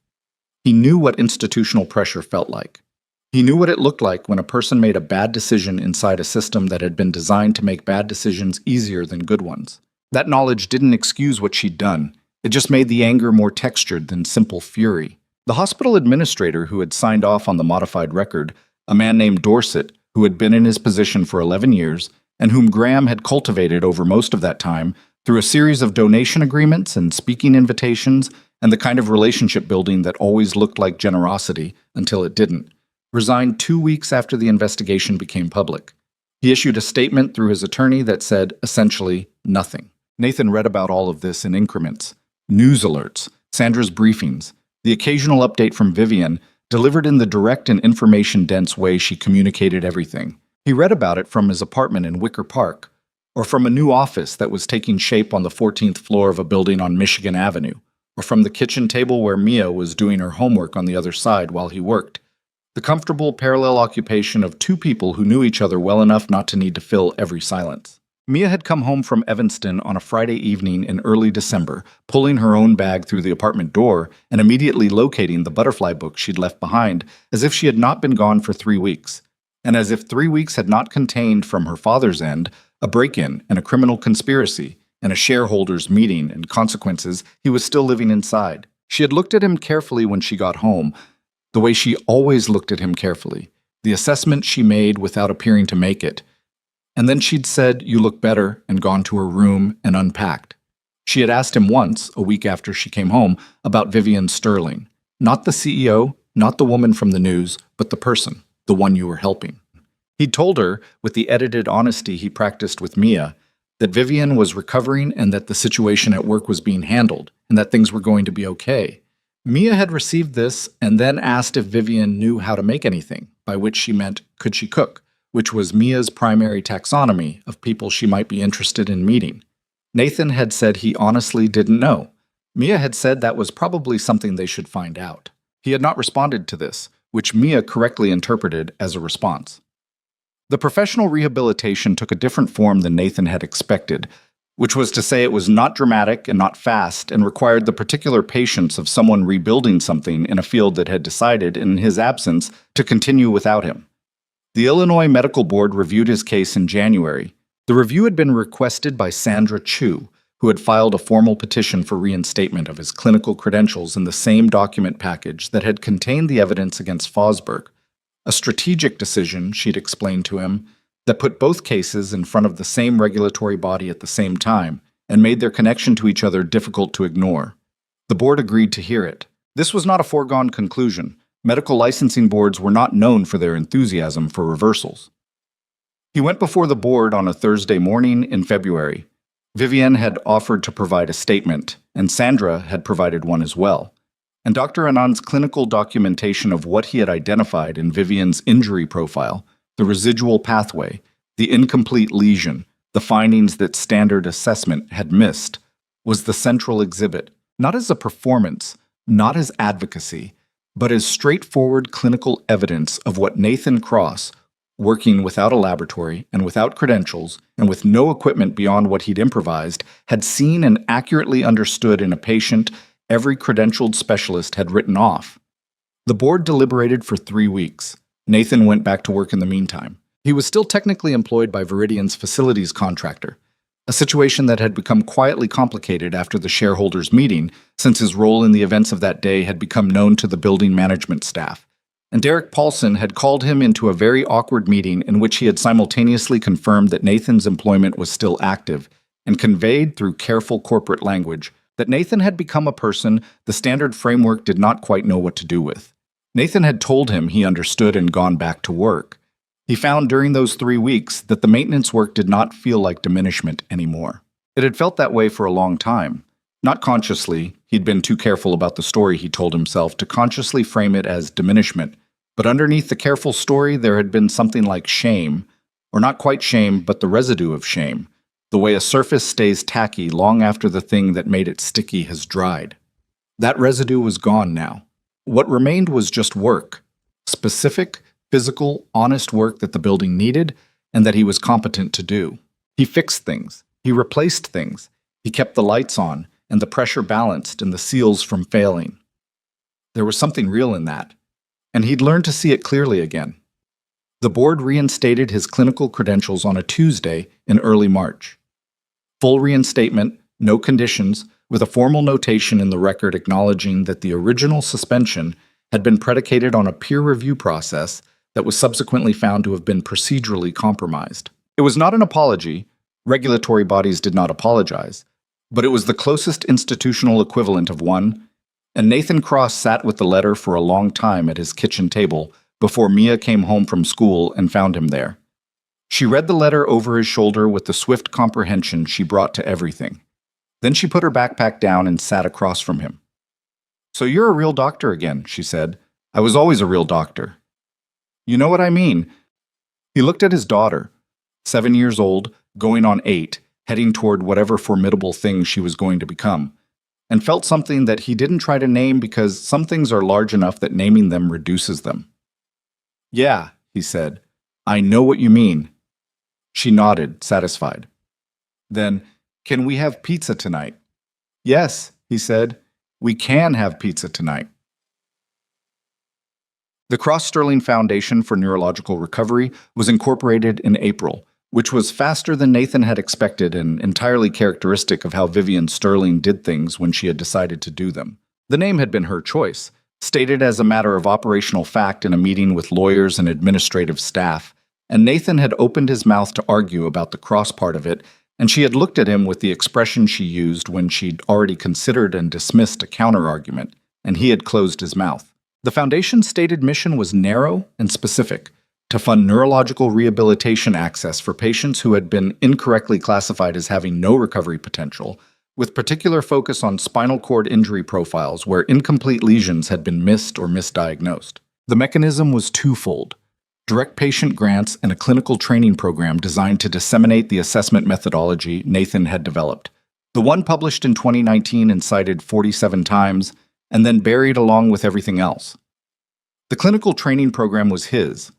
He knew what institutional pressure felt like. He knew what it looked like when a person made a bad decision inside a system that had been designed to make bad decisions easier than good ones. That knowledge didn't excuse what she'd done. It just made the anger more textured than simple fury. The hospital administrator who had signed off on the modified record, a man named Dorset, who had been in his position for 11 years, and whom Graham had cultivated over most of that time through a series of donation agreements and speaking invitations and the kind of relationship building that always looked like generosity until it didn't, resigned 2 weeks after the investigation became public. He issued a statement through his attorney that said, essentially, nothing. Nathan read about all of this in increments. News alerts, Sandra's briefings, the occasional update from Vivian, delivered in the direct and information-dense way she communicated everything. He read about it from his apartment in Wicker Park, or from a new office that was taking shape on the 14th floor of a building on Michigan Avenue, or from the kitchen table where Mia was doing her homework on the other side while he worked. The comfortable parallel occupation of two people who knew each other well enough not to need to fill every silence. Mia had come home from Evanston on a Friday evening in early December, pulling her own bag through the apartment door and immediately locating the butterfly book she'd left behind, as if she had not been gone for 3 weeks, and as if 3 weeks had not contained, from her father's end, a break-in and a criminal conspiracy, and a shareholders' meeting and consequences. He was still living inside. She had looked at him carefully when she got home, the way she always looked at him carefully, the assessment she made without appearing to make it. And then she'd said, "You look better," and gone to her room and unpacked. She had asked him once, a week after she came home, about Vivian Sterling. Not the CEO, not the woman from the news, but the person, the one you were helping. He'd told her, with the edited honesty he practiced with Mia, that Vivian was recovering and that the situation at work was being handled, and that things were going to be okay. Mia had received this and then asked if Vivian knew how to make anything, by which she meant, could she cook, which was Mia's primary taxonomy of people she might be interested in meeting. Nathan had said he honestly didn't know. Mia had said that was probably something they should find out. He had not responded to this, which Mia correctly interpreted as a response. The professional rehabilitation took a different form than Nathan had expected, which was to say it was not dramatic and not fast and required the particular patience of someone rebuilding something in a field that had decided, in his absence, to continue without him. The Illinois Medical Board reviewed his case in January. The review had been requested by Sandra Chu, who had filed a formal petition for reinstatement of his clinical credentials in the same document package that had contained the evidence against Fosberg. A strategic decision, she'd explained to him, that put both cases in front of the same regulatory body at the same time and made their connection to each other difficult to ignore. The board agreed to hear it. This was not a foregone conclusion. Medical licensing boards were not known for their enthusiasm for reversals. He went before the board on a Thursday morning in February. Vivian had offered to provide a statement, and Sandra had provided one as well. And Dr. Anand's clinical documentation of what he had identified in Vivian's injury profile, the residual pathway, the incomplete lesion, the findings that standard assessment had missed, was the central exhibit, not as a performance, not as advocacy, but as straightforward clinical evidence of what Nathan Cross, working without a laboratory and without credentials and with no equipment beyond what he'd improvised, had seen and accurately understood in a patient every credentialed specialist had written off. The board deliberated for 3 weeks. Nathan went back to work in the meantime. He was still technically employed by Viridian's facilities contractor, a situation that had become quietly complicated after the shareholders' meeting, since his role in the events of that day had become known to the building management staff. And Derek Paulson had called him into a very awkward meeting in which he had simultaneously confirmed that Nathan's employment was still active and conveyed through careful corporate language that Nathan had become a person the standard framework did not quite know what to do with. Nathan had told him he understood and gone back to work. He found during those 3 weeks that the maintenance work did not feel like diminishment anymore. It had felt that way for a long time. Not consciously, he'd been too careful about the story he told himself to consciously frame it as diminishment, but underneath the careful story there had been something like shame, or not quite shame, but the residue of shame, the way a surface stays tacky long after the thing that made it sticky has dried. That residue was gone now. What remained was just work, specific, physical, honest work that the building needed and that he was competent to do. He fixed things. He replaced things. He kept the lights on and the pressure balanced and the seals from failing. There was something real in that, and he'd learned to see it clearly again. The board reinstated his clinical credentials on a Tuesday in early March. Full reinstatement, no conditions, with a formal notation in the record acknowledging that the original suspension had been predicated on a peer review process that was subsequently found to have been procedurally compromised. It was not an apology. Regulatory bodies did not apologize, but it was the closest institutional equivalent of one, and Nathan Cross sat with the letter for a long time at his kitchen table before Mia came home from school and found him there. She read the letter over his shoulder with the swift comprehension she brought to everything. Then she put her backpack down and sat across from him. "So you're a real doctor again," she said. "I was always a real doctor." "You know what I mean." He looked at his daughter, 7 years old, going on 8, heading toward whatever formidable thing she was going to become, and felt something that he didn't try to name because some things are large enough that naming them reduces them. "Yeah," he said, "I know what you mean." She nodded, satisfied. Then, "Can we have pizza tonight?" "Yes," he said, "we can have pizza tonight." The Cross Sterling Foundation for Neurological Recovery was incorporated in April, which was faster than Nathan had expected and entirely characteristic of how Vivian Sterling did things when she had decided to do them. The name had been her choice, stated as a matter of operational fact in a meeting with lawyers and administrative staff, and Nathan had opened his mouth to argue about the cross part of it, and she had looked at him with the expression she used when she'd already considered and dismissed a counter-argument, and he had closed his mouth. The Foundation's stated mission was narrow and specific, to fund neurological rehabilitation access for patients who had been incorrectly classified as having no recovery potential, with particular focus on spinal cord injury profiles where incomplete lesions had been missed or misdiagnosed. The mechanism was twofold: direct patient grants and a clinical training program designed to disseminate the assessment methodology Nathan had developed. The one published in 2019 and cited 47 times, and then buried along with everything else. The clinical training program was his,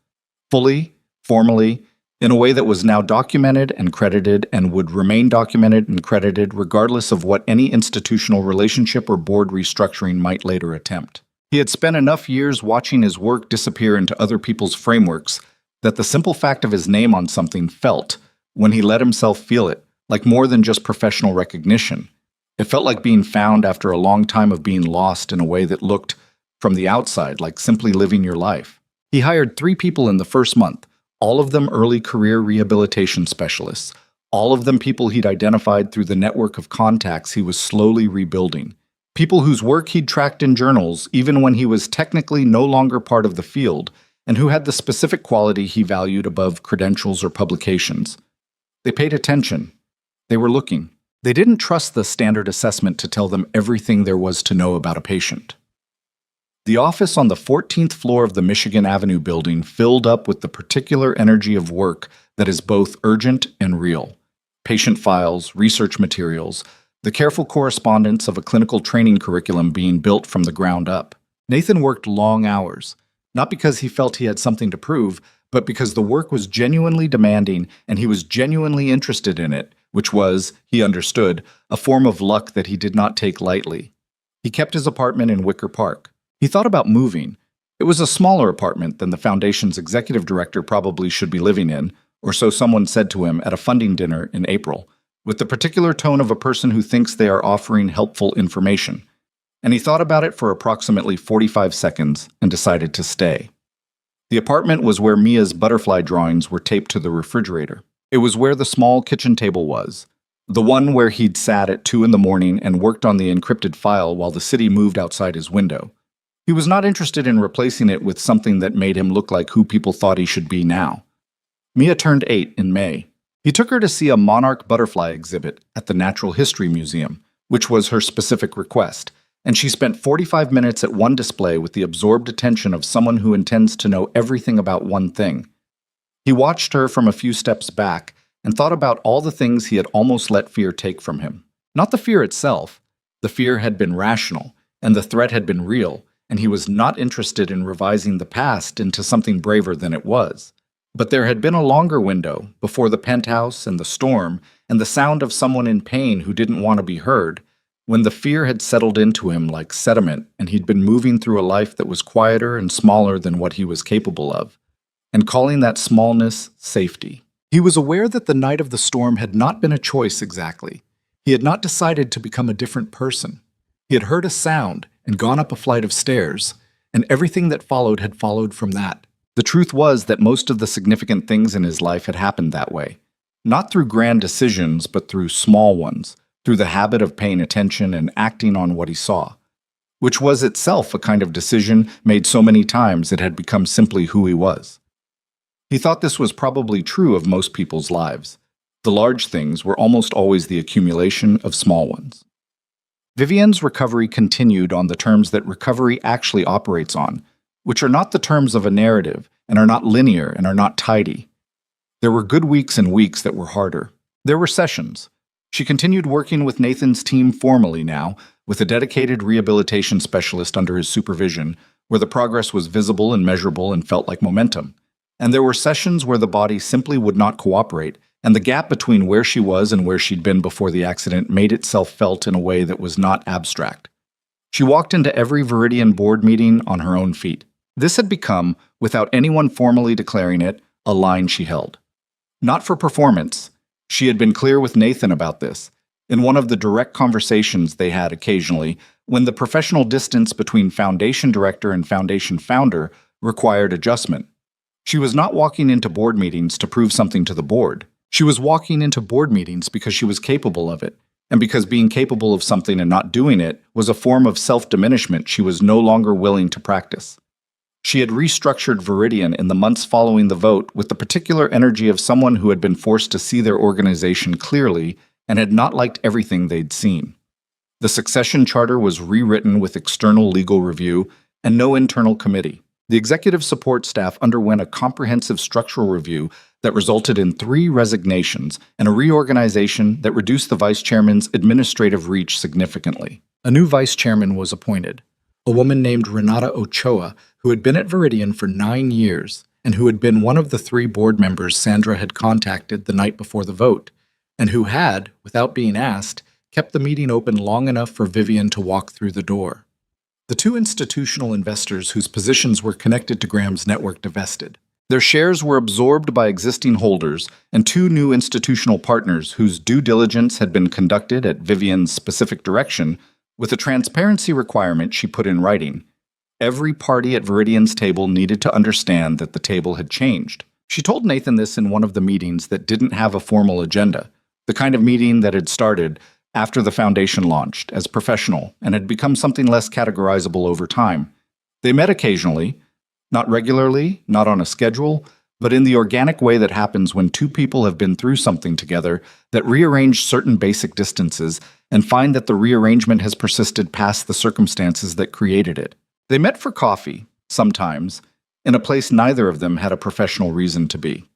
fully, formally, in a way that was now documented and credited and would remain documented and credited regardless of what any institutional relationship or board restructuring might later attempt. He had spent enough years watching his work disappear into other people's frameworks that the simple fact of his name on something felt, when he let himself feel it, like more than just professional recognition. It felt like being found after a long time of being lost in a way that looked, from the outside, like simply living your life. He hired 3 people in the first month, all of them early career rehabilitation specialists, all of them people he'd identified through the network of contacts he was slowly rebuilding. People whose work he'd tracked in journals even when he was technically no longer part of the field, and who had the specific quality he valued above credentials or publications. They paid attention. They were looking. They didn't trust the standard assessment to tell them everything there was to know about a patient. The office on the 14th floor of the Michigan Avenue building filled up with the particular energy of work that is both urgent and real. Patient files, research materials, the careful correspondence of a clinical training curriculum being built from the ground up. Nathan worked long hours, not because he felt he had something to prove, but because the work was genuinely demanding and he was genuinely interested in it, which was, he understood, a form of luck that he did not take lightly. He kept his apartment in Wicker Park. He thought about moving. It was a smaller apartment than the Foundation's executive director probably should be living in, or so someone said to him at a funding dinner in April, with the particular tone of a person who thinks they are offering helpful information. And he thought about it for approximately 45 seconds and decided to stay. The apartment was where Mia's butterfly drawings were taped to the refrigerator. It was where the small kitchen table was, the one where he'd sat at 2 in the morning and worked on the encrypted file while the city moved outside his window. He was not interested in replacing it with something that made him look like who people thought he should be now. Mia turned 8 in May. He took her to see a monarch butterfly exhibit at the Natural History Museum, which was her specific request, and she spent 45 minutes at one display with the absorbed attention of someone who intends to know everything about one thing. He watched her from a few steps back and thought about all the things he had almost let fear take from him. Not the fear itself. The fear had been rational, and the threat had been real, and he was not interested in revising the past into something braver than it was. But there had been a longer window, before the penthouse and the storm, and the sound of someone in pain who didn't want to be heard, when the fear had settled into him like sediment and he'd been moving through a life that was quieter and smaller than what he was capable of, and calling that smallness safety. He was aware that the night of the storm had not been a choice exactly. He had not decided to become a different person. He had heard a sound and gone up a flight of stairs, and everything that followed had followed from that. The truth was that most of the significant things in his life had happened that way, not through grand decisions, but through small ones, through the habit of paying attention and acting on what he saw, which was itself a kind of decision made so many times it had become simply who he was. He thought this was probably true of most people's lives. The large things were almost always the accumulation of small ones. Vivian's recovery continued on the terms that recovery actually operates on, which are not the terms of a narrative and are not linear and are not tidy. There were good weeks and weeks that were harder. There were sessions. She continued working with Nathan's team formally now, with a dedicated rehabilitation specialist under his supervision, where the progress was visible and measurable and felt like momentum. And there were sessions where the body simply would not cooperate, and the gap between where she was and where she'd been before the accident made itself felt in a way that was not abstract. She walked into every Viridian board meeting on her own feet. This had become, without anyone formally declaring it, a line she held. Not for performance. She had been clear with Nathan about this, in one of the direct conversations they had occasionally, when the professional distance between Foundation Director and Foundation Founder required adjustment. She was not walking into board meetings to prove something to the board. She was walking into board meetings because she was capable of it, and because being capable of something and not doing it was a form of self-diminishment she was no longer willing to practice. She had restructured Viridian in the months following the vote with the particular energy of someone who had been forced to see their organization clearly and had not liked everything they'd seen. The succession charter was rewritten with external legal review and no internal committee. The executive support staff underwent a comprehensive structural review that resulted in 3 resignations and a reorganization that reduced the vice chairman's administrative reach significantly. A new vice chairman was appointed, a woman named Renata Ochoa, who had been at Viridian for 9 years and who had been one of the 3 board members Sandra had contacted the night before the vote, and who had, without being asked, kept the meeting open long enough for Vivian to walk through the door. The 2 institutional investors whose positions were connected to Graham's network divested. Their shares were absorbed by existing holders and 2 new institutional partners whose due diligence had been conducted at Vivian's specific direction with a transparency requirement she put in writing. Every party at Viridian's table needed to understand that the table had changed. She told Nathan this in one of the meetings that didn't have a formal agenda, the kind of meeting that had started after the foundation launched, as professional, and had become something less categorizable over time. They met occasionally, not regularly, not on a schedule, but in the organic way that happens when 2 people have been through something together that rearrange certain basic distances and find that the rearrangement has persisted past the circumstances that created it. They met for coffee, sometimes, in a place neither of them had a professional reason to be.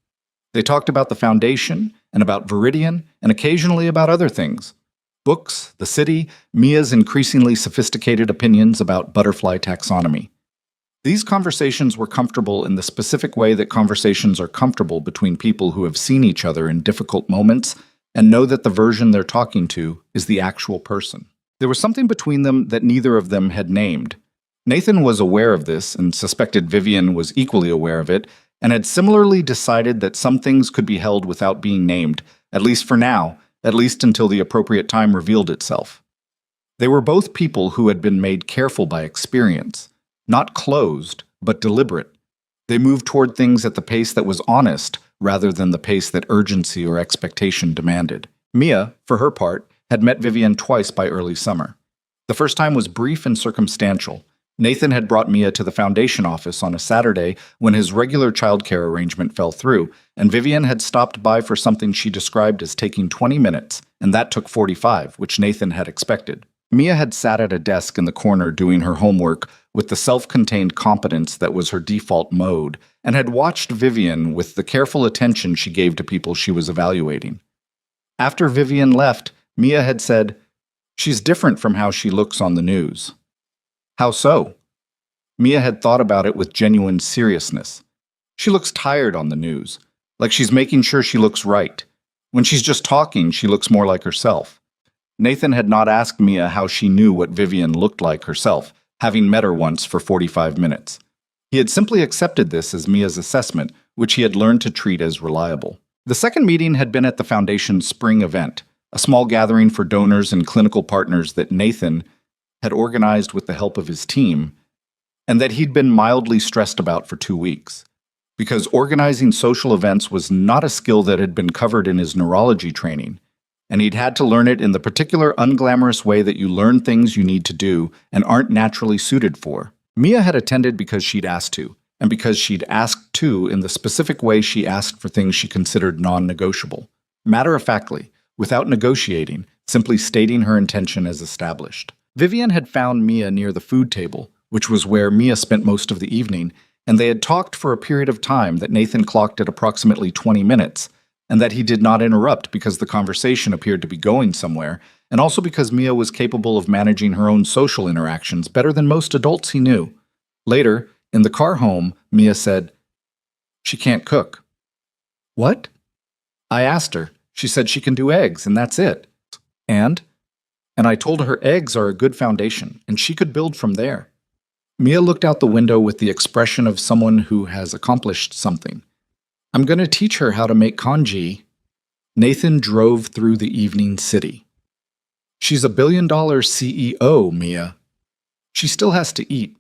They talked about the foundation and about Viridian and occasionally about other things. Books, the city, Mia's increasingly sophisticated opinions about butterfly taxonomy. These conversations were comfortable in the specific way that conversations are comfortable between people who have seen each other in difficult moments and know that the version they're talking to is the actual person. There was something between them that neither of them had named. Nathan was aware of this and suspected Vivian was equally aware of it, and had similarly decided that some things could be held without being named, at least for now, at least until the appropriate time revealed itself. They were both people who had been made careful by experience, not closed, but deliberate. They moved toward things at the pace that was honest rather than the pace that urgency or expectation demanded. Mia, for her part, had met Vivian twice by early summer. The first time was brief and circumstantial. Nathan had brought Mia to the foundation office on a Saturday when his regular childcare arrangement fell through, and Vivian had stopped by for something she described as taking 20 minutes, and that took 45, which Nathan had expected. Mia had sat at a desk in the corner doing her homework with the self-contained competence that was her default mode, and had watched Vivian with the careful attention she gave to people she was evaluating. After Vivian left, Mia had said, "She's different from how she looks on the news." How so? Mia had thought about it with genuine seriousness. She looks tired on the news, like she's making sure she looks right. When she's just talking, she looks more like herself. Nathan had not asked Mia how she knew what Vivian looked like herself, having met her once for 45 minutes. He had simply accepted this as Mia's assessment, which he had learned to treat as reliable. The second meeting had been at the Foundation's spring event, a small gathering for donors and clinical partners that Nathan had organized with the help of his team, and that he'd been mildly stressed about for 2 weeks. Because organizing social events was not a skill that had been covered in his neurology training, and he'd had to learn it in the particular unglamorous way that you learn things you need to do and aren't naturally suited for. Mia had attended because she'd asked to, and because she'd asked to in the specific way she asked for things she considered non-negotiable. Matter-of-factly, without negotiating, simply stating her intention as established. Vivian had found Mia near the food table, which was where Mia spent most of the evening, and they had talked for a period of time that Nathan clocked at approximately 20 minutes, and that he did not interrupt because the conversation appeared to be going somewhere, and also because Mia was capable of managing her own social interactions better than most adults he knew. Later, in the car home, Mia said, "She can't cook." "What?" I asked her. She said she can do eggs, and that's it. And I told her eggs are a good foundation, and she could build from there. Mia looked out the window with the expression of someone who has accomplished something. "I'm going to teach her how to make congee." Nathan drove through the evening city. "She's a billion-dollar CEO, Mia. She still has to eat."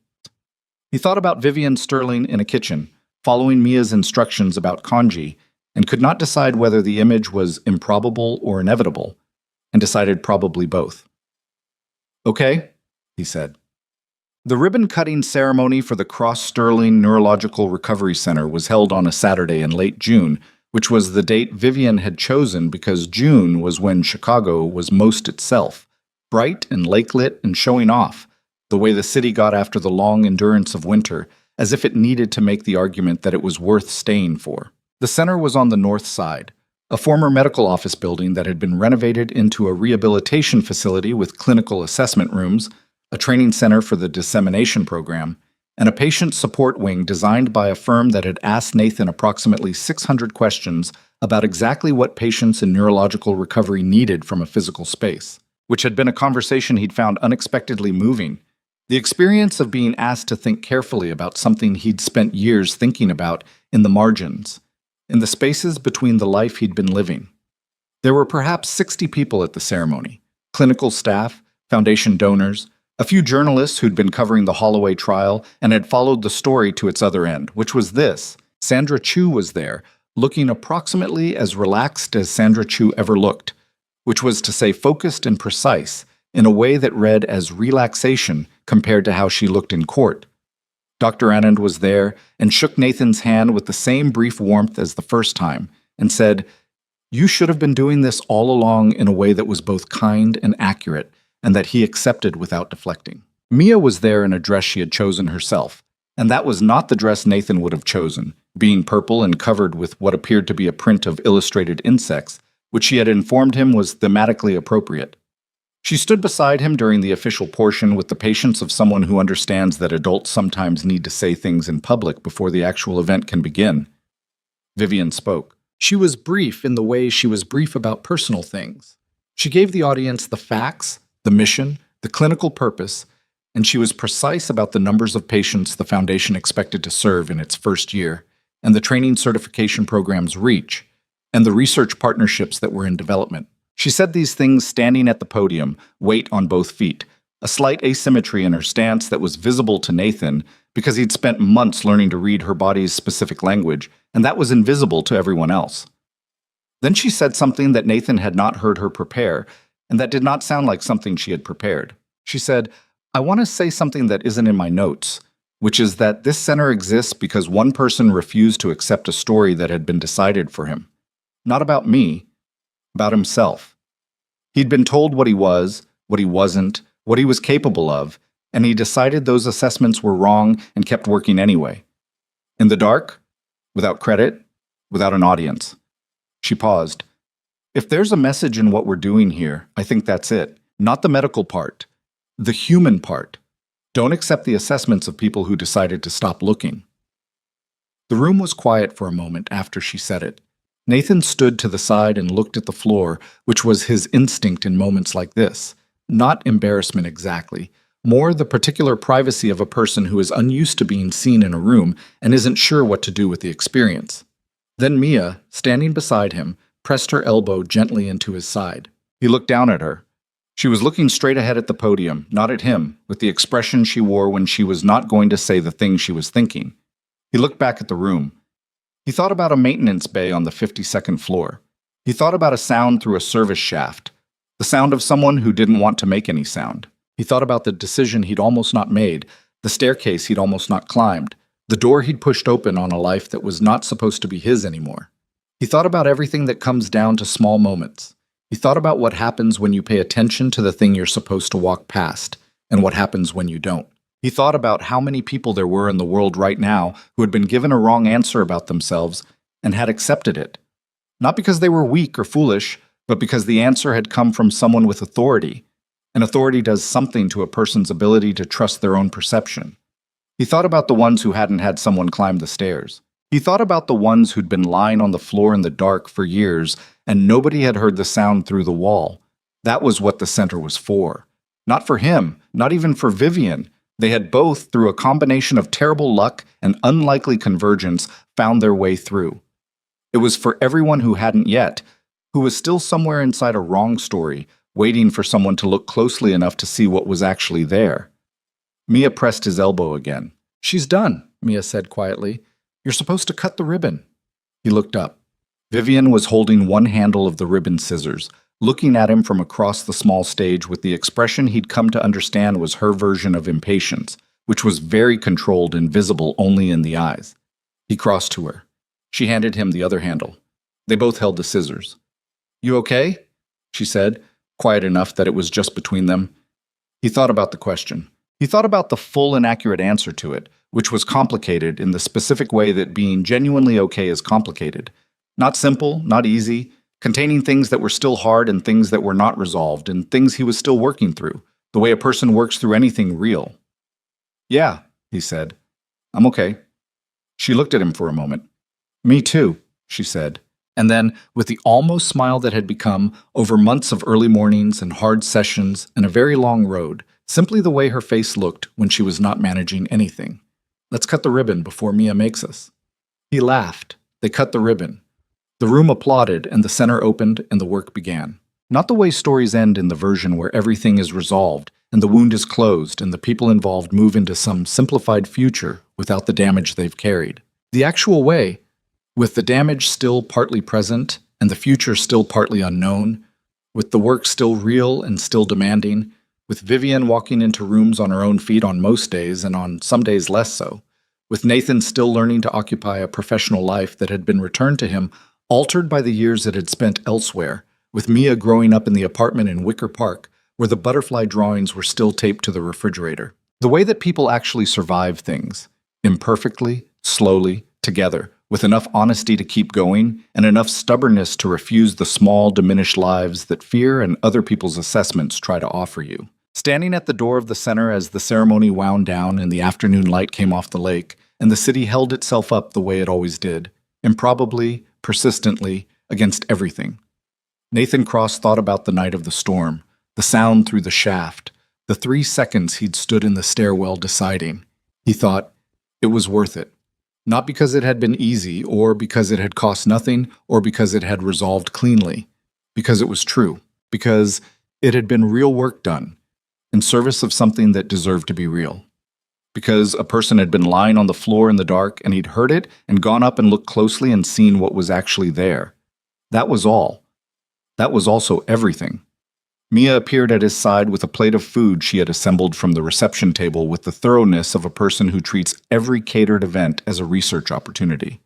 He thought about Vivian Sterling in a kitchen, following Mia's instructions about congee, and could not decide whether the image was improbable or inevitable, and decided probably both. "Okay," he said. The ribbon-cutting ceremony for the Cross Sterling Neurological Recovery Center was held on a Saturday in late June, which was the date Vivian had chosen because June was when Chicago was most itself, bright and lake-lit and showing off, the way the city got after the long endurance of winter, as if it needed to make the argument that it was worth staying for. The center was on the north side, a former medical office building that had been renovated into a rehabilitation facility with clinical assessment rooms, a training center for the dissemination program, and a patient support wing designed by a firm that had asked Nathan approximately 600 questions about exactly what patients in neurological recovery needed from a physical space, which had been a conversation he'd found unexpectedly moving. The experience of being asked to think carefully about something he'd spent years thinking about in the margins, in the spaces between the life he'd been living. There were perhaps 60 people at the ceremony, clinical staff, foundation donors, a few journalists who'd been covering the Holloway trial and had followed the story to its other end, which was this. Sandra Chu was there, looking approximately as relaxed as Sandra Chu ever looked, which was to say focused and precise, in a way that read as relaxation compared to how she looked in court. Dr. Anand was there and shook Nathan's hand with the same brief warmth as the first time, and said, "You should have been doing this all along in a way that was both kind and accurate, and that he accepted without deflecting." Mia was there in a dress she had chosen herself, and that was not the dress Nathan would have chosen, being purple and covered with what appeared to be a print of illustrated insects, which she had informed him was thematically appropriate. She stood beside him during the official portion with the patience of someone who understands that adults sometimes need to say things in public before the actual event can begin. Vivian spoke. She was brief in the way she was brief about personal things. She gave the audience the facts, the mission, the clinical purpose, and she was precise about the numbers of patients the foundation expected to serve in its first year, and the training certification program's reach, and the research partnerships that were in development. She said these things standing at the podium, weight on both feet, a slight asymmetry in her stance that was visible to Nathan because he'd spent months learning to read her body's specific language, and that was invisible to everyone else. Then she said something that Nathan had not heard her prepare, and that did not sound like something she had prepared. She said, "I want to say something that isn't in my notes, which is that this center exists because one person refused to accept a story that had been decided for him. Not about me, about himself. He'd been told what he was, what he wasn't, what he was capable of, and he decided those assessments were wrong and kept working anyway. In the dark, without credit, without an audience." She paused. "If there's a message in what we're doing here, I think that's it. Not the medical part. The human part. Don't accept the assessments of people who decided to stop looking." The room was quiet for a moment after she said it. Nathan stood to the side and looked at the floor, which was his instinct in moments like this. Not embarrassment exactly, more the particular privacy of a person who is unused to being seen in a room and isn't sure what to do with the experience. Then Mia, standing beside him, pressed her elbow gently into his side. He looked down at her. She was looking straight ahead at the podium, not at him, with the expression she wore when she was not going to say the thing she was thinking. He looked back at the room. He thought about a maintenance bay on the 52nd floor. He thought about a sound through a service shaft, the sound of someone who didn't want to make any sound. He thought about the decision he'd almost not made, the staircase he'd almost not climbed, the door he'd pushed open on a life that was not supposed to be his anymore. He thought about everything that comes down to small moments. He thought about what happens when you pay attention to the thing you're supposed to walk past, and what happens when you don't. He thought about how many people there were in the world right now who had been given a wrong answer about themselves and had accepted it. Not because they were weak or foolish, but because the answer had come from someone with authority, and authority does something to a person's ability to trust their own perception. He thought about the ones who hadn't had someone climb the stairs. He thought about the ones who'd been lying on the floor in the dark for years and nobody had heard the sound through the wall. That was what the center was for. Not for him, not even for Vivian. They had both, through a combination of terrible luck and unlikely convergence, found their way through. It was for everyone who hadn't yet, who was still somewhere inside a wrong story, waiting for someone to look closely enough to see what was actually there. Mia pressed his elbow again. "She's done," Mia said quietly. "You're supposed to cut the ribbon." He looked up. Vivian was holding one handle of the ribbon scissors, looking at him from across the small stage with the expression he'd come to understand was her version of impatience, which was very controlled and visible only in the eyes. He crossed to her. She handed him the other handle. They both held the scissors. "You okay?" she said, quiet enough that it was just between them. He thought about the question. He thought about the full and accurate answer to it, which was complicated in the specific way that being genuinely okay is complicated. Not simple, not easy, containing things that were still hard and things that were not resolved and things he was still working through, the way a person works through anything real. "Yeah," he said. "I'm okay." She looked at him for a moment. "Me too," she said. And then, with the almost smile that had become, over months of early mornings and hard sessions and a very long road, simply the way her face looked when she was not managing anything. "Let's cut the ribbon before Mia makes us." He laughed. They cut the ribbon. The room applauded and the center opened and the work began. Not the way stories end in the version where everything is resolved and the wound is closed and the people involved move into some simplified future without the damage they've carried. The actual way, with the damage still partly present and the future still partly unknown, with the work still real and still demanding, with Vivian walking into rooms on her own feet on most days and on some days less so, with Nathan still learning to occupy a professional life that had been returned to him, altered by the years it had spent elsewhere, with Mia growing up in the apartment in Wicker Park, where the butterfly drawings were still taped to the refrigerator. The way that people actually survive things, imperfectly, slowly, together, with enough honesty to keep going and enough stubbornness to refuse the small, diminished lives that fear and other people's assessments try to offer you. Standing at the door of the center as the ceremony wound down and the afternoon light came off the lake, and the city held itself up the way it always did, improbably, persistently, against everything. Nathan Cross thought about the night of the storm, the sound through the shaft, the 3 seconds he'd stood in the stairwell deciding. He thought, it was worth it. Not because it had been easy, or because it had cost nothing, or because it had resolved cleanly. Because it was true. Because it had been real work done, in service of something that deserved to be real. Because a person had been lying on the floor in the dark, and he'd heard it, and gone up and looked closely and seen what was actually there. That was all. That was also everything. Mia appeared at his side with a plate of food she had assembled from the reception table with the thoroughness of a person who treats every catered event as a research opportunity.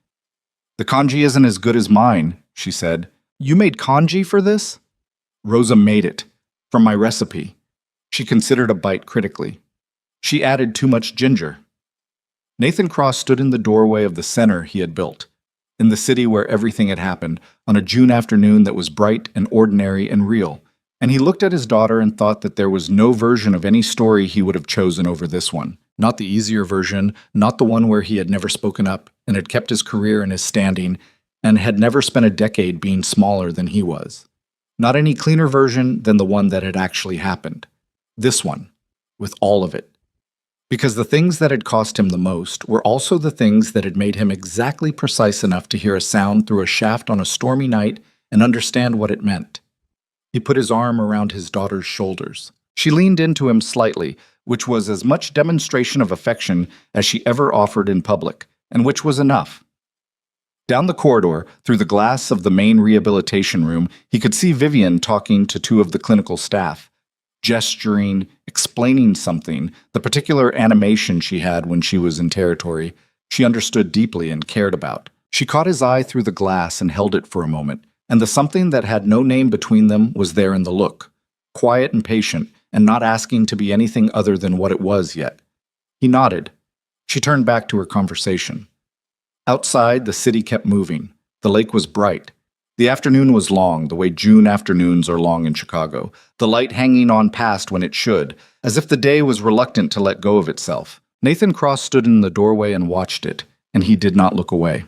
"The congee isn't as good as mine," she said. "You made congee for this?" "Rosa made it. From my recipe." She considered a bite critically. "She added too much ginger." Nathan Cross stood in the doorway of the center he had built, in the city where everything had happened, on a June afternoon that was bright and ordinary and real. And he looked at his daughter and thought that there was no version of any story he would have chosen over this one. Not the easier version, not the one where he had never spoken up and had kept his career and his standing, and had never spent a decade being smaller than he was. Not any cleaner version than the one that had actually happened. This one, with all of it. Because the things that had cost him the most were also the things that had made him exactly precise enough to hear a sound through a shaft on a stormy night and understand what it meant. He put his arm around his daughter's shoulders. She leaned into him slightly, which was as much demonstration of affection as she ever offered in public, and which was enough. Down the corridor, through the glass of the main rehabilitation room, he could see Vivian talking to 2 of the clinical staff, gesturing, explaining something, the particular animation she had when she was in territory, she understood deeply and cared about. She caught his eye through the glass and held it for a moment, and the something that had no name between them was there in the look, quiet and patient, and not asking to be anything other than what it was yet. He nodded. She turned back to her conversation. Outside, the city kept moving. The lake was bright. The afternoon was long, the way June afternoons are long in Chicago, the light hanging on past when it should, as if the day was reluctant to let go of itself. Nathan Cross stood in the doorway and watched it, and he did not look away.